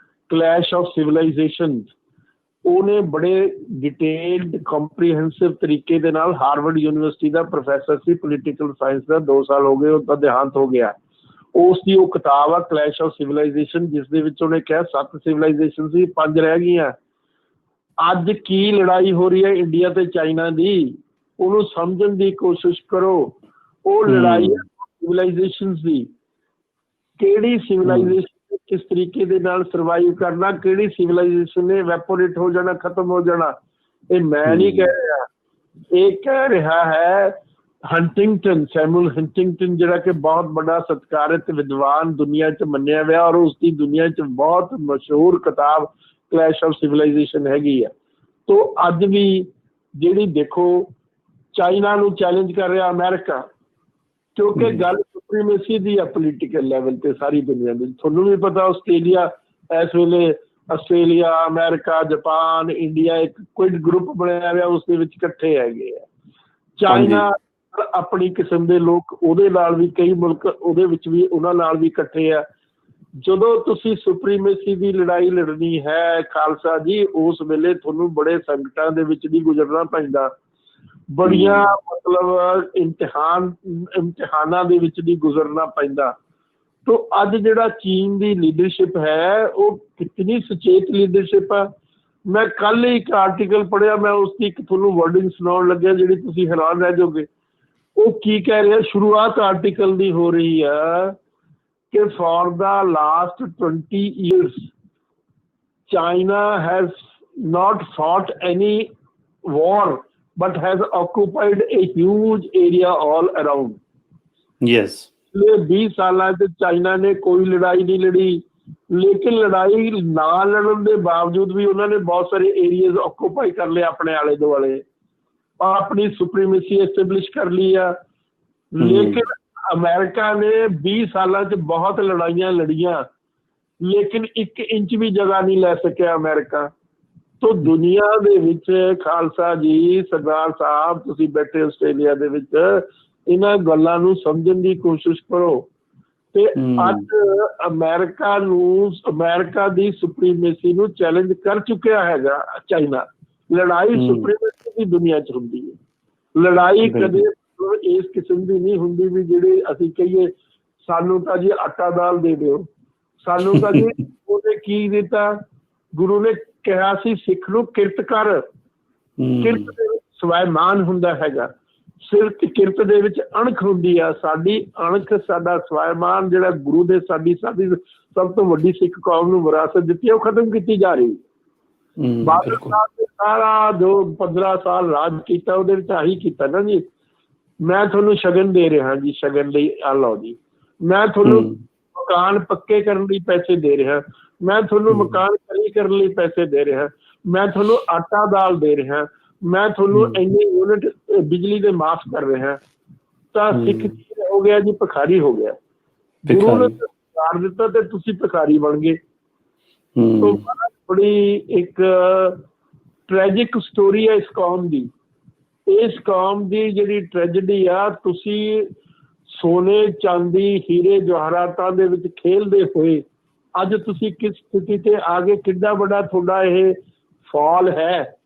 ਕਲੈਸ਼ ਆਫ ਸਿਵਲਾਈਜੇਸ਼ਨ। ਉਹਨੇ ਬੜੇ ਡਿਟੇਲਡ ਕੰਪਰੀਹੈਂਸਿਵ ਤਰੀਕੇ ਦੇ ਨਾਲ, ਹਾਰਵਰਡ ਯੂਨੀਵਰਸਿਟੀ ਦਾ ਪ੍ਰੋਫੈਸਰ ਸੀ ਪੋਲੀਟੀਕਲ ਸਾਇੰਸ ਦਾ, 2 ਸਾਲ ਹੋ ਗਏ ਉਹਦਾ ਦੇਹਾਂਤ ਹੋ ਗਿਆ। ਉਸ ਦੀ ਉਹ ਕਿਤਾਬ ਆ ਕਲੈਸ਼ ਆਫ ਸਿਵਲਾਈਜੇਸ਼ਨ, ਜਿਸ ਦੇ ਵਿੱਚ ਉਹਨੇ ਕਿਹਾ 7 ਸਿਵਲਾਈਜੇਸ਼ਨ ਸੀ, 5 ਰਹਿ ਗਈਆਂ। ਅੱਜ ਕੀ ਲੜਾਈ ਹੋ ਰਹੀ ਹੈ ਇੰਡੀਆ ਤੇ ਚਾਈਨਾ ਦੀ, ਉਹਨੂੰ ਸਮਝਣ ਦੀ ਕੋਸ਼ਿਸ਼ ਕਰੋ। ਉਹ ਲੜਾਈ ਹੈ ਸਿਵਲਾਈਜੇਸ਼ਨ ਦੀ। ਕਿਹੜੀ ਸਿਵਲਾਈਜੇਸ਼ਨ ਕਿਸ ਤਰੀਕੇ ਦੇ ਨਾਲ ਸਰਵਾਈਵ ਕਰਨਾ, ਕਿਹੜੀ ਸਿਵਲਾਈਜੇਸ਼ਨ ਨੇ ਵੈਪੋਰੇਟ ਹੋ ਜਾਣਾ, ਖਤਮ ਹੋ ਜਾਣਾ। ਇਹ ਮੈਂ ਨਹੀਂ ਕਹਿ ਰਿਹਾ, ਇਹ ਕਹਿ ਰਿਹਾ ਹੈ ਹੰਟਿੰਗਟਨ, ਸੈਮੂਅਲ ਹੰਟਿੰਗਟਨ, ਜਿਹੜਾ ਕਿ ਬਹੁਤ ਵੱਡਾ ਸਤਿਕਾਰਿਤ ਵਿਦਵਾਨ ਦੁਨੀਆ 'ਚ ਮੰਨਿਆ ਗਿਆ, ਔਰ ਉਸ ਦੀ ਦੁਨੀਆ 'ਚ ਬਹੁਤ ਮਸ਼ਹੂਰ ਕਿਤਾਬ ਕਲੈਸ਼ ਆਫ ਸਿਵਲਾਈਜੇਸ਼ਨ ਹੈਗੀ ਆ। ਤੋ ਅੱਜ ਵੀ ਜਿਹੜੀ ਦੇਖੋ ਚਾਈਨਾ ਨੂੰ ਚੈਲੰਜ ਕਰ ਰਿਹਾ ਅਮਰੀਕਾ, ਕਿਉਂਕਿ ਗੱਲ ਸੁਪਰੀਮੇਸੀ ਦੀ ਆ ਪੋਲੀਟੀਕਲ ਲੈਵਲ ਤੇ ਸਾਰੀ ਦੁਨੀਆ ਵਿੱਚ। ਤੁਹਾਨੂੰ ਵੀ ਪਤਾ ਆਸਟ੍ਰੇਲੀਆ ਇਸ ਵੇਲੇ, ਆਸਟ੍ਰੇਲੀਆ, ਅਮਰੀਕਾ, ਜਾਪਾਨ, ਇੰਡੀਆ ਇੱਕ ਕੋਈ ਗਰੁੱਪ ਬਣਿਆ ਹੋਇਆ, ਉਸ ਦੇ ਵਿੱਚ ਇਕੱਠੇ ਹੈਗੇ ਆ। ਚਾਈਨਾ ਆਪਣੀ ਕਿਸਮ ਦੇ ਲੋਕ, ਉਹਦੇ ਨਾਲ ਵੀ ਕਈ ਮੁਲਕ ਉਹਦੇ ਵਿੱਚ ਵੀ ਉਹਨਾਂ ਨਾਲ ਵੀ ਇਕੱਠੇ ਆ। ਜਦੋਂ ਤੁਸੀਂ ਸੁਪਰੀਮੇਸੀ ਦੀ ਲੜਾਈ ਲੜਨੀ ਹੈ ਖਾਲਸਾ ਜੀ, ਉਸ ਵੇਲੇ ਤੁਹਾਨੂੰ ਬੜੇ ਸੰਕਟਾਂ ਦੇ ਵਿੱਚ ਵੀ ਗੁਜ਼ਰਨਾ ਪੈਂਦਾ, ਬੜੀਆਂ ਮਤਲਬ ਇਮਤਿਹਾਨਾਂ ਦੇ ਵਿੱਚ ਵੀ ਗੁਜ਼ਰਨਾ ਪੈਂਦਾ। ਤੋ ਅੱਜ ਜਿਹੜਾ ਚੀਨ ਦੀ ਲੀਡਰਸ਼ਿਪ ਹੈ ਉਹ ਕਿਤਨੀ ਸੁਚੇਤ ਲੀਡਰਸ਼ਿਪ ਆ। ਮੈਂ ਕੱਲ ਹੀ ਇੱਕ ਆਰਟੀਕਲ ਪੜ੍ਹਿਆ, ਮੈਂ ਉਸ ਦੀ ਇੱਕ ਤੁਹਾਨੂੰ ਵਰਡਿੰਗ ਸੁਣਾਉਣ ਲੱਗਿਆ ਜਿਹੜੀ ਤੁਸੀਂ ਹੈਰਾਨ ਰਹਿ ਜਾਓਗੇ। ਉਹ ਕੀ ਕਹਿ ਰਿਹਾ, ਸ਼ੁਰੂਆਤ ਆਰਟੀਕਲ ਦੀ ਹੋ ਰਹੀ ਆ ਕਿ for the last 20 years China has not fought any war but has occupied a huge area all around. Yes. पिछले 20 साल से चाइना ने कोई लड़ाई नहीं लड़ी, लेकिन लड़ाई ना लड़न के बावजूद भी उन्होंने बहुत सारे एरियाज ऑक्यूपाई कर लिया अपने आले दुआले, अपनी सुप्रीमेसी एस्टेब्लिश कर लिया। लेकिन अमेरिका ने 20 साल बहुत लड़ाइयां लड़ियां, लेकिन 1 इंच भी जगह नहीं ले सकिया अमेरिका। तो दुनिया दे विच खालसा जी, सरदार साहब, तुसीं बैठे आस्ट्रेलिया दे विच, इन्हां गल्लां नूं समझण दी कोशिश करो। ते अज अमेरिका दी सुप्रीमेसी नूं चैलेंज कर चुकिया हैगा चाइना। लड़ाई सुप्रीमेसी की दुनिया च हुंदी है, लड़ाई कदे इस किस्म की नहीं हुंदी भी जिहड़े असीं कहिए सानू तां जी आटा दाल दे दिओ, सानू तां जी ਉਹਨੇ ਕੀ ਦਿੱਤਾ, ਗੁਰੂ ਨੇ ਕਿਹਾ ਸੀ ਸਿੱਖ ਨੂੰ ਕਿਰਤ ਕਰ। ਕਿਰਤ ਦੇ ਵਿੱਚ ਸਵੈਮਾਨ ਹੁੰਦਾ ਹੈਗਾ, ਸਿਰਫ ਕਿਰਤ ਦੇ ਵਿੱਚ ਅਣਖ ਹੁੰਦੀ ਆ। ਸਾਡੀ ਅਣਖ, ਸਾਡਾ ਸਵੈਮਾਨ ਜਿਹੜਾ ਗੁਰੂ ਦੇ ਸਾਡੀ ਸਭ ਤੋਂ ਵੱਡੀ ਸਿੱਖ ਕੌਮ ਨੂੰ ਵਿਰਾਸਤ ਦਿੱਤੀ, ਉਹ ਖਤਮ ਕੀਤੀ ਜਾ ਰਹੀ। ਬਾਦਲ ਸਾਹਿਬ ਨੇ ਸਾਰਾ ਜੋ 15 ਸਾਲ ਰਾਜ ਕੀਤਾ ਉਹਦੇ ਵਿੱਚ ਆਹੀ ਕੀਤਾ ਨਾ ਜੀ, ਮੈਂ ਤੁਹਾਨੂੰ ਸ਼ਗਨ ਦੇ ਰਿਹਾ ਜੀ, ਸ਼ਗਨ ਲਈ ਆ ਲਓ ਜੀ, ਮੈਂ ਤੁਹਾਨੂੰ ਮਕਾਨ ਪੱਕੇ ਕਰਨ ਲਈ ਪੈਸੇ ਦੇ ਰਿਹਾ, ਮੈਂ ਤੁਹਾਨੂੰ ਮਕਾਨ ਖੜੀ ਕਰਨ ਲਈ ਪੈਸੇ ਦੇ ਰਿਹਾ, ਮੈਂ ਤੁਹਾਨੂੰ ਆਟਾ ਦਾਲ ਦੇ ਰਿਹਾ, ਮੈਂ ਤੁਹਾਨੂੰ ਇੰਨੇ ਯੂਨਿਟ ਬਿਜਲੀ ਦੇ ਮਾਫ ਕਰ ਰਿਹਾ। ਤਾਂ ਸਿੱਖ ਹੋ ਗਿਆ ਜੀ, ਭਿਖਾਰੀ ਹੋ ਗਿਆ। ਗੁਰੂ ਨੇ ਸਰਕਾਰ ਦਿੱਤਾ ਤੇ ਤੁਸੀਂ ਭਿਖਾਰੀ ਬਣ ਗਏ। ਬੜੀ ਇੱਕ ਟ੍ਰੈਜਿਕ ਸਟੋਰੀ ਹੈ ਇਸ ਕੌਮ ਦੀ। ਇਸ ਕੌਮ ਦੀ ਜਿਹੜੀ ਟ੍ਰੈਜਡੀ ਆ, ਤੁਸੀਂ ਸੋਨੇ, ਚਾਂਦੀ, ਹੀਰੇ ਜਵਾਹਰਾਤਾਂ ਦੇ ਵਿੱਚ ਖੇਲਦੇ ਹੋਏ ਅੱਜ ਤੁਸੀਂ ਕਿਸ ਸਥਿਤੀ ਤੇ ਆ ਗਏ। ਕਿੰਨਾ ਵੱਡਾ ਤੁਹਾਡਾ ਇਹ ਫਾਲ ਹੈ,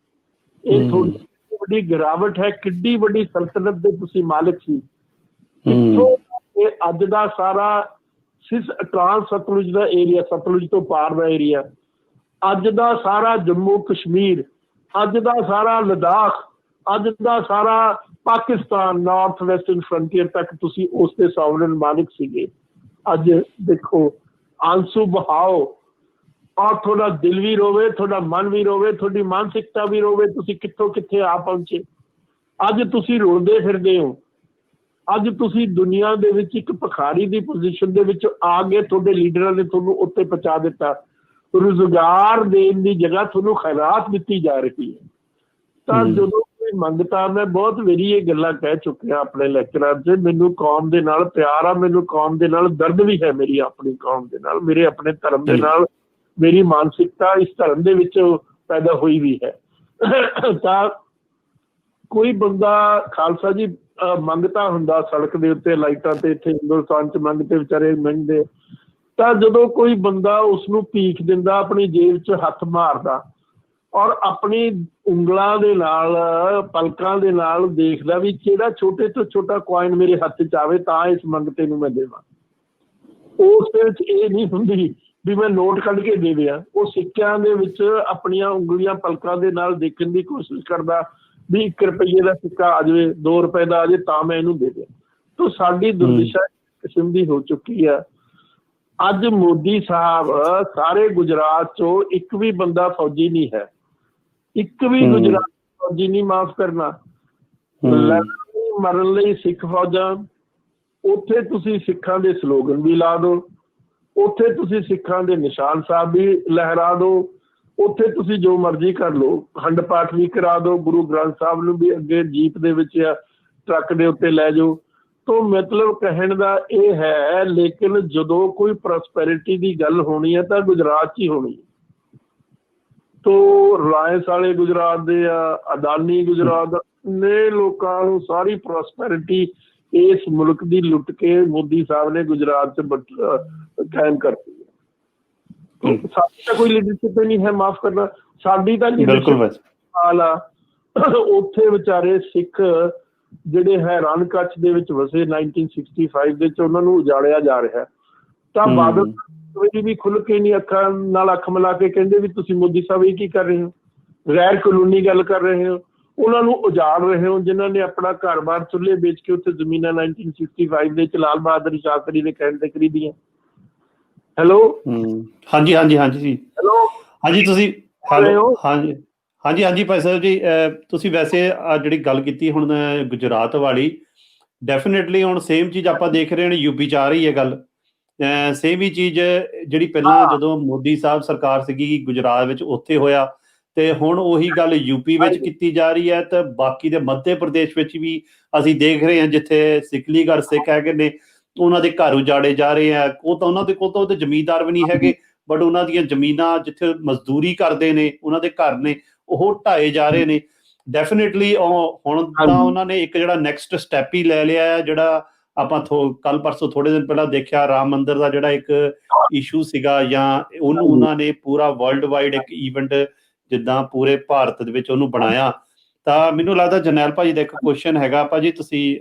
ਇਹ ਤੁਹਾਡੀ ਵੱਡੀ ਗਿਰਾਵਟ ਹੈ, ਕਿੱਡੀ ਵੱਡੀ ਸਲਤਨਤ ਦੇ ਤੁਸੀਂ ਮਾਲਕ ਸੀ। ਇੱਥੋਂ ਇਹ ਅੱਜ ਦਾ ਸਾਰਾ ਟਰਾਂਸ ਸਤਲੁਜ ਦਾ ਏਰੀਆ, ਸਤਲੁਜ ਤੋਂ ਪਾਰ ਦਾ ਏਰੀਆ, ਅੱਜ ਦਾ ਸਾਰਾ ਜੰਮੂ ਕਸ਼ਮੀਰ, ਅੱਜ ਦਾ ਸਾਰਾ ਲਦਾਖ, ਅੱਜ ਦਾ ਸਾਰਾ ਪਾਕਿਸਤਾਨ, ਨਾਰਥ ਵੈਸਟਰਨ ਫਰੰਟੀਅਰ ਤੱਕ ਤੁਸੀਂ ਉਸ ਦੇ ਸੋਵਰਨ ਮਾਲਿਕ ਸੀਗੇ। ਅੱਜ ਦੇਖੋ ਆਂਸੂ ਬਹਾਓ, ਔਰ ਤੁਹਾਡਾ ਦਿਲ ਵੀ ਰੋਵੇ, ਤੁਹਾਡਾ ਮਨ ਵੀ ਰੋਵੇ, ਤੁਹਾਡੀ ਮਾਨਸਿਕਤਾ ਵੀ ਰੋਵੇ, ਤੁਸੀਂ ਕਿੱਥੋਂ ਕਿੱਥੇ ਆ ਪਹੁੰਚੇ। ਅੱਜ ਤੁਸੀਂ ਰੋਂਦੇ ਫਿਰਦੇ ਹੋ, ਅੱਜ ਤੁਸੀਂ ਦੁਨੀਆ ਦੇ ਵਿੱਚ ਇੱਕ ਭਿਖਾਰੀ ਦੀ ਪੋਜੀਸ਼ਨ ਦੇ ਵਿੱਚ ਆ ਗਏ। ਤੁਹਾਡੇ ਲੀਡਰਾਂ ਨੇ ਤੁਹਾਨੂੰ ਉੱਤੇ ਪਹੁੰਚਾ ਦਿੱਤਾ। ਰੁਜ਼ਗਾਰ ਦੇਣ ਦੀ ਜਗ੍ਹਾ ਤੁਹਾਨੂੰ ਖੈਰਾਤ ਦਿੱਤੀ ਜਾ ਰਹੀ ਹੈ। ਤਾਂ ਜਦੋਂ ਕੋਈ ਮੰਗਤਾ, ਮੈਂ ਬਹੁਤ ਵਾਰੀ ਇਹ ਗੱਲਾਂ ਕਹਿ ਚੁੱਕਿਆ ਆਪਣੇ ਲੈਕਚਰਾਂ 'ਚ, ਮੈਨੂੰ ਕੌਮ ਦੇ ਨਾਲ ਪਿਆਰ ਆ, ਮੈਨੂੰ ਕੌਮ ਦੇ ਨਾਲ ਦਰਦ ਵੀ ਹੈ, ਮੇਰੀ ਆਪਣੀ ਕੌਮ ਦੇ ਨਾਲ, ਮੇਰੇ ਆਪਣੇ ਧਰਮ ਦੇ ਨਾਲ। ਮੇਰੀ ਮਾਨਸਿਕਤਾ ਇਸ ਧਰਮ ਦੇ ਵਿੱਚ ਪੈਦਾ ਹੋਈ ਵੀ ਹੈ। ਤਾਂ ਕੋਈ ਬੰਦਾ ਖਾਲਸਾ ਜੀ ਮੰਗਤਾ ਹੁੰਦਾ ਸੜਕ ਦੇ ਉੱਤੇ, ਲਾਈਟਾਂ ਤੇ, ਇੱਥੇ ਹਿੰਦੁਸਤਾਨ 'ਚ ਮੰਗਤੇ ਵਿਚਾਰੇ ਮੰਗਦੇ। ਤਾਂ ਜਦੋਂ ਕੋਈ ਬੰਦਾ ਉਸਨੂੰ ਭੀਖ ਦਿੰਦਾ, ਆਪਣੀ ਜੇਬ 'ਚ ਹੱਥ ਮਾਰਦਾ ਔਰ ਆਪਣੀ ਉਂਗਲਾਂ ਦੇ ਨਾਲ, ਪਲਕਾਂ ਦੇ ਨਾਲ ਦੇਖਦਾ ਵੀ ਕਿਹੜਾ ਛੋਟੇ ਤੋਂ ਛੋਟਾ ਕੁਆਇਨ ਮੇਰੇ ਹੱਥ 'ਚ ਆਵੇ ਤਾਂ ਇਸ ਮੰਗਤੇ ਨੂੰ ਮੈਂ ਦੇਵਾਂ। ਉਸ ਦੇ ਵਿੱਚ ਇਹ ਨਹੀਂ ਹੁੰਦੀ ਵੀ ਮੈਂ ਨੋਟ ਕੱਢ ਕੇ ਦੇ ਦਿਆਂ। ਉਹ ਸਿੱਕਿਆਂ ਦੇ ਵਿੱਚ ਆਪਣੀਆਂ ਉਂਗਲੀਆਂ ਪਲਕਾਂ ਦੇ ਨਾਲ ਦੇਖਣ ਦੀ ਕੋਸ਼ਿਸ਼ ਕਰਦਾ ਵੀ 1 ਰੁਪਈਏ ਦਾ ਸਿੱਕਾ ਆ ਜਾਵੇ, 2 ਰੁਪਏ ਦਾ ਆ ਜਾਵੇ ਤਾਂ ਮੈਂ ਇਹਨੂੰ ਦੇ ਦਿਆਂ। ਤਾਂ ਸਾਡੀ ਦੁਰਦਸ਼ਾ ਕਿਸਮ ਦੀ ਹੋ ਚੁੱਕੀ ਆ। ਅੱਜ ਮੋਦੀ ਸਾਹਿਬ ਸਾਰੇ ਗੁਜਰਾਤ 'ਚੋਂ ਇੱਕ ਵੀ ਬੰਦਾ ਫੌਜੀ ਨਹੀਂ ਹੈ, ਇੱਕ ਵੀ ਗੁਜਰਾਤ ਫੌਜੀ ਨਹੀਂ ਮਾਫ ਕਰਨਾ। ਮਰਨ ਲਈ ਸਿੱਖ ਫੌਜਾਂ, ਉੱਥੇ ਤੁਸੀਂ ਸਿੱਖਾਂ ਦੇ ਸਲੋਗਨ ਵੀ ਲਾ ਦਿਓ, ਉੱਥੇ ਤੁਸੀਂ ਸਿੱਖਾਂ ਦੇ ਨਿਸ਼ਾਨ ਸਾਹਿਬ ਵੀ ਲਹਿਰਾ ਦਿਓ, ਉੱਥੇ ਤੁਸੀਂ ਜੋ ਮਰਜ਼ੀ ਕਰ ਲਓ, ਖੰਡ ਪਾਠ ਵੀ ਕਰਾ ਦਿਓ, ਗੁਰੂ ਗ੍ਰੰਥ ਸਾਹਿਬ ਨੂੰ ਵੀ ਅੱਗੇ ਜੀਪ ਦੇ ਵਿੱਚ ਜਾਂ ਟਰੱਕ ਦੇ ਉੱਤੇ ਲੈ ਜਾਓ। ਤੋਂ ਮਤਲਬ ਕਹਿਣ ਦਾ ਇਹ ਹੈ, ਲੇਕਿਨ ਜਦੋਂ ਕੋਈ ਪ੍ਰੋਸਪੈਰਿਟੀ ਦੀ ਗੱਲ ਹੋਣੀ ਹੈ ਤਾਂ ਗੁਜਰਾਤ 'ਚ ਹੀ ਹੋਣੀ ਹੈ। ਤੋ ਰਿਲਾਇੰਸ ਵਾਲੇ ਗੁਜਰਾਤ ਦੇ ਆ, ਅਦਾਨੀ ਗੁਜਰਾਤ ਨੇ, ਲੋਕਾਂ ਨੂੰ ਸਾਰੀ ਪ੍ਰੋਸਪੈਰਿਟੀ ਇਸ ਮੁਲਕ ਦੀ ਲੁੱਟ ਕੇ ਮੋਦੀ ਸਾਹਿਬ ਨੇ ਗੁਜਰਾਤ 'ਚ ਕਾਇਮ ਕਰਤੀ ਹੈ। ਸਾਡੀ ਤਾਂ ਕੋਈ ਲੀਡਰਸ਼ਿਪ ਨਹੀਂ ਹੈ, ਮਾਫ ਕਰਨਾ, ਸਾਡੀ ਤਾਂ ਲੀਡਰਸ਼ਿਪ ਹਾਲ ਆ। ਉੱਥੇ ਵਿਚਾਰੇ ਸਿੱਖ ਜਿਹੜੇ ਹੈਰਾਨ ਕੱਛ ਦੇ ਵਿੱਚ ਵਸੇ 1965 ਦੇ 'ਚ, ਉਹਨਾਂ ਨੂੰ ਉਜਾੜਿਆ ਜਾ ਰਿਹਾ। ਤਾਂ ਬਾਦਲ ਵੀ ਖੁੱਲ ਕੇ ਨਹੀਂ ਅੱਖਾਂ ਨਾਲ ਅੱਖ ਮਿਲਾ ਕੇ ਕਹਿੰਦੇ ਵੀ ਤੁਸੀਂ ਮੋਦੀ ਸਾਹਿਬ ਇਹ ਕੀ ਕਰ ਰਹੇ ਹੋ, ਗੈਰ ਕਾਨੂੰਨੀ ਗੱਲ ਕਰ ਰਹੇ ਹੋ, ਉਹਨਾਂ ਨੂੰ ਉਜਾੜ ਰਹੇ ਹੋ ਜਿਨ੍ਹਾਂ ਨੇ ਆਪਣਾ ਘਰ-ਬਾਰ ਚੁੱਲ੍ਹੇ ਵੇਚ ਕੇ ਉੱਥੇ ਜ਼ਮੀਨਾਂ 1965 ਦੇ 'ਚ ਲਾਲ ਬਹਾਦਰ ਸ਼ਾਸਤਰੀ ਦੇ ਕਹਿਣ ਤੇ ਖਰੀਦੀਆਂ। ਹੈਲੋ, ਹਾਂਜੀ ਹਾਂਜੀ ਹਾਂਜੀ ਜੀ, ਹੈਲੋ, ਹਾਂਜੀ ਤੁਸੀਂ ਹੈਲੋ, ਹਾਂਜੀ ਹਾਂਜੀ ਹਾਂਜੀ ਭਾਈ ਸਾਹਿਬ ਜੀ, ਤੁਸੀਂ ਵੈਸੇ ਜਿਹੜੀ ਗੱਲ ਕੀਤੀ ਹੁਣ ਗੁਜਰਾਤ ਵਾਲੀ, ਡੈਫੀਨੇਟਲੀ ਹੁਣ ਸੇਮ ਚੀਜ਼ ਆਪਾਂ ਦੇਖ ਰਹੇ ਹਾਂ ਯੂਪੀ 'ਚ ਆ ਰਹੀ ਹੈ ਗੱਲ। ਸੇਮ ਹੀ ਚੀਜ਼ ਜਿਹੜੀ ਪਹਿਲਾਂ ਜਦੋਂ ਮੋਦੀ ਸਾਹਿਬ ਸਰਕਾਰ ਸੀਗੀ ਗੁਜਰਾਤ ਵਿੱਚ ਉੱਥੇ ਹੋਇਆ, ਤੇ ਹੁਣ ਉਹੀ ਗੱਲ ਯੂਪੀ ਵਿੱਚ ਕੀਤੀ ਜਾ ਰਹੀ ਹੈ। ਤੇ ਬਾਕੀ ਦੇ ਮੱਧ ਪ੍ਰਦੇਸ਼ ਵਿੱਚ ਵੀ ਅਸੀਂ ਦੇਖ ਰਹੇ ਹਾਂ ਜਿੱਥੇ ਸਿਕਲੀਗੜ੍ਹ ਸਿੱਖ ਹੈਗੇ ਨੇ, ਉਹਨਾਂ ਦੇ ਘਰ ਉਜਾੜੇ ਜਾ ਰਹੇ ਆ। ਉਹ ਤਾਂ ਉਹਨਾਂ ਦੇ ਕੋਲ ਤਾਂ ਉਹਦੇ ਜ਼ਮੀਨਦਾਰ ਵੀ ਨਹੀਂ ਹੈਗੇ, ਬਟ ਉਹਨਾਂ ਦੀਆਂ ਜ਼ਮੀਨਾਂ ਜਿੱਥੇ ਮਜ਼ਦੂਰੀ ਕਰਦੇ ਨੇ, ਉਹਨਾਂ ਦੇ ਘਰ ਨੇ, ਉਹ ਢਾਏ ਜਾ ਰਹੇ ਨੇ। ਡੈਫੀਨੇਟਲੀ ਹੁਣ ਤਾਂ ਉਹਨਾਂ ਨੇ ਇੱਕ ਜਿਹੜਾ ਨੈਕਸਟ ਸਟੈਪ ਹੀ ਲੈ ਲਿਆ ਹੈ, ਜਿਹੜਾ ਆਪਾਂ ਕੱਲ ਪਰਸੋਂ ਥੋੜੇ ਦਿਨ ਪਹਿਲਾਂ ਦੇਖਿਆ, ਰਾਮ ਮੰਦਿਰ ਦਾ ਜਿਹੜਾ ਇੱਕ ਇਸ਼ੂ ਸੀਗਾ, ਜਾਂ ਉਹਨੂੰ ਉਹਨਾਂ ਨੇ ਪੂਰਾ ਵਰਲਡ ਵਾਈਡ ਇੱਕ ਈਵੈਂਟ ਜਿੱਦਾਂ ਪੂਰੇ ਭਾਰਤ ਦੇ ਵਿੱਚ ਉਹਨੂੰ ਬਣਾਇਆ। ਤਾਂ ਮੈਨੂੰ ਲੱਗਦਾ ਜਰਨੈਲ ਭਾਜੀ ਦਾ ਇੱਕ ਕੁਐਸਚਨ ਹੈਗਾ, ਭਾਜੀ ਤੁਸੀਂ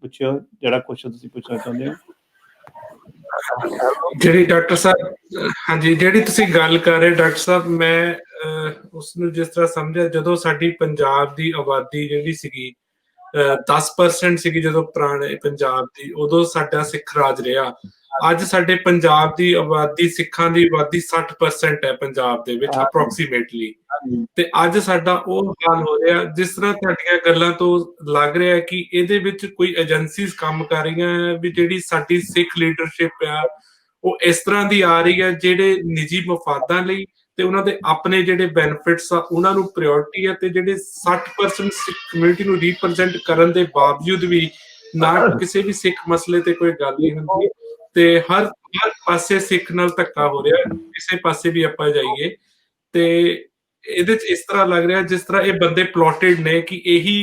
ਪੁੱਛਿਓ ਜਿਹੜਾ ਕੁਐਸਚਨ ਤੁਸੀਂ ਪੁੱਛਣਾ ਚਾਹੁੰਦੇ ਹੋ। ਜਿਹੜੀ ਡਾਕਟਰ ਸਾਹਿਬ, ਹਾਂਜੀ, ਜਿਹੜੀ ਤੁਸੀਂ ਗੱਲ ਕਰ ਰਹੇ ਡਾਕਟਰ ਸਾਹਿਬ, ਮੈਂ ਉਸਨੂੰ ਜਿਸ ਤਰ੍ਹਾਂ ਸਮਝਿਆ, ਜਦੋਂ ਸਾਡੀ ਪੰਜਾਬ ਦੀ ਆਬਾਦੀ ਜਿਹੜੀ ਸੀਗੀ 10% ਸੀਗੀ ਜਦੋਂ ਪੁਰਾਣੇ ਪੰਜਾਬ ਦੀ, ਉਦੋਂ ਸਾਡਾ ਸਿੱਖ ਰਾਜ ਰਿਹਾ। ਅੱਜ ਸਾਡੇ ਪੰਜਾਬ ਦੀ ਆਬਾਦੀ, ਸਿੱਖਾਂ ਦੀ ਆਬਾਦੀ 60% ਹੈ ਪੰਜਾਬ ਦੇ ਵਿੱਚ ਅਪਰੋਕਸੀਮੇਟਲੀ, ਤੇ ਅੱਜ ਸਾਡਾ ਉਹ ਹਾਲ ਹੋ ਰਿਹਾ। ਜਿਸ ਤਰ੍ਹਾਂ ਤੁਹਾਡੀਆਂ ਗੱਲਾਂ ਤੋਂ ਲੱਗ ਰਿਹਾ ਕਿ ਇਹਦੇ ਵਿੱਚ ਕੋਈ ਏਜੰਸੀਜ਼ ਕੰਮ ਕਰ ਰਹੀਆਂ ਹੈ ਵੀ ਜਿਹੜੀ ਸਾਡੀ ਸਿੱਖ ਲੀਡਰਸ਼ਿਪ ਆ ਉਹ ਇਸ ਤਰ੍ਹਾਂ ਦੀ ਆ ਰਹੀ ਹੈ ਜਿਹੜੇ ਨਿੱਜੀ ਮਫਾਦਾਂ ਲਈ ਤੇ ਉਹਨਾਂ ਦੇ ਆਪਣੇ ਜਿਹੜੇ ਬੈਨੀਫਿਟਸ ਆ ਉਹਨਾਂ ਨੂੰ ਪ੍ਰਾਇੋਰਟੀ ਹੈ, ਤੇ ਜਿਹੜੇ 60% ਸਿੱਖ ਕਮਿਊਨਿਟੀ ਨੂੰ ਰੀਪ੍ਰੈਜ਼ੈਂਟ ਕਰਨ ਦੇ ਬਾਵਜੂਦ ਵੀ ਨਾ ਕਿਸੇ ਵੀ ਸਿੱਖ ਮਸਲੇ ਤੇ ਕੋਈ ਗੱਲ ਨਹੀਂ ਹੁੰਦੀ, ਤੇ ਹਰ ਪਾਸੇ ਸਿੱਖ ਨਾਲ ਧੱਕਾ ਹੋ ਰਿਹਾ, ਕਿਸੇ ਪਾਸੇ ਵੀ ਆਪਾਂ ਜਾਈਏ। ਤੇ ਇਹਦੇ 'ਚ ਇਸ ਤਰ੍ਹਾਂ ਲੱਗ ਰਿਹਾ ਜਿਸ ਤਰ੍ਹਾਂ ਇਹ ਬੰਦੇ ਪਲੋਟਡ ਨੇ ਕਿ ਇਹੀ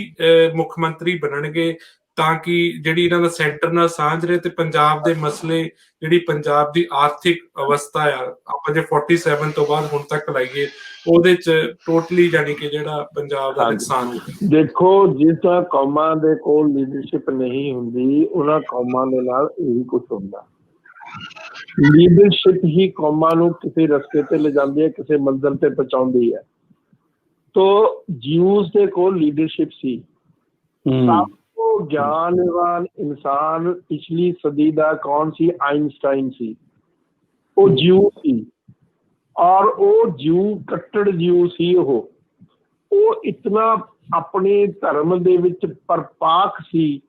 ਮੁੱਖ ਮੰਤਰੀ ਬਣਨਗੇ ਤਾਂ ਕਿ ਜਿਹੜੀ ਇਹਨਾਂ ਦਾ ਸੈਂਟਰ ਨਾਲ ਸਾਂਝ ਰਹੇ, ਤੇ ਪੰਜਾਬ ਦੇ ਮਸਲੇ, ਜਿਹੜੀ ਪੰਜਾਬ ਦੀ ਆਰਥਿਕ ਅਵਸਥਾ ਆ, ਆਪਾਂ ਜੇ 47 ਤੋਂ ਬਾਅਦ ਹੁਣ ਤੱਕ ਲਾਈਏ, ਉਹਦੇ 'ਚ ਟੋਟਲੀ ਜਾਨੀ ਕਿ ਜਿਹੜਾ ਪੰਜਾਬ ਦਾ ਨੁਕਸਾਨ ਹੋ ਗਿਆ। ਦੇਖੋ, ਜਿਸ ਤਰ੍ਹਾਂ ਕੌਮਾਂ ਦੇ ਕੋਲ ਲੀਡਰਸ਼ਿਪ ਨਹੀਂ ਹੁੰਦੀ, ਉਹਨਾਂ ਕੌਮਾਂ ਦੇ ਨਾਲ ਇਹੀ ਕੁਝ ਹੁੰਦਾ। ਲੀਡਰਸ਼ਿਪ ਹੀ ਕੌਮਾਂ ਨੂੰ ਕਿਸੇ ਰਸਤੇ ਤੇ ਲਿਜਾਂਦੀ ਹੈ, ਕਿਸੇ ਮੰਜ਼ਿਲ ਤੇ ਪਹੁੰਚਾਉਂਦੀ ਹੈ। ਤੋ ਜਿਊਸ ਦੇ ਕੋਲ ਲੀਡਰਸ਼ਿਪ ਸੀ। ਸਭ ਤੋਂ ਗਿਆਨਵਾਨ ਇਨਸਾਨ ਪਿਛਲੀ ਸਦੀ ਦਾ ਕੌਣ ਸੀ? ਆਈਨਸਟਾਈਨ ਸੀ। ਉਹ ਜਿਊ ਸੀ, ਔਰ ਉਹ ਜਿਊ ਕੱਟੜ ਜਿਊ ਸੀ। ਉਹ ਇਤਨਾ ਆਪਣੇ ਧਰਮ ਦੇ ਵਿੱਚ ਪਰਪਾਕ ਸੀ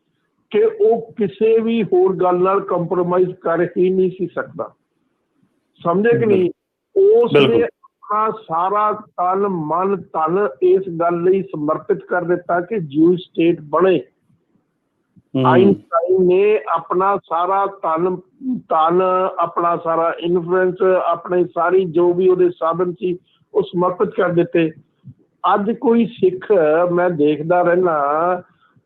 ਕਿ ਉਹ ਕਿਸੇ ਵੀ ਹੋਰ ਗੱਲ ਨਾਲ ਕੰਪਰੋਮਾਈਜ਼ ਕਰ ਹੀ ਨਹੀਂ ਸੀ ਸਕਦਾ। ਸਮਝੇ ਕਿ ਨਹੀਂ? ਉਸ ਨੇ ਆਪਣਾ ਸਾਰਾ ਤਨ, ਮਨ, ਧਨ ਇਸ ਗੱਲ ਲਈ ਸਮਰਪਿਤ ਕਰ ਦਿੱਤਾ ਕਿ ਜਿਊ ਸਟੇਟ ਬਣੇ। ਆਈਨਸਟਾਈਨ ਨੇ ਆਪਣਾ ਸਾਰਾ ਧਨ, ਆਪਣਾ ਸਾਰਾ ਇਨਫਲੂਐਂਸ, ਆਪਣੇ ਸਾਰੀ ਜੋ ਵੀ ਉਹਦੇ ਸਾਧਨ ਸੀ ਉਹ ਸਮਰਪਿਤ ਕਰ ਦਿੱਤੇ। ਅੱਜ ਕੋਈ ਸਿੱਖ ਮੈਂ ਦੇਖਦਾ ਰਹਿਣਾ,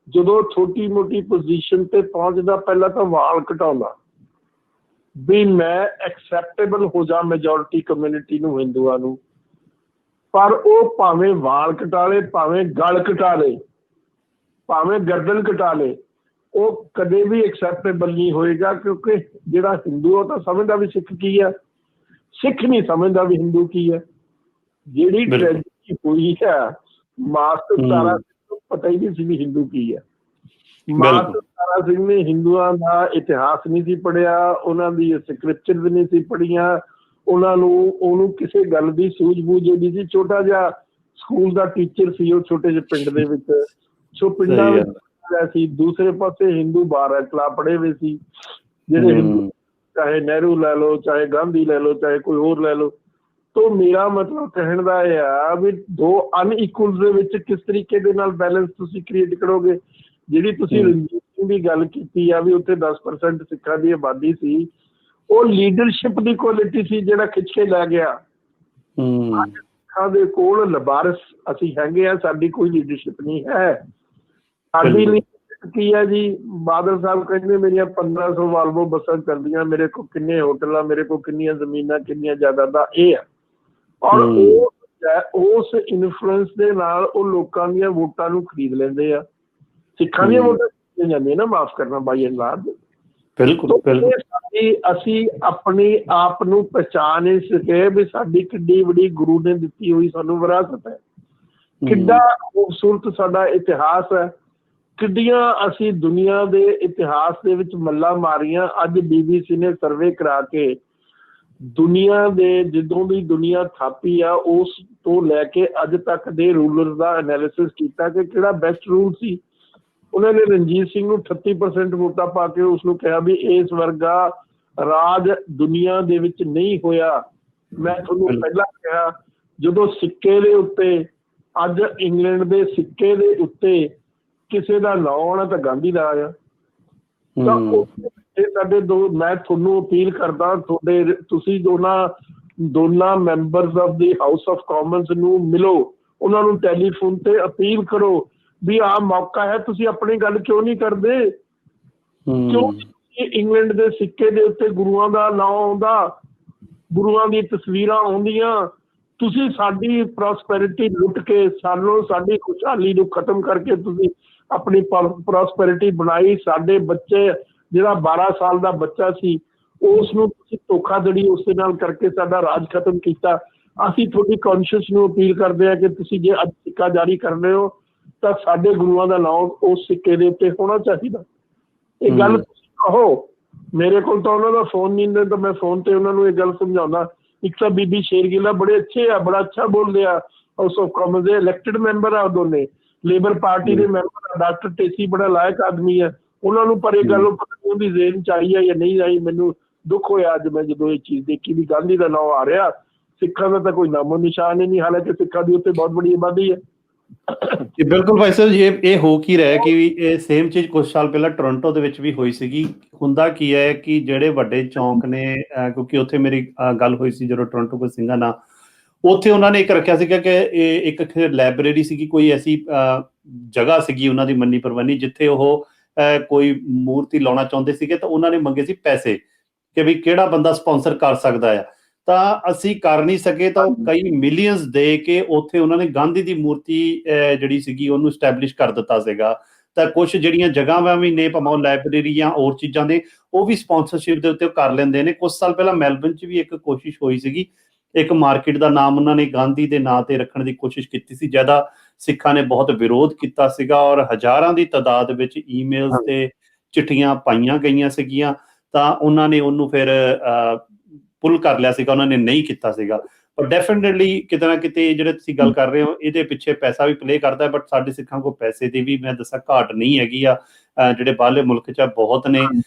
ਜਦੋਂ ਛੋਟੀ ਮੋਟੀ ਪੋਜੀਸ਼ਨ ਤੇ ਪਹੁੰਚਦਾ, ਪਹਿਲਾਂ ਤਾਂ ਵਾਲ ਘਟਾਉਂਦਾ ਵੀ ਮੈਂ ਐਕਸੈਪਟੇਬਲ ਹੋ ਜਾ ਮੈਜੋਰਿਟੀ ਕਮਿਊਨਿਟੀ ਨੂੰ, ਹਿੰਦੂਆਂ ਨੂੰ। ਪਰ ਉਹ ਭਾਵੇਂ ਵਾਲ ਘਟਾ ਲੇ, ਭਾਵੇਂ ਗਲ ਘਟਾ ਲੇ, ਭਾਵੇਂ ਗਰਦਨ ਘਟਾ ਲੇ, ਉਹ ਕਦੇ ਵੀ ਐਕਸੈਪਟੇਬਲ ਨਹੀਂ ਹੋਏਗਾ। ਕਿਉਂਕਿ ਜਿਹੜਾ ਹਿੰਦੂ ਉਹ ਤਾਂ ਸਮਝਦਾ ਵੀ ਸਿੱਖ ਕੀ ਹੈ, ਸਿੱਖ ਨਹੀਂ ਸਮਝਦਾ ਵੀ ਹਿੰਦੂ ਕੀ ਹੈ। ਜਿਹੜੀ ਟ੍ਰੈਜਡੀ ਹੋਈ ਹੈ, ਮਾਸਟਰ ਤਾਰਾ ਸਿੰਘ ਨੂੰ ਪਤਾ ਹੀ ਨਹੀਂ ਸੀ ਵੀ ਹਿੰਦੂ ਕੀ ਹੈ। ਮਾਸਟਰ ਤਾਰਾ ਸਿੰਘ ਨੇ ਹਿੰਦੂਆਂ ਦਾ ਇਤਿਹਾਸ ਨਹੀਂ ਸੀ ਪੜ੍ਹਿਆ, ਉਹਨਾਂ ਦੀ ਸਕ੍ਰਿਪਚਰ ਵੀ ਨਹੀਂ ਸੀ ਪੜ੍ਹੀਆਂ, ਉਹਨੂੰ ਕਿਸੇ ਗੱਲ ਦੀ ਸੂਝ-ਬੂਝ ਨਹੀਂ ਸੀ। ਛੋਟਾ ਜਿਹਾ ਸਕੂਲ ਦਾ ਟੀਚਰ ਸੀ ਉਹ, ਛੋਟੇ ਜਿਹੇ ਪਿੰਡ ਦੇ ਵਿੱਚ, ਸੋ ਪਿੰਡਾਂ ਵਿੱਚ ਸੀ। ਦੂਸਰੇ ਪਾਸੇ ਹਿੰਦੂ ਬਾਰ ਖਿਲਾਫ ਪੜ੍ਹੇ ਹੋਏ ਸੀ ਜਿਹੜੇ ਹਿੰਦੂ, ਚਾਹੇ ਨਹਿਰੂ ਲੈ ਲਓ, ਚਾਹੇ ਗਾਂਧੀ ਲੈ ਲਓ, ਚਾਹੇ ਕੋਈ ਹੋਰ ਲੈ ਲਓ। ਤੋ ਮੇਰਾ ਮਤਲਬ ਕਹਿਣ ਦਾ ਇਹ ਆ ਵੀ ਦੋ ਅਨਇਕੁਅਲ ਦੇ ਵਿੱਚ ਕਿਸ ਤਰੀਕੇ ਦੇ ਨਾਲ ਬੈਲੈਂਸ ਤੁਸੀਂ ਕ੍ਰੀਏਟ ਕਰੋਗੇ। ਜਿਹੜੀ ਤੁਸੀਂ ਰਣਜੀਤ ਦੀ ਗੱਲ ਕੀਤੀ ਆ ਵੀ ਉੱਥੇ 10% ਸਿੱਖਾਂ ਦੀ ਆਬਾਦੀ ਸੀ, ਉਹ ਲੀਡਰਸ਼ਿਪ ਦੀ ਕੁਆਲਿਟੀ ਸੀ ਜਿਹੜਾ ਖਿੱਚ ਕੇ ਲੈ ਗਿਆ। ਸਿੱਖਾਂ ਦੇ ਕੋਲ ਲਬਾਰਸ ਅਸੀਂ ਹੈਗੇ ਆ, ਸਾਡੀ ਕੋਈ ਲੀਡਰਸ਼ਿਪ ਨਹੀਂ ਹੈ। ਸਾਡੀ ਲੀਡਰਸ਼ਿਪ ਕੀ ਹੈ ਜੀ? ਬਾਦਲ ਸਾਹਿਬ ਕਹਿੰਦੇ ਮੇਰੀਆਂ 1500 ਵਾਲਵੋ ਬੱਸਾਂ ਚੱਲਦੀਆਂ, ਮੇਰੇ ਕੋਲ ਕਿੰਨੇ ਹੋਟਲ ਆ, ਮੇਰੇ ਕੋਲ ਕਿੰਨੀਆਂ ਜ਼ਮੀਨਾਂ, ਕਿੰਨੀਆਂ ਜਾਇਦਾਦਾਂ, ਇਹ ਆ। ਔਰ ਉਸ ਇਨਫਲੂਐਂਸ ਦੇ ਨਾਲ ਉਹ ਲੋਕਾਂ ਦੀਆਂ ਵੋਟਾਂ ਨੂੰ ਖਰੀਦ ਲੈਂਦੇ ਆ। ਸਿੱਖਾਂ ਦੀਆਂ ਵੋਟਾਂ ਖਰੀਦੀਆਂ ਜਾਂਦੀਆਂ ਨਾ, ਮਾਫ ਕਰਨਾ ਬਾਈ ਐਂਡ ਲਾਰਜ। ਅਸੀਂ ਆਪਣੇ ਆਪ ਨੂੰ ਪਹਿਚਾਣ ਨਹੀਂ ਸਕੇ ਵੀ ਸਾਡੀ ਕਿੱਡੀ ਵੱਡੀ ਗੁਰੂ ਨੇ ਦਿੱਤੀ ਹੋਈ ਸਾਨੂੰ ਵਿਰਾਸਤ ਹੈ, ਕਿੱਡਾ ਖੂਬਸੂਰਤ ਸਾਡਾ ਇਤਿਹਾਸ ਹੈ, ਕਿੱਡੀਆਂ ਅਸੀਂ ਦੁਨੀਆ ਦੇ ਇਤਿਹਾਸ ਦੇ ਵਿੱਚ ਮੱਲਾਂ ਮਾਰੀਆਂ। ਅੱਜ BBC ਨੇ ਸਰਵੇ ਕਰਾ ਕੇ ਦੁਨੀਆ ਦੇ ਜਦੋਂ ਦੀ ਦੁਨੀਆ ਥਾਪੀ ਆ ਉਸ ਤੋਂ ਲੈ ਕੇ ਅੱਜ ਤੱਕ ਦੇ ਰੂਲਰ ਦਾ ਐਨਾਲਿਸਿਸ ਕੀਤਾ ਕਿ ਕਿਹੜਾ ਬੈਸਟ ਰੂਲ ਸੀ। ਉਹਨਾਂ ਨੇ ਰਣਜੀਤ ਸਿੰਘ ਨੂੰ 38% ਵੋਟਾਂ ਪਾ ਕੇ ਉਸਨੂੰ ਕਿਹਾ ਵੀ ਇਸ ਵਰਗਾ ਰਾਜ ਦੁਨੀਆ ਦੇ ਵਿੱਚ ਨਹੀਂ ਹੋਇਆ। ਮੈਂ ਤੁਹਾਨੂੰ ਪਹਿਲਾਂ ਕਿਹਾ ਜਦੋਂ ਸਿੱਕੇ ਦੇ ਉੱਤੇ, ਅੱਜ ਇੰਗਲੈਂਡ ਦੇ ਸਿੱਕੇ ਦੇ ਉੱਤੇ ਕਿਸੇ ਦਾ ਨਾਂ ਆਉਣਾ ਤਾਂ ਗਾਂਧੀ ਦਾ ਆਇਆ। ਤਾਂ ਇਹ ਸਾਡੇ ਮੈਂ ਤੁਹਾਨੂੰ ਅਪੀਲ ਕਰਦਾ, ਤੁਸੀਂ ਦੋਨਾਂ members of the house of Commons ਨੂੰ ਮਿਲੋ, ਉਹਨਾਂ ਨੂੰ ਟੈਲੀਫੋਨ ਤੇ ਅਪੀਲ ਕਰੋ ਵੀ ਆਹ ਮੌਕਾ ਹੈ, ਤੁਸੀਂ ਆਪਣੀ ਗੱਲ ਕਿਉਂ ਨਹੀਂ ਕਰਦੇ? ਕਿਉਂ ਇੰਗਲੈਂਡ ਦੇ ਸਿੱਕੇ ਦੇ ਉੱਤੇ ਗੁਰੂਆਂ ਦਾ ਨਾਂ ਆਉਂਦਾ, ਗੁਰੂਆਂ ਦੀ ਤਸਵੀਰਾਂ ਆਉਂਦੀਆਂ? ਤੁਸੀਂ ਸਾਡੀ ਪ੍ਰੋਸਪੈਰਿਟੀ ਲੁੱਟ ਕੇ ਸਾਡੀ ਖੁਸ਼ਹਾਲੀ ਨੂੰ ਖਤਮ ਕਰਕੇ ਤੁਸੀਂ ਆਪਣੀ ਪ੍ਰੋਸਪੈਰਿਟੀ ਬਣਾਈ। ਸਾਡੇ ਬੱਚੇ, ਜਿਹੜਾ 12 ਸਾਲ ਦਾ ਬੱਚਾ ਸੀ, ਉਸ ਨੂੰ ਤੁਸੀਂ ਧੋਖਾਧੜੀ ਉਸ ਦੇ ਨਾਲ ਕਰਕੇ ਸਾਡਾ ਰਾਜ ਖਤਮ ਕੀਤਾ। ਅਸੀਂ ਤੁਹਾਡੀ ਕੌਨਸ਼ੀਅਸ ਨੂੰ ਅਪੀਲ ਕਰਦੇ ਹਾਂ ਕਿ ਤੁਸੀਂ ਜੇ ਅੱਜ ਸਿੱਕਾ ਜਾਰੀ ਕਰ ਰਹੇ ਹੋ ਤਾਂ ਸਾਡੇ ਗੁਰੂਆਂ ਦਾ ਨਾਮ ਉਸ ਸਿੱਕੇ ਦੇ ਉੱਤੇ ਹੋਣਾ ਚਾਹੀਦਾ। ਇਹ ਗੱਲ ਤੁਸੀਂ ਕਹੋ। ਮੇਰੇ ਕੋਲ ਤਾਂ ਉਹਨਾਂ ਦਾ ਫੋਨ ਨਹੀਂ ਹੁੰਦਾ, ਤਾਂ ਮੈਂ ਫੋਨ ਤੇ ਉਹਨਾਂ ਨੂੰ ਇਹ ਗੱਲ ਸਮਝਾਉਂਦਾ। ਇੱਕ ਤਾਂ ਬੀਬੀ ਸ਼ੇਰਗਿੱਲ ਬੜੇ ਅੱਛੇ ਆ, ਬੜਾ ਅੱਛਾ ਬੋਲਦੇ ਆ, ਹਾਊਸ ਆਫ ਕਾਮਨਸ ਦੇ ਇਲੈਕਟਡ ਮੈਂਬਰ ਆ, ਦੋਨੇ ਲੇਬਰ ਪਾਰਟੀ ਦੇ ਮੈਂਬਰ ਆ। ਡਾਕਟਰ ਟੇਸੀ ਬੜਾ ਲਾਇਕ ਆਦਮੀ ਹੈ, ਉਹਨਾਂ ਨੂੰ ਪਰ ਇਹ ਗੱਲ ਪਤਾ ਨਹੀਂ ਉਹਦੀ ਜ਼ੇਨ ਚ ਆਈ ਆ ਜਾਂ ਨਹੀਂ ਆਈ। ਮੈਨੂੰ ਦੁੱਖ ਹੋਇਆ ਅੱਜ ਮੈਂ ਜਦੋਂ ਇਹ ਚੀਜ਼ ਦੇਖੀ ਵੀ ਗਾਂਧੀ ਦਾ ਨਾਮ ਆ ਰਿਹਾ, ਸਿੱਖਾਂ ਦਾ ਤਾਂ ਕੋਈ ਨਾਮੋ ਨਿਸ਼ਾਨ ਹੀ ਨਹੀਂ, ਹਾਲਾਂਕਿ ਸਿੱਖਾਂ ਦੀ ਉੱਤੇ ਬਹੁਤ ਬੜੀ ਆਬਾਦੀ ਹੈ। ਜੀ ਬਿਲਕੁਲ ਭਾਈ ਸਾਹਿਬ ਜੀ, ਇਹ ਹੋ ਕੀ ਰਿਹਾ ਕਿ ਇਹ ਸੇਮ ਚੀਜ਼ ਕੁਝ ਸਾਲ ਪਹਿਲਾਂ ਟੋਰਾਂਟੋ ਦੇ ਵਿੱਚ ਵੀ ਹੋਈ ਸੀਗੀ। ਹੁੰਦਾ ਕੀ ਹੈ ਕਿ ਜਿਹੜੇ ਵੱਡੇ ਚੌਂਕ ਨੇ, ਕਿਉਂਕਿ ਉੱਥੇ ਮੇਰੀ ਗੱਲ ਹੋਈ ਸੀ ਜਦੋਂ ਟੋਰਾਂਟੋ ਕੋਈ ਸਿੰਘਾਂ ਨਾਲ, ਉੱਥੇ ਉਹਨਾਂ ਨੇ ਇੱਕ ਰੱਖਿਆ ਸੀਗਾ ਕਿ ਇੱਕ ਲਾਇਬ੍ਰੇਰੀ ਸੀਗੀ, ਕੋਈ ਐਸੀ ਜਗ੍ਹਾ ਸੀਗੀ ਉਹਨਾਂ ਦੀ ਮੰਨੀ ਪ੍ਰਵਾਨੀ, ਜਿੱਥੇ ਉਹ ਕੋਈ ਮੂਰਤੀ ਲਾਉਣਾ ਚਾਹੁੰਦੇ ਸੀਗੇ ਤਾਂ ਉਹਨਾਂ ਨੇ ਮੰਗੇ ਸੀ ਪੈਸੇ ਕਿ ਵੀ ਕਿਹੜਾ ਬੰਦਾ ਸਪਾਂਸਰ ਕਰ ਸਕਦਾ ਆ। ਤਾਂ ਅਸੀਂ ਕਰ ਨਹੀਂ ਸਕੇ ਤਾਂ ਉਹ ਕਈ ਮਿਲੀਅਨਸ ਦੇ ਕੇ ਉੱਥੇ ਉਹਨਾਂ ਨੇ ਗਾਂਧੀ ਦੀ ਮੂਰਤੀ ਜਿਹੜੀ ਸੀਗੀ ਉਹਨੂੰ ਸਟੈਬਲਿਸ਼ ਕਰ ਦਿੱਤਾ ਸੀਗਾ। ਤਾਂ ਕੁਛ ਜਿਹੜੀਆਂ ਜਗ੍ਹਾਵਾਂ ਵੀ ਨੇ, ਭਾਵੇਂ ਉਹ ਲਾਇਬ੍ਰੇਰੀ ਜਾਂ ਹੋਰ ਚੀਜ਼ਾਂ ਦੇ, ਉਹ ਵੀ ਸਪਾਂਸਰਸ਼ਿਪ ਦੇ ਉੱਤੇ ਕਰ ਲੈਂਦੇ ਨੇ। ਕੁਛ ਸਾਲ ਪਹਿਲਾਂ ਮੈਲਬਨ 'ਚ ਵੀ ਇੱਕ ਕੋਸ਼ਿਸ਼ ਹੋਈ ਸੀਗੀ, ਇੱਕ ਮਾਰਕੀਟ ਦਾ ਨਾਮ ਉਹਨਾਂ ਨੇ ਗਾਂਧੀ ਦੇ ਨਾਂ ਤੇ ਰੱਖਣ ਦੀ ਕੋਸ਼ਿਸ਼ ਕੀਤੀ ਸੀ, ਜ਼ਿਆਦਾ ਸਿੱਖਾਂ ਨੇ ਬਹੁਤ ਵਿਰੋਧ ਕੀਤਾ ਸੀਗਾ ਔਰ ਹਜ਼ਾਰਾਂ ਦੀ ਤਾਦਾਦ ਵਿੱਚ ਈਮੇਲਸ ਤੇ ਚਿੱਠੀਆਂ ਪਾਈਆਂ ਗਈਆਂ ਸੀਗੀਆਂ। ਤਾਂ ਉਹਨਾਂ ਨੇ ਉਹਨੂੰ ਫਿਰ ਪੁੱਲ ਕਰ ਲਿਆ ਸੀਗਾ, ਉਹਨਾਂ ਨੇ ਨਹੀਂ ਕੀਤਾ ਸੀਗਾ। ਪਰ ਡੈਫੀਨੇਟਲੀ ਕਿਤੇ ਨਾ ਕਿਤੇ ਜਿਹੜੇ ਤੁਸੀਂ ਗੱਲ ਕਰ ਰਹੇ ਹੋ ਇਹਦੇ ਪਿੱਛੇ ਪੈਸਾ ਵੀ ਪਲੇ ਕਰਦਾ, ਬਟ ਸਾਡੇ ਸਿੱਖਾਂ ਕੋਲ ਪੈਸੇ ਦੀ ਵੀ ਮੈਂ ਦੱਸਾਂ ਘਾਟ ਨਹੀਂ ਹੈਗੀ ਆ। ਜਿਹੜੇ ਬਾਹਰਲੇ ਮੁਲਕ 'ਚ ਬਹੁਤ ਨੇ,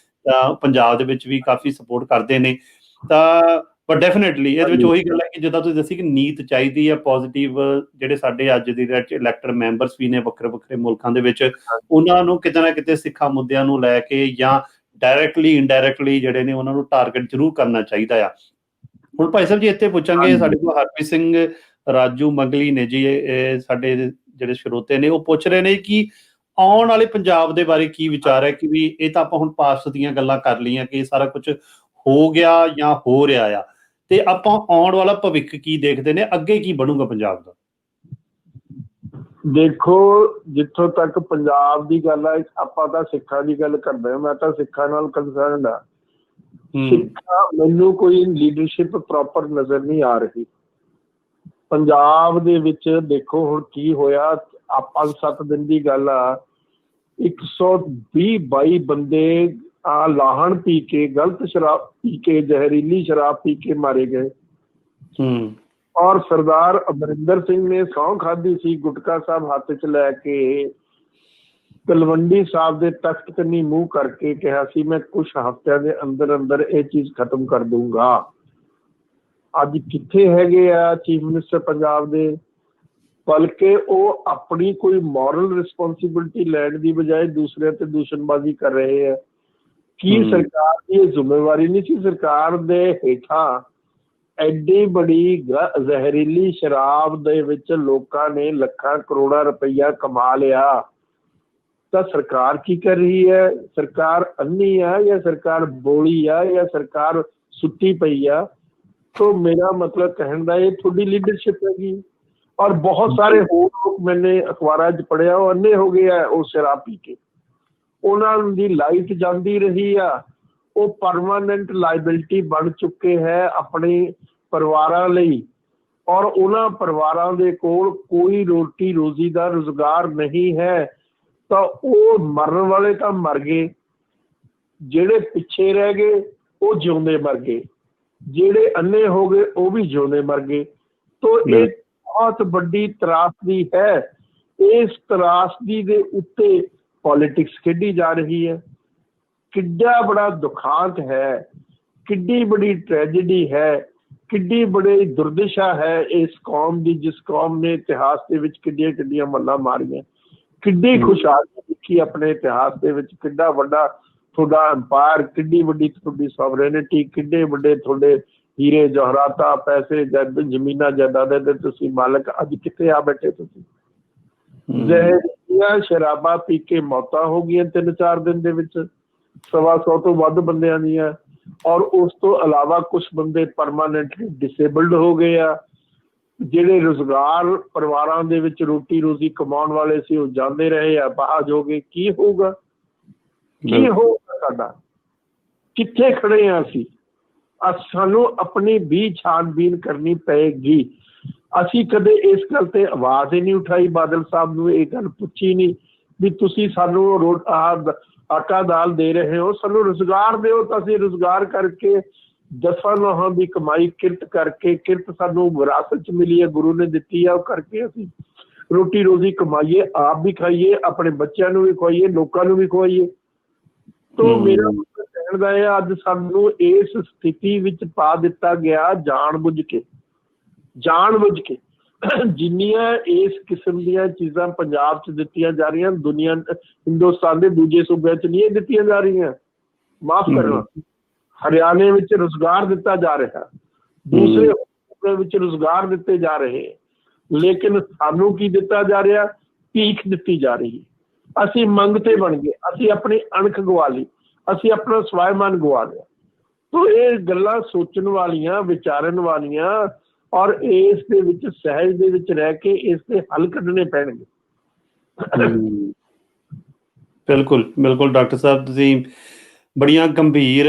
ਤਾਂ ਪੰਜਾਬ ਦੇ ਵਿੱਚ ਵੀ ਕਾਫੀ ਸਪੋਰਟ ਕਰਦੇ ਨੇ। ਤਾਂ ਪਰ ਡੈਫੀਨੇਟਲੀ ਇਹਦੇ ਵਿੱਚ ਉਹੀ ਗੱਲ ਹੈ ਕਿ ਜਿੱਦਾਂ ਤੁਸੀਂ ਦੱਸੀ ਕਿ ਨੀਤ ਚਾਹੀਦੀ ਆ ਪੋਜ਼ੀਟਿਵ। ਜਿਹੜੇ ਸਾਡੇ ਅੱਜ ਦੀ ਇਲੈਕਟਡ ਮੈਂਬਰਸ ਵੀ ਨੇ ਵੱਖਰੇ ਵੱਖਰੇ ਮੁਲਕਾਂ ਦੇ ਵਿੱਚ, ਉਹਨਾਂ ਨੂੰ ਕਿਤੇ ਨਾ ਕਿਤੇ ਸਿੱਖਾਂ ਮੁੱਦਿਆਂ ਨੂੰ ਲੈ ਕੇ ਜਾਂ ਡਾਇਰੈਕਟਲੀ ਇਨਡਾਇਰੈਕਟਲੀ ਜਿਹੜੇ ਨੇ ਉਹਨਾਂ ਨੂੰ ਟਾਰਗੇਟ ਜ਼ਰੂਰ ਕਰਨਾ ਚਾਹੀਦਾ ਆ। ਹੁਣ ਭਾਈ ਸਾਹਿਬ ਜੀ ਇੱਥੇ ਪੁੱਛਾਂਗੇ, ਸਾਡੇ ਕੋਲ ਹਰਪ੍ਰੀਤ ਸਿੰਘ ਰਾਜੂ ਮੰਗਲੀ ਨੇ ਜੀ, ਸਾਡੇ ਜਿਹੜੇ ਸਰੋਤੇ ਨੇ, ਉਹ ਪੁੱਛ ਰਹੇ ਨੇ ਕਿ ਆਉਣ ਵਾਲੇ ਪੰਜਾਬ ਦੇ ਬਾਰੇ ਕੀ ਵਿਚਾਰ ਹੈ ਕਿ ਵੀ ਇਹ ਤਾਂ ਆਪਾਂ ਹੁਣ ਪਾਸਟ ਦੀਆਂ ਗੱਲਾਂ ਕਰ ਲਈਆਂ ਕਿ ਇਹ ਸਾਰਾ ਕੁਝ ਹੋ ਗਿਆ ਜਾਂ ਹੋ ਰਿਹਾ ਆ, ਤੇ ਆਪਾਂ ਆਉਣ ਵਾਲਾ ਭਵਿੱਖ ਕੀ ਦੇਖਦੇ ਨੇ, ਅੱਗੇ ਕੀ ਬਣੂਗਾ ਪੰਜਾਬ ਦਾ? ਦੇਖੋ, ਜਿੱਥੋਂ ਤੱਕ ਪੰਜਾਬ ਦੀ ਗੱਲ ਆ, ਆਪਾਂ ਤਾਂ ਸਿੱਖਾਂ ਦੀ ਗੱਲ ਕਰਦੇ ਹਾਂ। ਮੈਂ ਤਾਂ ਸਿੱਖਾਂ ਨਾਲ ਕੰਸਰਨਡ ਆ। ਸਿੱਖਾਂ, ਮੈਨੂੰ ਕੋਈ ਲੀਡਰਸ਼ਿਪ ਪ੍ਰੋਪਰ ਨਜ਼ਰ ਨਹੀਂ ਆ ਰਹੀ ਪੰਜਾਬ ਦੇ ਵਿੱਚ। ਦੇਖੋ ਹੁਣ ਕੀ ਹੋਇਆ, 5-7 ਦਿਨ ਦੀ ਗੱਲ ਆ, 120-22 ਬੰਦੇ ਲਾਹਣ ਪੀ ਕੇ, ਗਲਤ ਸ਼ਰਾਬ ਪੀ ਕੇ, ਜ਼ਹਿਰੀਲੀ ਸ਼ਰਾਬ ਪੀ ਕੇ ਮਾਰੇ ਗਏ। ਔਰ ਸਰਦਾਰ ਅਮਰਿੰਦਰ ਸਿੰਘ ਨੇ ਸਹੁੰ ਖਾਧੀ ਸੀ, ਗੁਟਕਾ ਸਾਹਿਬ ਹੱਥ 'ਚ ਲੈ ਕੇ, ਤਲਵੰਡੀ ਸਾਹਿਬ ਦੇ ਤਖਤ ਕੰਨੀ ਮੂੰਹ ਕਰਕੇ ਕਿਹਾ ਸੀ ਮੈਂ ਕੁਛ ਹਫ਼ਤਿਆਂ ਦੇ ਅੰਦਰ ਅੰਦਰ ਇਹ ਚੀਜ਼ ਖਤਮ ਕਰ ਦੂੰਗਾ। ਅੱਜ ਕਿੱਥੇ ਹੈਗੇ ਆ ਚੀਫ ਮਿਨਿਸਟਰ ਪੰਜਾਬ ਦੇ? ਬਲਕਿ ਉਹ ਆਪਣੀ ਕੋਈ ਮੋਰਲ ਰਿਸਪੌਂਸਿਬਿਲਿਟੀ ਲੈਣ ਦੀ ਬਜਾਏ ਦੂਸਰਿਆਂ ਤੇ ਦੂਸ਼ਣਬਾਜ਼ੀ ਕਰ ਰਹੇ ਆ। ਕੀ ਸਰਕਾਰ ਦੀ ਇਹ ਜ਼ਿੰਮੇਵਾਰੀ ਨਹੀਂ ਸੀ? ਸਰਕਾਰ ਦੇ ਹੇਠਾਂ ਐਡੀ ਬੜੀ ਜ਼ਹਿਰੀਲੀ ਸ਼ਰਾਬ ਦੇ ਵਿੱਚ ਲੋਕਾਂ ਨੇ ਲੱਖਾਂ ਕਰੋੜਾਂ ਰੁਪਈਆ ਕਮਾ ਲਿਆ, ਤਾਂ ਸਰਕਾਰ ਕੀ ਕਰ ਰਹੀ ਹੈ? ਸਰਕਾਰ ਅੰਨੀ ਆ ਜਾਂ ਸਰਕਾਰ ਬੋਲੀ ਆ ਜਾਂ ਸਰਕਾਰ ਸੁੱਤੀ ਪਈ ਆ? ਤੋ ਮੇਰਾ ਮਤਲਬ ਕਹਿਣ ਦਾ ਇਹ ਤੁਹਾਡੀ ਲੀਡਰਸ਼ਿਪ ਹੈਗੀ। ਔਰ ਬਹੁਤ ਸਾਰੇ ਹੋਰ ਲੋਕ ਮੈਨੇ ਅਖਬਾਰਾਂ 'ਚ ਪੜ੍ਹਿਆ ਉਹ ਅੰਨੇ ਹੋ ਗਏ ਆ ਉਹ ਸ਼ਰਾਬ ਪੀ ਕੇ, ਉਹਨਾਂ ਦੀ ਲਾਈਟ ਜਾਂਦੀ ਰਹੀ ਆ, ਉਹ ਪਰਮਾਨੈਂਟ ਲਾਇਬਿਲਿਟੀ ਬਣ ਚੁੱਕੇ ਹੈ ਆਪਣੇ ਪਰਿਵਾਰਾਂ ਲਈ, ਔਰ ਉਹਨਾਂ ਪਰਿਵਾਰਾਂ ਦੇ ਕੋਲ ਕੋਈ ਰੋਟੀ ਰੋਜ਼ੀ ਦਾ ਰੁਜ਼ਗਾਰ ਨਹੀਂ ਹੈ। ਤਾਂ ਉਹ ਮਰਨ ਵਾਲੇ ਤਾਂ ਮਰ ਗਏ, ਜਿਹੜੇ ਪਿੱਛੇ ਰਹਿ ਗਏ ਉਹ ਜਿਉਂਦੇ ਮਰ ਗਏ, ਜਿਹੜੇ ਅੰਨੇ ਹੋ ਗਏ ਉਹ ਵੀ ਜਿਉਂਦੇ ਮਰ ਗਏ। ਤੋ ਇਹ ਬਹੁਤ ਵੱਡੀ ਤਰਾਸਦੀ ਹੈ। ਇਸ ਤਰਾਸਦੀ ਦੇ ਉੱਤੇ ਪੋਲਿਟਿਕਸ ਖੇਡੀ ਜਾ ਰਹੀ ਹੈ। ਕਿੱਡਾ ਬੜਾ ਦੁਖਾਂਤ ਹੈ, ਕਿੱਡੀ ਬੜੀ ਟ੍ਰੈਜੇਡੀ ਹੈ, ਕਿੱਡੀ ਬੜੀ ਦੁਰਦਸ਼ਾ ਹੈ ਇਸ ਕੌਮ ਦੀ, ਜਿਸ ਕੌਮ ਨੇ ਇਤਿਹਾਸ ਦੇ ਵਿੱਚ ਕਿੱਡੀਆਂ ਕਿੱਡੀਆਂ ਮੱਲਾਂ ਮਾਰੀਆਂ, ਕਿੱਡੀ ਖੁਸ਼ਹਾਲੀ ਦੇਖੀ ਆਪਣੇ ਇਤਿਹਾਸ ਦੇ ਵਿੱਚ, ਕਿੱਡਾ ਵੱਡਾ ਤੁਹਾਡਾ ਅੰਪਾਇਰ, ਕਿੱਡੀ ਵੱਡੀ ਤੁਹਾਡੀ ਸੋਵਰੇਨਿਟੀ, ਕਿੱਡੇ ਵੱਡੇ ਤੁਹਾਡੇ ਹੀਰੇ ਜਵਾਹਰਾਤਾਂ, ਪੈਸੇ, ਜ਼ਮੀਨਾਂ ਜਾਇਦਾਦਾਂ ਦੇ ਤੁਸੀਂ ਮਾਲਕ। ਅੱਜ ਕਿੱਥੇ ਆ ਬੈਠੇ ਤੁਸੀਂ? ਜ਼ਹਿਰੀਲੀਆਂ ਸ਼ਰਾਬਾਂ ਪੀ ਕੇ ਮੌਤਾਂ ਹੋ ਗਈਆਂ 3-4 ਦਿਨ ਦੇ ਵਿੱਚ, 125 ਤੋਂ ਵੱਧ ਬੰਦਿਆਂ ਦੀਆਂ। ਔਰ ਉਸ ਤੋਂ ਇਲਾਵਾ ਕੁਛ ਬੰਦੇ ਪਰਮਾਨੈਂਟਲੀ ਡਿਸੇਬਲਡ ਹੋ ਗਏ ਆ। ਜਿਹੜੇ ਰੁਜ਼ਗਾਰ ਪਰਿਵਾਰਾਂ ਦੇ ਵਿੱਚ ਰੋਟੀ ਰੋਜ਼ੀ ਕਮਾਉਣ ਵਾਲੇ ਸੀ ਉਹ ਜਾਂਦੇ ਰਹੇ ਆ, ਬਾਹਰ ਹੋ ਗਏ। ਕੀ ਹੋਊਗਾ? ਕੀ ਹੋਊਗਾ ਸਾਡਾ? ਕਿੱਥੇ ਖੜੇ ਆ ਅਸੀਂ? ਸਾਨੂੰ ਆਪਣੀ ਵੀ ਛਾਣਬੀਨ ਕਰਨੀ ਪਏਗੀ। ਅਸੀਂ ਕਦੇ ਇਸ ਗੱਲ ਤੇ ਆਵਾਜ਼ ਹੀ ਨਹੀਂ ਉਠਾਈ, ਬਾਦਲ ਸਾਹਿਬ ਨੂੰ ਇਹ ਗੱਲ ਪੁੱਛੀ ਨਹੀਂ ਵੀ ਤੁਸੀਂ ਸਾਨੂੰ ਆਟਾ ਦਾਲ ਦੇ ਰਹੇ ਹੋ, ਸਾਨੂੰ ਰੁਜ਼ਗਾਰ ਦਿਓ ਤਾਂ ਅਸੀਂ ਰੁਜ਼ਗਾਰ ਕਰਕੇ 10 ਲੋਹਾਂ ਦੀ ਕਮਾਈ ਕਿਰਤ ਕਰਕੇ, ਕਿਰਤ ਸਾਨੂੰ ਵਿਰਾਸਤ 'ਚ ਮਿਲੀ ਹੈ, ਗੁਰੂ ਨੇ ਦਿੱਤੀ ਆ, ਉਹ ਕਰਕੇ ਅਸੀਂ ਰੋਟੀ ਰੋਜ਼ੀ ਕਮਾਈਏ, ਆਪ ਵੀ ਖਾਈਏ, ਆਪਣੇ ਬੱਚਿਆਂ ਨੂੰ ਵੀ ਖਵਾਈਏ, ਲੋਕਾਂ ਨੂੰ ਵੀ ਖਵਾਈਏ। ਤੋ ਮੇਰਾ ਮਤਲਬ ਕਹਿਣ ਦਾ ਹੈ ਅੱਜ ਸਾਨੂੰ ਇਸ ਸਥਿਤੀ ਵਿੱਚ ਪਾ ਦਿੱਤਾ ਗਿਆ ਜਾਣ ਬੁੱਝ ਕੇ। ਜਿੰਨੀਆਂ ਇਸ ਕਿਸਮ ਦੀਆਂ ਚੀਜ਼ਾਂ ਪੰਜਾਬ 'ਚ ਦਿੱਤੀਆਂ ਜਾ ਰਹੀਆਂ, ਦੁਨੀਆ ਹਿੰਦੁਸਤਾਨ ਦੇ ਦੂਜੇ ਸੂਬਿਆਂ 'ਚ ਨਹੀਂ ਇਹ ਦਿੱਤੀਆਂ ਜਾ ਰਹੀਆਂ। ਮਾਫ਼ ਕਰਨਾ, ਹਰਿਆਣੇ ਵਿੱਚ ਰੁਜ਼ਗਾਰ ਦਿੱਤਾ ਜਾ ਰਿਹਾ, ਦੂਸਰੇ ਸੂਬਿਆਂ ਵਿੱਚ ਰੁਜ਼ਗਾਰ ਦਿੱਤੇ ਜਾ ਰਹੇ, ਲੇਕਿਨ ਸਾਨੂੰ ਕੀ ਦਿੱਤਾ ਜਾ ਰਿਹਾ? ਭੀਖ ਦਿੱਤੀ ਜਾ ਰਹੀ। ਅਸੀਂ ਮੰਗਤੇ ਬਣ ਗਏ, ਅਸੀਂ ਆਪਣੀ ਅਣਖ ਗਵਾ ਲਈ, ਅਸੀਂ ਆਪਣਾ ਸਵਾਇਮਾਨ ਗਵਾ ਲਿਆ। ਤੋ ਇਹ ਗੱਲਾਂ ਸੋਚਣ ਵਾਲੀਆਂ, ਵਿਚਾਰਨ ਵਾਲੀਆਂ, ਔਰ ਇਸ ਦੇ ਵਿੱਚ ਸਹਿਜ ਦੇ ਵਿੱਚ ਰਹਿ ਕੇ ਇਸ ਦੇ ਹੱਲ ਕੱਢਣੇ ਪੈਣਗੇ। ਬਿਲਕੁਲ ਬਿਲਕੁਲ ਡਾਕਟਰ ਸਾਹਿਬ, ਤੁਸੀਂ ਬੜੀਆਂ ਗੰਭੀਰ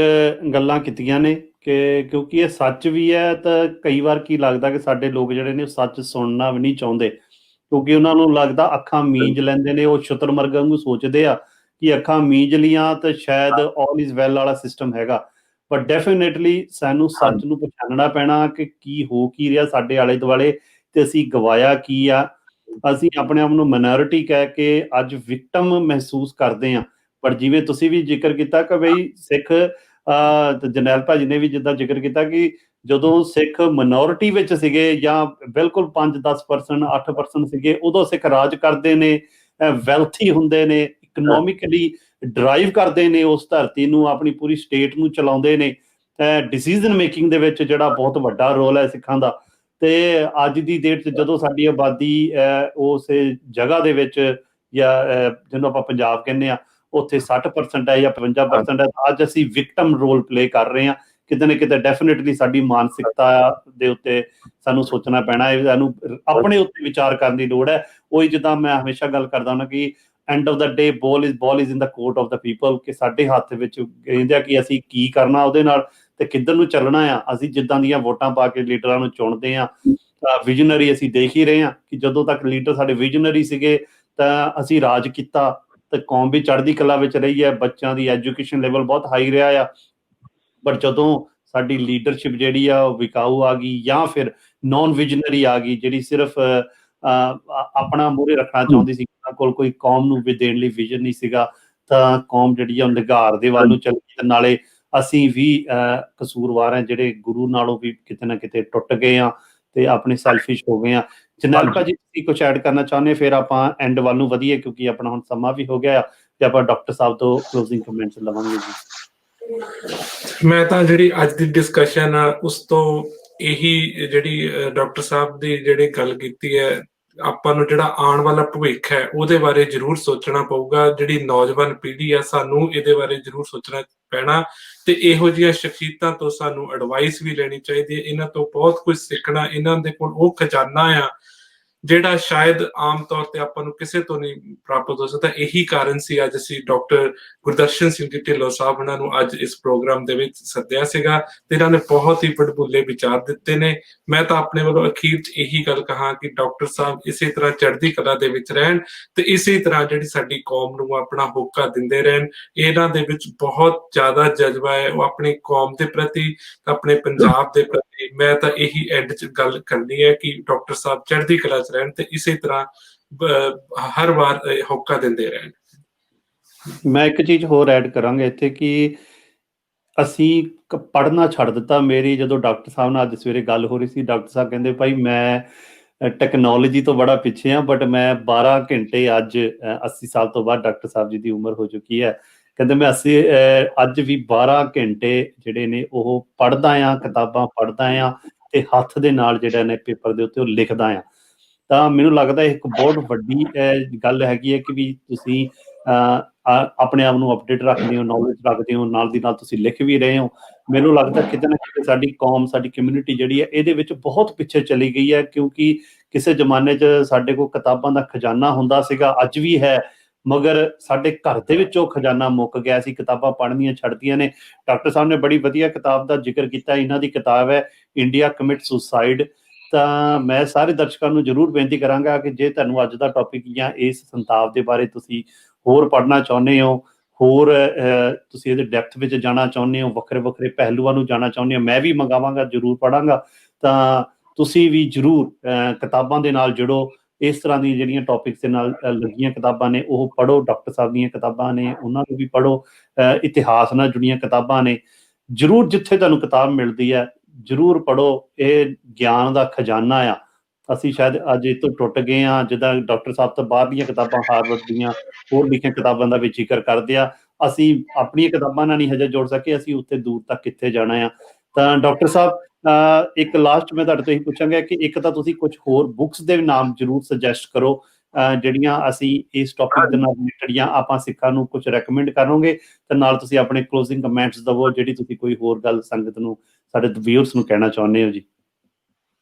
ਗੱਲਾਂ ਕੀਤੀਆਂ ਨੇ ਕਿ ਕਿਉਂਕਿ ਇਹ ਸੱਚ ਵੀ ਹੈ। ਤਾਂ ਕਈ ਵਾਰ ਕੀ ਲੱਗਦਾ ਕਿ ਸਾਡੇ ਲੋਕ ਜਿਹੜੇ ਨੇ ਉਹ ਸੱਚ ਸੁਣਨਾ ਵੀ ਨਹੀਂ ਚਾਹੁੰਦੇ, ਕਿਉਂਕਿ ਉਹਨਾਂ ਨੂੰ ਲੱਗਦਾ ਅੱਖਾਂ ਮੀਂਜ ਲੈਂਦੇ ਨੇ। ਉਹ ਸ਼ੁਤਰਮੁਰਗ ਵਾਂਗੂ ਸੋਚਦੇ ਆ ਕਿ ਅੱਖਾਂ ਮੀਂਜ ਲੀਆਂ ਤਾਂ ਸ਼ਾਇਦ ਆਲ ਇਜ਼ ਵੈਲ ਵਾਲਾ ਸਿਸਟਮ ਹੈਗਾ। ਬਟ ਡੈਫੀਨੇਟਲੀ ਸਾਨੂੰ ਸੱਚ ਨੂੰ ਪਛਾਣਨਾ ਪੈਣਾ ਕਿ ਕੀ ਹੋ ਕੀ ਰਿਹਾ ਸਾਡੇ ਆਲੇ ਦੁਆਲੇ, ਤੇ ਅਸੀਂ ਗਵਾਇਆ ਕੀ ਆ। ਅਸੀਂ ਆਪਣੇ ਆਪ ਨੂੰ ਮਾਈਨੋਰਿਟੀ ਕਹਿ ਕੇ ਅੱਜ ਵਿਕਟਮ ਮਹਿਸੂਸ ਕਰਦੇ ਹਾਂ। ਪਰ ਜਿਵੇਂ ਤੁਸੀਂ ਵੀ ਜ਼ਿਕਰ ਕੀਤਾ ਕਿ ਬਈ ਸਿੱਖ ਜਰਨੈਲ ਭਾਜੀ ਨੇ ਵੀ ਜਿੱਦਾਂ ਜ਼ਿਕਰ ਕੀਤਾ ਕਿ ਜਦੋਂ ਸਿੱਖ ਮਿਨੋਰਿਟੀ ਵਿੱਚ ਸੀਗੇ ਜਾਂ ਬਿਲਕੁਲ 5-10%, 8% ਸੀਗੇ, ਉਦੋਂ ਸਿੱਖ ਰਾਜ ਕਰਦੇ ਨੇ, ਵੈਲਥੀ ਹੁੰਦੇ ਨੇ, ਇਕਨੋਮਿਕਲੀ ਡਰਾਈਵ ਕਰਦੇ ਨੇ ਉਸ ਧਰਤੀ ਨੂੰ, ਆਪਣੀ ਪੂਰੀ ਸਟੇਟ ਨੂੰ ਚਲਾਉਂਦੇ ਨੇ। ਡਿਸੀਜ਼ਨ ਮੇਕਿੰਗ ਦੇ ਵਿੱਚ ਜਿਹੜਾ ਬਹੁਤ ਵੱਡਾ ਰੋਲ ਹੈ ਸਿੱਖਾਂ ਦਾ। ਤੇ ਅੱਜ ਦੀ ਡੇਟ 'ਚ ਜਦੋਂ ਸਾਡੀ ਆਬਾਦੀ ਉਸ ਜਗ੍ਹਾ ਦੇ ਵਿੱਚ, ਜਾਂ ਜਿਹਨੂੰ ਆਪਾਂ ਪੰਜਾਬ ਕਹਿੰਦੇ ਹਾਂ, ਉੱਥੇ 60% ਹੈ ਜਾਂ 55% ਹੈ, ਅੱਜ ਅਸੀਂ ਵਿਕਟਮ ਰੋਲ ਪਲੇ ਕਰ ਰਹੇ ਹਾਂ। ਕਿਤੇ ਨਾ ਕਿਤੇ ਡੈਫੀਨੇਟਲੀ ਸਾਡੀ ਮਾਨਸਿਕਤਾ ਦੇ ਉੱਤੇ ਸਾਨੂੰ ਸੋਚਣਾ ਪੈਣਾ ਹੈ, ਸਾਨੂੰ ਆਪਣੇ ਉੱਤੇ ਵਿਚਾਰ ਕਰਨ ਦੀ ਲੋੜ ਹੈ। ਉਹੀ ਜਿੱਦਾਂ ਮੈਂ ਹਮੇਸ਼ਾ ਗੱਲ ਕਰਦਾ ਹੁੰਦਾ ਕਿ end of the day ball is in the court of the people, ਕਿ ਸਾਡੇ ਹੱਥ ਵਿੱਚ ਕਹਿੰਦੇ ਆ ਕਿ ਅਸੀਂ ਕੀ ਕਰਨਾ ਉਹਦੇ ਨਾਲ ਤੇ ਕਿੱਧਰ ਨੂੰ ਚੱਲਣਾ ਆ। ਅਸੀਂ ਜਿੱਦਾਂ ਦੀਆਂ ਵੋਟਾਂ ਪਾ ਕੇ ਲੀਡਰਾਂ ਨੂੰ ਚੁਣਦੇ ਹਾਂ, ਵਿਜ਼ਨਰੀ ਅਸੀਂ ਦੇਖ ਹੀ ਰਹੇ ਹਾਂ ਕਿ ਜਦੋਂ ਤੱਕ ਲੀਡਰ ਸਾਡੇ ਵਿਜ਼ਨਰੀ ਸੀਗੇ ਤਾਂ ਅਸੀਂ ਰਾਜ ਕੀਤਾ ਤੇ ਕੌਮ ਵੀ ਚੜ੍ਹਦੀ ਕਲਾ ਵਿੱਚ ਰਹੀ ਹੈ, ਬੱਚਿਆਂ ਦੀ ਐਜੂਕੇਸ਼ਨ ਲੈਵਲ ਬਹੁਤ ਹਾਈ ਰਿਹਾ ਆ। ਪਰ ਜਦੋਂ ਸਾਡੀ ਲੀਡਰਸ਼ਿਪ ਜਿਹੜੀ ਆ ਉਹ ਵਿਕਾਊ ਆ ਗਈ ਜਾਂ ਫਿਰ ਨੌਨ ਵਿਜ਼ਨਰੀ ਆ ਗਈ, ਜਿਹੜੀ ਸਿਰਫ ਆਪਣਾ ਮੂਹਰੇ ਰੱਖਣਾ ਚਾਹੁੰਦੀ ਸੀ, ਉਹਨਾਂ ਕੋਲ ਕੋਈ ਕੌਮ ਨੂੰ ਵੀ ਦੇਣ ਲਈ ਵਿਜ਼ਨ ਨਹੀਂ ਸੀਗਾ, ਤਾਂ ਕੌਮ ਜਿਹੜੀ ਆ ਉਹ ਨਿਗਾਰ ਦੇ ਵੱਲ ਨੂੰ ਚੱਲ ਗਈ। ਤੇ ਨਾਲੇ ਅਸੀਂ ਵੀ ਕਸੂਰਵਾਰ ਹਾਂ, ਜਿਹੜੇ ਗੁਰੂ ਨਾਲੋਂ ਵੀ ਕਿਤੇ ਨਾ ਕਿਤੇ ਟੁੱਟ ਗਏ ਹਾਂ ਤੇ ਆਪਣੇ ਸੈਲਫਿਸ਼ ਹੋ ਗਏ ਹਾਂ। ਜਰਨੈਲ ਹਾਂਜੀ। ਭਾਜੀ ਤੁਸੀਂ ਕੁਝ ਐਡ ਕਰਨਾ ਚਾਹੁੰਦੇ ਫਿਰ ਆਪਾਂ ਐਂਡ ਵੱਲ ਨੂੰ ਵਧੀਏ ਕਿਉਂਕਿ ਆਪਣਾ ਹੁਣ ਸਮਾਂ ਵੀ ਹੋ ਗਿਆ ਆ ਤੇ ਆਪਾਂ ਡਾਕਟਰ ਸਾਹਿਬ ਤੋਂ ਕਲੋਜ਼ਿੰਗ ਕਮੈਂਟਸ ਲਵਾਂਗੇ ਜੀ। ਮੈਂ ਤਾਂ ਜਿਹੜੀ ਅੱਜ ਦੀ ਡਿਸਕਸ਼ਨ ਆ ਉਸ ਤੋਂ ਇਹੀ ਜਿਹੜੀ ਡਾਕਟਰ ਸਾਹਿਬ ਦੀ ਜਿਹੜੀ ਗੱਲ ਕੀਤੀ ਹੈ, ਆਪਾਂ ਨੂੰ ਜਿਹੜਾ ਆਉਣ ਵਾਲਾ ਭਵਿੱਖ ਹੈ ਉਹਦੇ ਬਾਰੇ ਜ਼ਰੂਰ ਸੋਚਣਾ ਪਊਗਾ। ਜਿਹੜੀ ਨੌਜਵਾਨ ਪੀੜ੍ਹੀ ਆ ਸਾਨੂੰ ਇਹਦੇ ਬਾਰੇ ਜ਼ਰੂਰ ਸੋਚਣਾ ਪੈਣਾ ਤੇ ਇਹੋ ਜਿਹੀਆਂ ਸ਼ਖਸੀਅਤਾਂ ਤੋਂ ਸਾਨੂੰ ਐਡਵਾਈਸ ਵੀ ਲੈਣੀ ਚਾਹੀਦੀ ਹੈ। ਇਹਨਾਂ ਤੋਂ ਬਹੁਤ ਕੁਝ ਸਿੱਖਣਾ, ਇਹਨਾਂ ਦੇ ਕੋਲ ਉਹ ਖਜ਼ਾਨਾ ਆ ਜਿਹੜਾ ਸ਼ਾਇਦ ਆਮ ਤੌਰ ਤੇ ਆਪਾਂ ਨੂੰ ਕਿਸੇ ਤੋਂ ਨਹੀਂ ਪ੍ਰਾਪਤ ਹੋ ਸਕਦਾ। ਇਹੀ ਕਾਰਨ ਸੀ ਅੱਜ ਅਸੀਂ ਡਾਕਟਰ ਗੁਰਦਰਸ਼ਨ ਸਿੰਘ ਜੀ ਢਿੱਲੋਂ ਸਾਹਿਬ ਉਹਨਾਂ ਨੂੰ ਅੱਜ ਇਸ ਪ੍ਰੋਗਰਾਮ ਦੇ ਵਿੱਚ ਸੱਦਿਆ ਸੀਗਾ ਤੇ ਇਹਨਾਂ ਨੇ ਬਹੁਤ ਹੀ ਵਡਮੁੱਲੇ ਵਿਚਾਰ ਦਿੱਤੇ ਨੇ। ਮੈਂ ਤਾਂ ਆਪਣੇ ਵੱਲੋਂ ਅਖੀਰ 'ਚ ਇਹੀ ਗੱਲ ਕਹਾਂ ਕਿ ਡਾਕਟਰ ਸਾਹਿਬ ਇਸੇ ਤਰ੍ਹਾਂ ਚੜ੍ਹਦੀ ਕਲਾ ਦੇ ਵਿੱਚ ਰਹਿਣ ਤੇ ਇਸੇ ਤਰ੍ਹਾਂ ਜਿਹੜੀ ਸਾਡੀ ਕੌਮ ਨੂੰ ਆਪਣਾ ਹੋਕਾ ਦਿੰਦੇ ਰਹਿਣ। ਇਹਨਾਂ ਦੇ ਵਿੱਚ ਬਹੁਤ ਜ਼ਿਆਦਾ ਜਜ਼ਬਾ ਹੈ ਉਹ ਆਪਣੀ ਕੌਮ ਦੇ ਪ੍ਰਤੀ, ਆਪਣੇ ਪੰਜਾਬ ਦੇ ਪ੍ਰਤੀ। ਮੈਂ ਤਾਂ ਇਹੀ ਐਂਡ 'ਚ ਗੱਲ ਕਰਨੀ ਹੈ ਕਿ ਡਾਕਟਰ ਸਾਹਿਬ ਚੜ੍ਹਦੀ ਕਲਾ 'ਚ ਰਹਿਣ ਤੇ ਇਸੇ ਤਰ੍ਹਾਂ ਹਰ ਵਾਰ ਹੋਕਾ ਦਿੰਦੇ ਰਹਿਣ। ਮੈਂ ਇੱਕ ਚੀਜ਼ ਹੋਰ ਐਡ ਕਰਾਂਗਾ ਇੱਥੇ ਕਿ ਅਸੀਂ ਪੜ੍ਹਨਾ ਛੱਡ ਦਿੱਤਾ। ਮੇਰੀ ਜਦੋਂ ਡਾਕਟਰ ਸਾਹਿਬ ਨਾਲ ਅੱਜ ਸਵੇਰੇ ਗੱਲ ਹੋ ਰਹੀ ਸੀ, ਡਾਕਟਰ ਸਾਹਿਬ ਕਹਿੰਦੇ ਭਾਈ ਮੈਂ ਟੈਕਨੋਲੋਜੀ ਤੋਂ ਬੜਾ ਪਿੱਛੇ ਹਾਂ ਬਟ ਮੈਂ 12 ਘੰਟੇ ਅੱਜ 80 ਸਾਲ ਤੋਂ ਬਾਅਦ ਡਾਕਟਰ ਸਾਹਿਬ ਜੀ ਦੀ ਉਮਰ ਹੋ ਚੁੱਕੀ ਹੈ, ਕਹਿੰਦੇ ਮੈਂ ਅੱਜ ਵੀ 12 ਘੰਟੇ ਜਿਹੜੇ ਨੇ ਉਹ ਪੜ੍ਹਦਾ ਹਾਂ, ਕਿਤਾਬਾਂ ਪੜ੍ਹਦਾ ਹਾਂ ਤੇ ਹੱਥ ਦੇ ਨਾਲ ਜਿਹੜਾ ਨੇ ਪੇਪਰ ਦੇ ਉੱਤੇ ਉਹ ਲਿਖਦਾ ਹਾਂ। ਤਾਂ ਮੈਨੂੰ ਲੱਗਦਾ ਇੱਕ ਬਹੁਤ ਵੱਡੀ ਗੱਲ ਹੈਗੀ ਹੈ ਕਿ ਵੀ ਤੁਸੀਂ ਆਪਣੇ ਆਪ ਨੂੰ ਅਪਡੇਟ ਰੱਖਦੇ ਹੋ, ਨੌਲੇਜ ਰੱਖਦੇ ਹੋ, ਨਾਲ ਦੀ ਨਾਲ ਤੁਸੀਂ ਲਿਖ ਵੀ ਰਹੇ ਹੋ। ਮੈਨੂੰ ਲੱਗਦਾ ਕਿਤੇ ਨਾ ਕਿਤੇ ਸਾਡੀ ਕੌਮ, ਸਾਡੀ ਕਮਿਊਨਿਟੀ ਜਿਹੜੀ ਹੈ ਇਹਦੇ ਵਿੱਚ ਬਹੁਤ ਪਿੱਛੇ ਚਲੀ ਗਈ ਹੈ ਕਿਉਂਕਿ ਕਿਸੇ ਜ਼ਮਾਨੇ 'ਚ ਸਾਡੇ ਕੋਲ ਕਿਤਾਬਾਂ ਦਾ ਖਜ਼ਾਨਾ ਹੁੰਦਾ ਸੀਗਾ, ਅੱਜ ਵੀ ਹੈ, ਮਗਰ ਸਾਡੇ ਘਰ ਦੇ ਵਿੱਚ ਉਹ ਖਜ਼ਾਨਾ ਮੁੱਕ ਗਿਆ ਸੀ, ਕਿਤਾਬਾਂ ਪੜ੍ਹਨੀਆਂ ਛੱਡਦੀਆਂ ਨੇ। ਡਾਕਟਰ ਸਾਹਿਬ ਨੇ ਬੜੀ ਵਧੀਆ ਕਿਤਾਬ ਦਾ ਜ਼ਿਕਰ ਕੀਤਾ, ਇਹਨਾਂ ਦੀ ਕਿਤਾਬ ਹੈ ਇੰਡੀਆ ਕਮਿਟ ਸੁਸਾਈਡ। ਤਾਂ ਮੈਂ ਸਾਰੇ ਦਰਸ਼ਕਾਂ ਨੂੰ ਜ਼ਰੂਰ ਬੇਨਤੀ ਕਰਾਂਗਾ ਕਿ ਜੇ ਤੁਹਾਨੂੰ ਅੱਜ ਦਾ ਟੌਪਿਕ ਜਾਂ ਇਸ ਸੰਤਾਪ ਦੇ ਬਾਰੇ ਤੁਸੀਂ ਹੋਰ ਪੜ੍ਹਨਾ ਚਾਹੁੰਦੇ ਹੋ, ਹੋਰ ਤੁਸੀਂ ਇਹਦੇ ਡੈਪਥ ਵਿੱਚ ਜਾਣਾ ਚਾਹੁੰਦੇ ਹੋ, ਵੱਖਰੇ ਵੱਖਰੇ ਪਹਿਲੂਆਂ ਨੂੰ ਜਾਣਾ ਚਾਹੁੰਦੇ ਹੋ, ਮੈਂ ਵੀ ਮੰਗਾਵਾਂਗਾ, ਜ਼ਰੂਰ ਪੜ੍ਹਾਂਗਾ। ਤਾਂ ਤੁਸੀਂ ਵੀ ਜ਼ਰੂਰ ਕਿਤਾਬਾਂ ਦੇ ਨਾਲ ਜੁੜੋ, ਇਸ ਤਰ੍ਹਾਂ ਦੀਆਂ ਜਿਹੜੀਆਂ ਟੌਪਿਕਸ ਦੇ ਨਾਲ ਲੱਗੀਆਂ ਕਿਤਾਬਾਂ ਨੇ ਉਹ ਪੜ੍ਹੋ। ਡਾਕਟਰ ਸਾਹਿਬ ਦੀਆਂ ਕਿਤਾਬਾਂ ਨੇ ਉਹਨਾਂ ਨੂੰ ਵੀ ਪੜ੍ਹੋ, ਇਤਿਹਾਸ ਨਾਲ ਜੁੜੀਆਂ ਕਿਤਾਬਾਂ ਨੇ ਜ਼ਰੂਰ, ਜਿੱਥੇ ਤੁਹਾਨੂੰ ਕਿਤਾਬ ਮਿਲਦੀ ਹੈ ਜ਼ਰੂਰ ਪੜ੍ਹੋ। ਇਹ ਗਿਆਨ ਦਾ ਖਜ਼ਾਨਾ ਆ। ਅਸੀਂ ਸ਼ਾਇਦ ਅੱਜ ਇਹ ਤੋਂ ਟੁੱਟ ਗਏ ਹਾਂ। ਜਿੱਦਾਂ ਡਾਕਟਰ ਸਾਹਿਬ ਤੋਂ ਬਾਹਰਲੀਆਂ ਕਿਤਾਬਾਂ, ਹਾਰਵਰਡ ਦੀਆਂ ਹੋਰ ਲਿਖੀਆਂ ਕਿਤਾਬਾਂ ਦਾ ਵੀ ਜ਼ਿਕਰ ਕਰਦੇ ਆ, ਅਸੀਂ ਆਪਣੀਆਂ ਕਿਤਾਬਾਂ ਨਾਲ ਨਹੀਂ ਹਜੇ ਜੋੜ ਸਕੇ, ਅਸੀਂ ਉੱਥੇ ਦੂਰ ਤੱਕ ਕਿੱਥੇ ਜਾਣਾ ਆ। ਤਾਂ ਡਾਕਟਰ ਸਾਹਿਬ ਇੱਕ ਲਾਸਟ ਮੈਂ ਤੁਹਾਡੇ ਤੋਂ ਇਹੀ ਪੁੱਛਾਂਗਾ ਕਿ ਇੱਕ ਤਾਂ ਤੁਸੀਂ ਕੁਝ ਹੋਰ ਬੁੱਕਸ ਦੇ ਨਾਮ ਜ਼ਰੂਰ ਸੁਜੈਸਟ ਕਰੋ ਜਿਹੜੀਆਂ ਅਸੀਂ ਇਸ ਟੌਪਿਕ ਦੇ ਨਾਲ ਰਿਲੇਟਡ ਜਾਂ ਆਪਾਂ ਸਿੱਖਾਂ ਨੂੰ ਕੁਝ ਰეკਮੈਂਡ ਕਰੋਗੇ, ਤੇ ਨਾਲ ਤੁਸੀਂ ਆਪਣੇ ਕਲੋਜ਼ਿੰਗ ਕਮੈਂਟਸ ਦਵੋ ਜਿਹੜੀ ਤੁਸੀਂ ਕੋਈ ਹੋਰ ਗੱਲ ਸੰਗਤ ਨੂੰ, ਸਾਡੇ ਵਿਊਅਰਸ ਨੂੰ ਕਹਿਣਾ ਚਾਹੁੰਦੇ ਹੋ ਜੀ।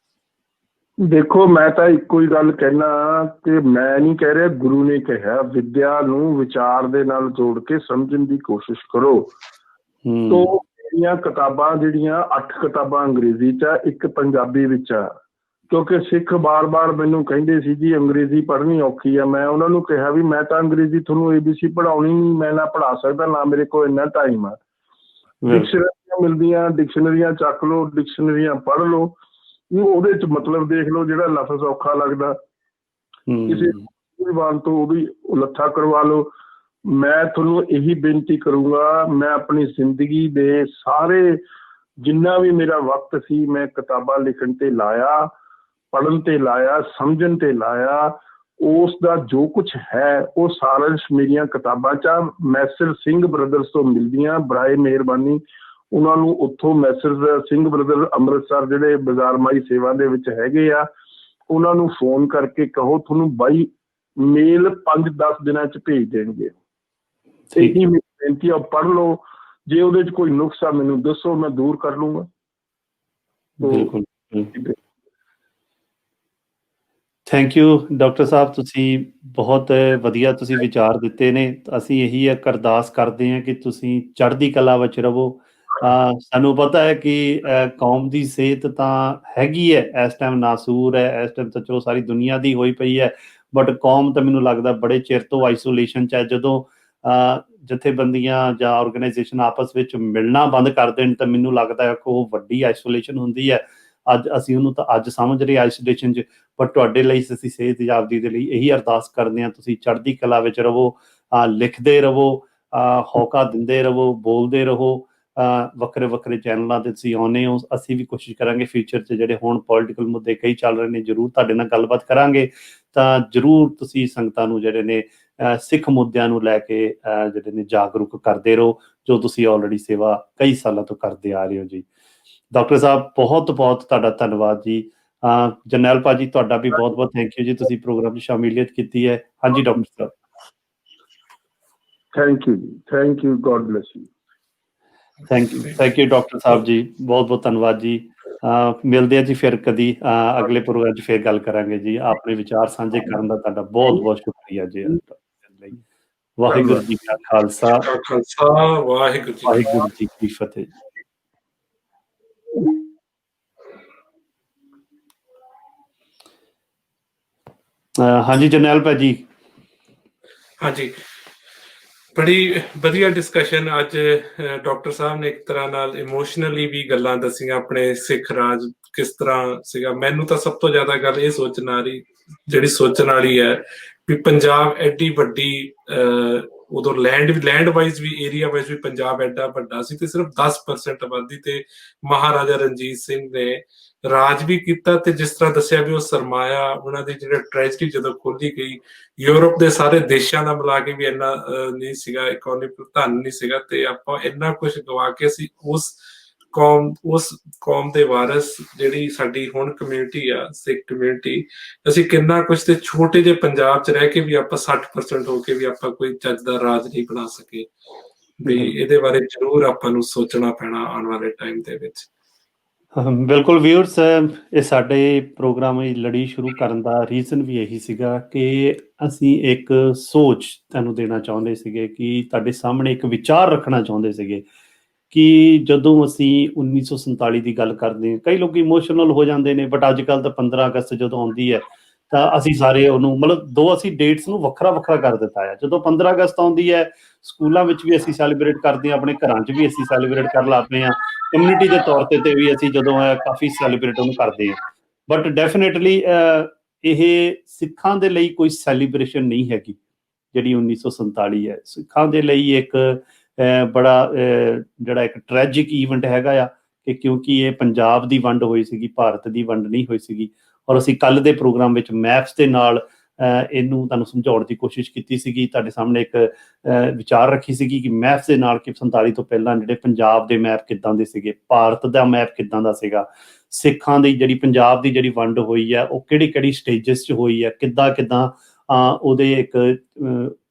ਦੇਖੋ, ਮੈਂ ਤਾਂ ਇੱਕੋ ਹੀ ਗੱਲ ਕਹਿਣਾ ਕਿ ਮੈਂ ਨਹੀਂ ਕਹਿ ਰਿਹਾ, ਗੁਰੂ ਨੇ ਕਿਹਾ ਵਿਦਿਆ ਨੂੰ ਵਿਚਾਰ ਦੇ ਨਾਲ ਜੋੜ ਕੇ ਸਮਝਣ ਦੀ ਕੋਸ਼ਿਸ਼ ਕਰੋ। ਤੋਂ ਮੇਰੀਆਂ ਕਿਤਾਬਾਂ ਜਿਹੜੀਆਂ 8 ਕਿਤਾਬਾਂ ਅੰਗਰੇਜ਼ੀ 'ਚ ਆ, 1 ਪੰਜਾਬੀ ਵਿੱਚ ਆ, ਕਿਉਂਕਿ ਸਿੱਖ ਬਾਰ-ਬਾਰ ਮੈਨੂੰ ਕਹਿੰਦੇ ਸੀ ਜੀ ਅੰਗਰੇਜ਼ੀ ਪੜ੍ਹਨੀ ਔਖੀ ਆ। ਮੈਂ ਉਹਨਾਂ ਨੂੰ ਕਿਹਾ ਵੀ ਮੈਂ ਤਾਂ ਅੰਗਰੇਜ਼ੀ ਤੁਹਾਨੂੰ ABC ਪੜ੍ਹਾਉਣੀ ਨਹੀਂ, ਮੈਂ ਨਾ ਪੜ੍ਹਾ ਸਕਦਾ, ਨਾ ਮੇਰੇ ਕੋਲ ਇੰਨਾ ਟਾਈਮ ਆ। ਡਿਕਸ਼ਨਰੀਆਂ ਮਿਲਦੀਆਂ, ਡਿਕਸ਼ਨਰੀਆਂ ਚੱਕ ਲਓ, ਡਿਕਸ਼ਨਰੀਆਂ ਪੜ੍ਹ ਲਓ, ਉਹਦੇ 'ਚ ਮਤਲਬ ਦੇਖ ਲਓ, ਜਿਹੜਾ ਲਫ਼ਜ਼ ਔਖਾ ਲੱਗਦਾ ਕਿਸੇ ਜ਼ੁਬਾਨ ਤੋਂ ਉਹਦੀ ਲੱਥਾ ਕਰਵਾ ਲਓ। ਮੈਂ ਤੁਹਾਨੂੰ ਇਹੀ ਬੇਨਤੀ ਕਰੂੰਗਾ, ਮੈਂ ਆਪਣੀ ਜ਼ਿੰਦਗੀ ਦੇ ਸਾਰੇ ਜਿੰਨਾ ਵੀ ਮੇਰਾ ਵਕਤ ਸੀ ਮੈਂ ਕਿਤਾਬਾਂ ਲਿਖਣ 'ਤੇ ਲਾਇਆ, ਪੜ੍ਹਨ 'ਤੇ ਲਾਇਆ, ਸਮਝਣ 'ਤੇ ਲਾਇਆ। ਉਸ ਦਾ ਜੋ ਕੁਛ ਹੈ ਉਹ ਸਾਰਾ ਮੇਰੀਆਂ ਕਿਤਾਬਾਂ 'ਚ ਆ। ਮੈਸਰ ਸਿੰਘ ਬ੍ਰਦਰਸ ਤੋਂ ਮਿਲਦੀਆਂ, ਬਰਾਏ ਮਿਹਰਬਾਨੀ ਉਹਨਾਂ ਨੂੰ ਉੱਥੋਂ ਮੈਸਰ ਸਿੰਘ ਬ੍ਰਦਰ ਅੰਮ੍ਰਿਤਸਰ ਜਿਹੜੇ ਬਾਜ਼ਾਰਮਾਈ ਸੇਵਾ ਦੇ ਵਿੱਚ ਹੈਗੇ ਆ, ਉਹਨਾਂ ਨੂੰ ਫੋਨ ਕਰਕੇ ਕਹੋ ਤੁਹਾਨੂੰ ਬਾਈ ਮੇਲ 5-10 ਦਿਨਾਂ 'ਚ ਭੇਜ ਦੇਣਗੇ। ਇਹੀ ਮੇਰੀ ਬੇਨਤੀ ਆ, ਪੜ੍ਹ ਲਓ। ਜੇ ਉਹਦੇ 'ਚ ਕੋਈ ਨੁਕਸ ਆ ਮੈਨੂੰ ਦੱਸੋ, ਮੈਂ ਦੂਰ ਕਰ ਲੂੰਗਾ। ਬਿਲਕੁਲ। ਥੈਂਕ ਯੂ ਡਾਕਟਰ ਸਾਹਿਬ, ਤੁਸੀਂ ਬਹੁਤ ਵਧੀਆ ਤੁਸੀਂ ਵਿਚਾਰ ਦਿੱਤੇ ਨੇ। ਅਸੀਂ ਇਹੀ ਇੱਕ ਅਰਦਾਸ ਕਰਦੇ ਹਾਂ ਕਿ ਤੁਸੀਂ ਚੜ੍ਹਦੀ ਕਲਾ ਵਿੱਚ ਰਹੋ। ਸਾਨੂੰ ਪਤਾ ਹੈ ਕਿ ਕੌਮ ਦੀ ਸਿਹਤ ਤਾਂ ਹੈਗੀ ਹੈ ਇਸ ਟਾਈਮ ਨਾਸੂਰ ਹੈ, ਇਸ ਟਾਈਮ ਤਾਂ ਚਲੋ ਸਾਰੀ ਦੁਨੀਆ ਦੀ ਹੋਈ ਪਈ ਹੈ, ਬਟ ਕੌਮ ਤਾਂ ਮੈਨੂੰ ਲੱਗਦਾ ਬੜੇ ਚਿਰ ਤੋਂ ਆਈਸੋਲੇਸ਼ਨ 'ਚ ਹੈ। ਜਦੋਂ ਜਥੇਬੰਦੀਆਂ ਜਾਂ ਆਰਗੇਨਾਈਜੇਸ਼ਨ ਆਪਸ ਵਿੱਚ ਮਿਲਣਾ ਬੰਦ ਕਰ ਦੇਣ ਤਾਂ ਮੈਨੂੰ ਲੱਗਦਾ ਹੈ ਕਿ ਉਹ ਵੱਡੀ ਆਈਸੋਲੇਸ਼ਨ ਹੁੰਦੀ ਹੈ। ਅੱਜ ਅਸੀਂ ਉਹਨੂੰ ਤਾਂ ਅੱਜ ਸਮਝ ਰਹੇ ਆਈਸੋਲੇਸ਼ਨ 'ਚ, ਪਰ ਤੁਹਾਡੇ ਲਈ ਅਸੀਂ ਸਿਹਤ ਜਾਬਦੀ ਦੇ ਲਈ ਇਹੀ ਅਰਦਾਸ ਕਰਦੇ ਹਾਂ ਤੁਸੀਂ ਚੜ੍ਹਦੀ ਕਲਾ ਵਿੱਚ ਰਹੋ, ਲਿਖਦੇ ਰਹੋ, ਹੌਕਾ ਦਿੰਦੇ ਰਹੋ, ਬੋਲਦੇ ਰਹੋ, ਵੱਖਰੇ ਵੱਖਰੇ ਚੈਨਲਾਂ ਤੇ ਤੁਸੀਂ ਆਉਂਦੇ ਹੋ। ਅਸੀਂ ਵੀ ਕੋਸ਼ਿਸ਼ ਕਰਾਂਗੇ ਫਿਊਚਰ 'ਚ ਜਿਹੜੇ ਹੁਣ ਪੋਲੀਟੀਕਲ ਮੁੱਦੇ ਕਈ ਚੱਲ ਰਹੇ ਨੇ, ਜ਼ਰੂਰ ਤੁਹਾਡੇ ਨਾਲ ਗੱਲਬਾਤ ਕਰਾਂਗੇ। ਤਾਂ ਜ਼ਰੂਰ ਤੁਸੀਂ ਸੰਗਤਾਂ ਨੂੰ ਜਿਹੜੇ ਨੇ ਸਿੱਖ ਮੁੱਦਿਆਂ ਨੂੰ ਲੈ ਕੇ ਜਿਹੜੇ ਨੇ ਜਾਗਰੂਕ ਕਰਦੇ ਰਹੋ, ਜੋ ਤੁਸੀਂ ਆਲਰੇਡੀ ਸੇਵਾ ਕਈ ਸਾਲਾਂ ਤੋਂ ਕਰਦੇ ਆ ਰਹੇ ਹੋ ਜੀ। ਡਾਕਟਰ ਸਾਹਿਬ ਬਹੁਤ ਬਹੁਤ ਤੁਹਾਡਾ ਧੰਨਵਾਦ ਜੀ। ਜਰਨੈਲ ਭਾਜੀ ਤੁਹਾਡਾ ਵੀ ਬਹੁਤ ਬਹੁਤ ਥੈਂਕ ਯੂ ਜੀ, ਤੁਸੀਂ ਪ੍ਰੋਗਰਾਮ 'ਚ ਸ਼ਾਮਿਲੀਅਤ ਕੀਤੀ ਹੈ। ਹਾਂਜੀ ਡਾਕਟਰ ਸਾਹਿਬ। ਥੈਂਕ ਯੂ ਜੀ, thank you, God bless you. Thank you doctor Sahib ji, ਬਹੁਤ ਬਹੁਤ ਧੰਨਵਾਦ ਜੀ। ਮਿਲਦੇ ਆ ਜੀ ਫਿਰ ਕਦੀ ਅਗਲੇ ਪ੍ਰੋਗਰਾਮ 'ਚ ਫਿਰ ਗੱਲ ਕਰਾਂਗੇ ਜੀ। ਆਪਣੇ ਵਿਚਾਰ ਸਾਂਝੇ ਕਰਨ ਦਾ ਤੁਹਾਡਾ ਬਹੁਤ ਬਹੁਤ ਸ਼ੁਕਰੀਆ ਜੀ। ਵਾਹਿਗੁਰੂ ਜੀ ਕਾ ਖਾਲਸਾ, ਵਾਹਿਗੁਰੂ ਜੀ ਕੀ ਫਤਿਹ। ਹਾਂਜੀ ਜਰਨੈਲ ਭਾਜੀ। ਹਾਂਜੀ, ਬੜੀ ਵਧੀਆ ਡਿਸਕਸ਼ਨ ਅੱਜ। ਡਾਕਟਰ ਸਾਹਿਬ ਨੇ ਇੱਕ ਤਰ੍ਹਾਂ ਨਾਲ ਇਮੋਸ਼ਨਲੀ ਵੀ ਗੱਲਾਂ ਦੱਸੀਆਂ, ਆਪਣੇ ਸਿੱਖ ਰਾਜ ਕਿਸ ਤਰ੍ਹਾਂ ਸੀਗਾ। ਮੈਨੂੰ ਤਾਂ ਸਭ ਤੋਂ ਜ਼ਿਆਦਾ ਗੱਲ ਇਹ ਸੋਚਣ ਵਾਲੀ ਹੈ ਵੀ ਪੰਜਾਬ ਐਡੀ ਵੱਡੀ, ਉਦੋਂ ਲੈਂਡ ਵਾਈਜ਼ ਵੀ, ਏਰੀਆ ਵਾਈਜ਼ ਵੀ ਪੰਜਾਬ ਐਡਾ ਵੱਡਾ ਸੀ ਤੇ ਸਿਰਫ 10% ਆਬਾਦੀ ਤੇ ਮਹਾਰਾਜਾ ਰਣਜੀਤ ਸਿੰਘ ਨੇ ਰਾਜ ਵੀ ਕੀਤਾ। ਤੇ ਜਿਸ ਤਰ੍ਹਾਂ ਦੱਸਿਆ ਵੀ ਉਹ ਸਰਮਾਇਆ ਉਹਨਾਂ ਦੀ ਜਿਹੜਾ ਟ੍ਰੈਜਡੀ ਜਦੋਂ ਖੋਲੀ ਗਈ, ਯੂਰਪ ਦੇ ਸਾਰੇ ਦੇਸ਼ਾਂ ਦਾ ਮਿਲਾ ਕੇ ਵੀ ਇੰਨਾ ਨਹੀਂ ਸੀਗਾ, ਇਕਨੋਮਿਕ ਧਨ ਨਹੀਂ ਸੀਗਾ, ਤੇ ਆਪਾਂ ਇੰਨਾ ਕੁਝ ਗਵਾ ਕੇ ਅਸੀਂ ਉਸ ਕੌਮ ਦੇ ਵਾਰਿਸ ਜਿਹੜੀ ਸਾਡੀ ਹੁਣ ਕਮਿਊਨਿਟੀ ਆ, ਸਿੱਖ ਕਮਿਊਨਿਟੀ, ਅਸੀਂ ਕਿੰਨਾ ਕੁਝ ਤੇ ਛੋਟੇ ਜਿਹੇ ਪੰਜਾਬ 'ਚ ਰਹਿ ਕੇ ਵੀ ਆਪਾਂ 60% ਹੋ ਕੇ ਵੀ ਆਪਾਂ ਕੋਈ ਚੱਜ ਦਾ ਰਾਜ ਨਹੀਂ ਬਣਾ ਸਕੇ। ਵੀ ਇਹਦੇ ਬਾਰੇ ਜ਼ਰੂਰ ਆਪਾਂ ਨੂੰ ਸੋਚਣਾ ਪੈਣਾ ਆਉਣ ਵਾਲੇ ਟਾਈਮ ਦੇ ਵਿੱਚ। ਬਿਲਕੁਲ ਵੀਅਰਸ, ਇਹ ਸਾਡੇ ਪ੍ਰੋਗਰਾਮ ਦੀ ਲੜੀ ਸ਼ੁਰੂ ਕਰਨ ਦਾ ਰੀਜ਼ਨ ਵੀ ਇਹੀ ਸੀਗਾ ਕਿ ਅਸੀਂ ਇੱਕ ਸੋਚ ਤੁਹਾਨੂੰ ਦੇਣਾ ਚਾਹੁੰਦੇ ਸੀਗੇ, ਕਿ ਤੁਹਾਡੇ ਸਾਹਮਣੇ ਇੱਕ ਵਿਚਾਰ ਰੱਖਣਾ ਚਾਹੁੰਦੇ ਸੀਗੇ ਕਿ ਜਦੋਂ ਅਸੀਂ 1947 ਦੀ ਗੱਲ ਕਰਦੇ ਹਾਂ, ਕਈ ਲੋਕ ਇਮੋਸ਼ਨਲ ਹੋ ਜਾਂਦੇ ਨੇ, ਬਟ ਅੱਜ ਕੱਲ੍ਹ ਤਾਂ 15 ਅਗਸਤ ਜਦੋਂ ਆਉਂਦੀ ਹੈ ਤਾਂ ਅਸੀਂ ਸਾਰੇ ਉਹਨੂੰ ਮਤਲਬ ਅਸੀਂ ਡੇਟਸ ਨੂੰ ਵੱਖਰਾ ਵੱਖਰਾ ਕਰ ਦਿੱਤਾ ਹੈ। ਜਦੋਂ 15 ਅਗਸਤ ਆਉਂਦੀ ਹੈ, ਸਕੂਲਾਂ ਵਿੱਚ ਵੀ ਅਸੀਂ ਸੈਲੀਬ੍ਰੇਟ ਕਰਦੇ ਹਾਂ, ਆਪਣੇ ਘਰਾਂ 'ਚ ਵੀ ਅਸੀਂ ਸੈਲੀਬ੍ਰੇਟ ਕਰਨ ਲੱਗ ਪਏ ਹਾਂ, ਕਮਿਊਨਿਟੀ ਦੇ ਤੌਰ ਤੇ ਵੀ ਅਸੀਂ ਜਦੋਂ ਕਾਫੀ ਸੈਲੀਬ੍ਰੇਟ ਉਹਨੂੰ ਕਰਦੇ ਹਾਂ। ਬਟ ਡੈਫੀਨੇਟਲੀ ਇਹ ਸਿੱਖਾਂ ਦੇ ਲਈ ਕੋਈ ਸੈਲੀਬ੍ਰੇਸ਼ਨ ਨਹੀਂ ਹੈਗੀ ਜਿਹੜੀ 1947 ਹੈ। ਸਿੱਖਾਂ ਦੇ ਲਈ ਇੱਕ ਬੜਾ ਜਿਹੜਾ ਇੱਕ ਟ੍ਰੈਜਿਕ ਈਵੈਂਟ ਹੈਗਾ ਆ, ਕਿ ਕਿਉਂਕਿ ਇਹ ਪੰਜਾਬ ਦੀ ਵੰਡ ਹੋਈ ਸੀਗੀ, ਭਾਰਤ ਦੀ ਵੰਡ ਨਹੀਂ ਹੋਈ ਸੀਗੀ। ਔਰ ਅਸੀਂ ਕੱਲ੍ਹ ਦੇ ਪ੍ਰੋਗਰਾਮ ਵਿੱਚ ਮੈਪਸ ਦੇ ਨਾਲ ਇਹਨੂੰ ਤੁਹਾਨੂੰ ਸਮਝਾਉਣ ਦੀ ਕੋਸ਼ਿਸ਼ ਕੀਤੀ ਸੀਗੀ, ਤੁਹਾਡੇ ਸਾਹਮਣੇ ਇੱਕ ਵਿਚਾਰ ਰੱਖੀ ਸੀਗੀ ਕਿ ਮੈਪਸ ਦੇ ਨਾਲ ਕਿ 47 ਤੋਂ ਪਹਿਲਾਂ ਜਿਹੜੇ ਪੰਜਾਬ ਦੇ ਮੈਪ ਕਿੱਦਾਂ ਦੇ ਸੀਗੇ, ਭਾਰਤ ਦਾ ਮੈਪ ਕਿੱਦਾਂ ਦਾ ਸੀਗਾ, ਸਿੱਖਾਂ ਦੀ ਜਿਹੜੀ ਪੰਜਾਬ ਦੀ ਜਿਹੜੀ ਵੰਡ ਹੋਈ ਹੈ ਉਹ ਕਿਹੜੀ ਕਿਹੜੀ ਸਟੇਜਸ 'ਚ ਹੋਈ ਹੈ, ਕਿੱਦਾਂ ਉਹਦੇ ਇੱਕ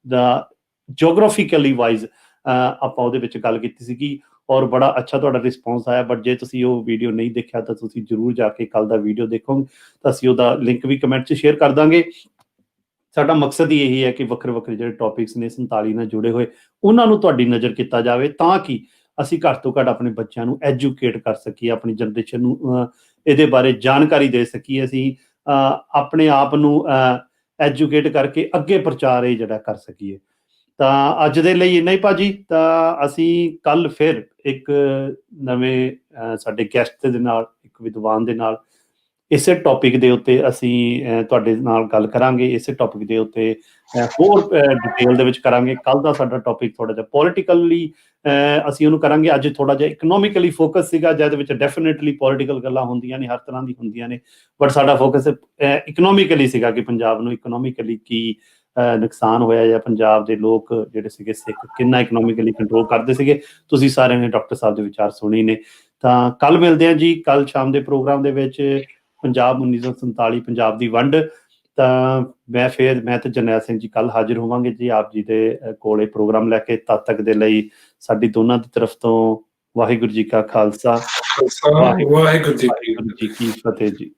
ਦਾ ਜੀਓਗ੍ਰਾਫਿਕਲੀ ਵਾਈਜ਼ ਆਪਾਂ ਉਹਦੇ ਵਿੱਚ ਗੱਲ ਕੀਤੀ ਸੀਗੀ। ਔਰ ਬੜਾ ਅੱਛਾ ਤੁਹਾਡਾ ਰਿਸਪੌਂਸ ਆਇਆ। ਬਟ ਜੇ ਤੁਸੀਂ ਉਹ ਵੀਡੀਓ ਨਹੀਂ ਦੇਖਿਆ ਤਾਂ ਤੁਸੀਂ ਜ਼ਰੂਰ ਜਾ ਕੇ ਕੱਲ੍ਹ ਦਾ ਵੀਡੀਓ ਦੇਖੋਗੇ, ਤਾਂ ਅਸੀਂ ਉਹਦਾ ਲਿੰਕ ਵੀ ਕਮੈਂਟ 'ਚ ਸ਼ੇਅਰ ਕਰ ਦਾਂਗੇ। ਸਾਡਾ ਮਕਸਦ ਹੀ ਇਹੀ ਹੈ ਕਿ ਵੱਖਰੇ ਵੱਖਰੇ ਜਿਹੜੇ ਟੌਪਿਕਸ ਨੇ 47 ਨਾਲ ਜੁੜੇ ਹੋਏ, ਉਹਨਾਂ ਨੂੰ ਤੁਹਾਡੀ ਨਜ਼ਰ ਕੀਤਾ ਜਾਵੇ, ਤਾਂ ਕਿ ਅਸੀਂ ਘੱਟ ਤੋਂ ਘੱਟ ਆਪਣੇ ਬੱਚਿਆਂ ਨੂੰ ਐਜੂਕੇਟ ਕਰ ਸਕੀਏ, ਆਪਣੀ ਜਨਰੇਸ਼ਨ ਨੂੰ ਇਹਦੇ ਬਾਰੇ ਜਾਣਕਾਰੀ ਦੇ ਸਕੀਏ, ਅਸੀਂ ਆਪਣੇ ਆਪ ਨੂੰ ਐਜੂਕੇਟ ਕਰਕੇ ਅੱਗੇ ਪ੍ਰਚਾਰ ਇਹ ਜਿਹੜਾ ਕਰ ਸਕੀਏ। ਤਾਂ ਅੱਜ ਦੇ ਲਈ ਇੰਨਾ ਹੀ ਭਾਜੀ। ਤਾਂ ਅਸੀਂ ਕੱਲ੍ਹ ਫਿਰ ਇੱਕ ਨਵੇਂ ਸਾਡੇ ਗੈਸਟ ਦੇ ਨਾਲ, ਇੱਕ ਵਿਦਵਾਨ ਦੇ ਨਾਲ ਇਸੇ ਟੌਪਿਕ ਦੇ ਉੱਤੇ ਅਸੀਂ ਤੁਹਾਡੇ ਨਾਲ ਗੱਲ ਕਰਾਂਗੇ। ਇਸੇ ਟੌਪਿਕ ਦੇ ਉੱਤੇ ਹੋਰ ਡਿਟੇਲ ਦੇ ਵਿੱਚ ਕਰਾਂਗੇ। ਕੱਲ੍ਹ ਦਾ ਸਾਡਾ ਟੌਪਿਕ ਥੋੜ੍ਹਾ ਜਿਹਾ ਪੋਲੀਟੀਕਲੀ ਅਸੀਂ ਉਹਨੂੰ ਕਰਾਂਗੇ। ਅੱਜ ਥੋੜ੍ਹਾ ਜਿਹਾ ਇਕਨੋਮਿਕਲੀ ਫੋਕਸ ਸੀਗਾ, ਜਿਹਦੇ ਵਿੱਚ ਡੈਫੀਨੇਟਲੀ ਪੋਲੀਟੀਕਲ ਗੱਲਾਂ ਹੁੰਦੀਆਂ ਨੇ, ਹਰ ਤਰ੍ਹਾਂ ਦੀ ਹੁੰਦੀਆਂ ਨੇ, ਬਟ ਸਾਡਾ ਫੋਕਸ ਇਕਨੋਮਿਕਲੀ ਸੀਗਾ ਕਿ ਪੰਜਾਬ ਨੂੰ ਇਕਨੋਮਿਕਲੀ ਕੀ ਨੁਕਸਾਨ ਹੋਇਆ, ਜਾਂ ਪੰਜਾਬ ਦੇ ਲੋਕ ਜਿਹੜੇ ਸੀਗੇ ਸਿੱਖ ਕਿੰਨਾ ਇਕਨੋਮਿਕਲੀ ਕੰਟਰੋਲ ਕਰਦੇ ਸੀਗੇ। ਤੁਸੀਂ ਸਾਰਿਆਂ ਨੇ ਡਾਕਟਰ ਸਾਹਿਬ ਦੇ ਵਿਚਾਰ ਸੁਣੇ ਨੇ। ਤਾਂ ਕੱਲ੍ਹ ਮਿਲਦੇ ਹਾਂ ਜੀ, ਕੱਲ੍ਹ ਸ਼ਾਮ ਦੇ ਪ੍ਰੋਗਰਾਮ ਦੇ ਵਿੱਚ ਪੰਜਾਬ 1947 ਪੰਜਾਬ ਦੀ ਵੰਡ। ਤਾਂ ਮੈਂ ਤੇ ਜਰਨੈਲ ਸਿੰਘ ਜੀ ਕੱਲ੍ਹ ਹਾਜ਼ਰ ਹੋਵਾਂਗੇ ਜੀ ਆਪ ਜੀ ਦੇ ਕੋਲ ਇਹ ਪ੍ਰੋਗਰਾਮ ਲੈ ਕੇ। ਤਦ ਤੱਕ ਦੇ ਲਈ ਸਾਡੀ ਦੋਨਾਂ ਦੀ ਤਰਫ ਤੋਂ ਵਾਹਿਗੁਰੂ ਜੀ ਕਾ ਖਾਲਸਾ, ਵਾਹਿਗੁਰੂ ਜੀ ਕੀ ਫਤਿਹ ਜੀ।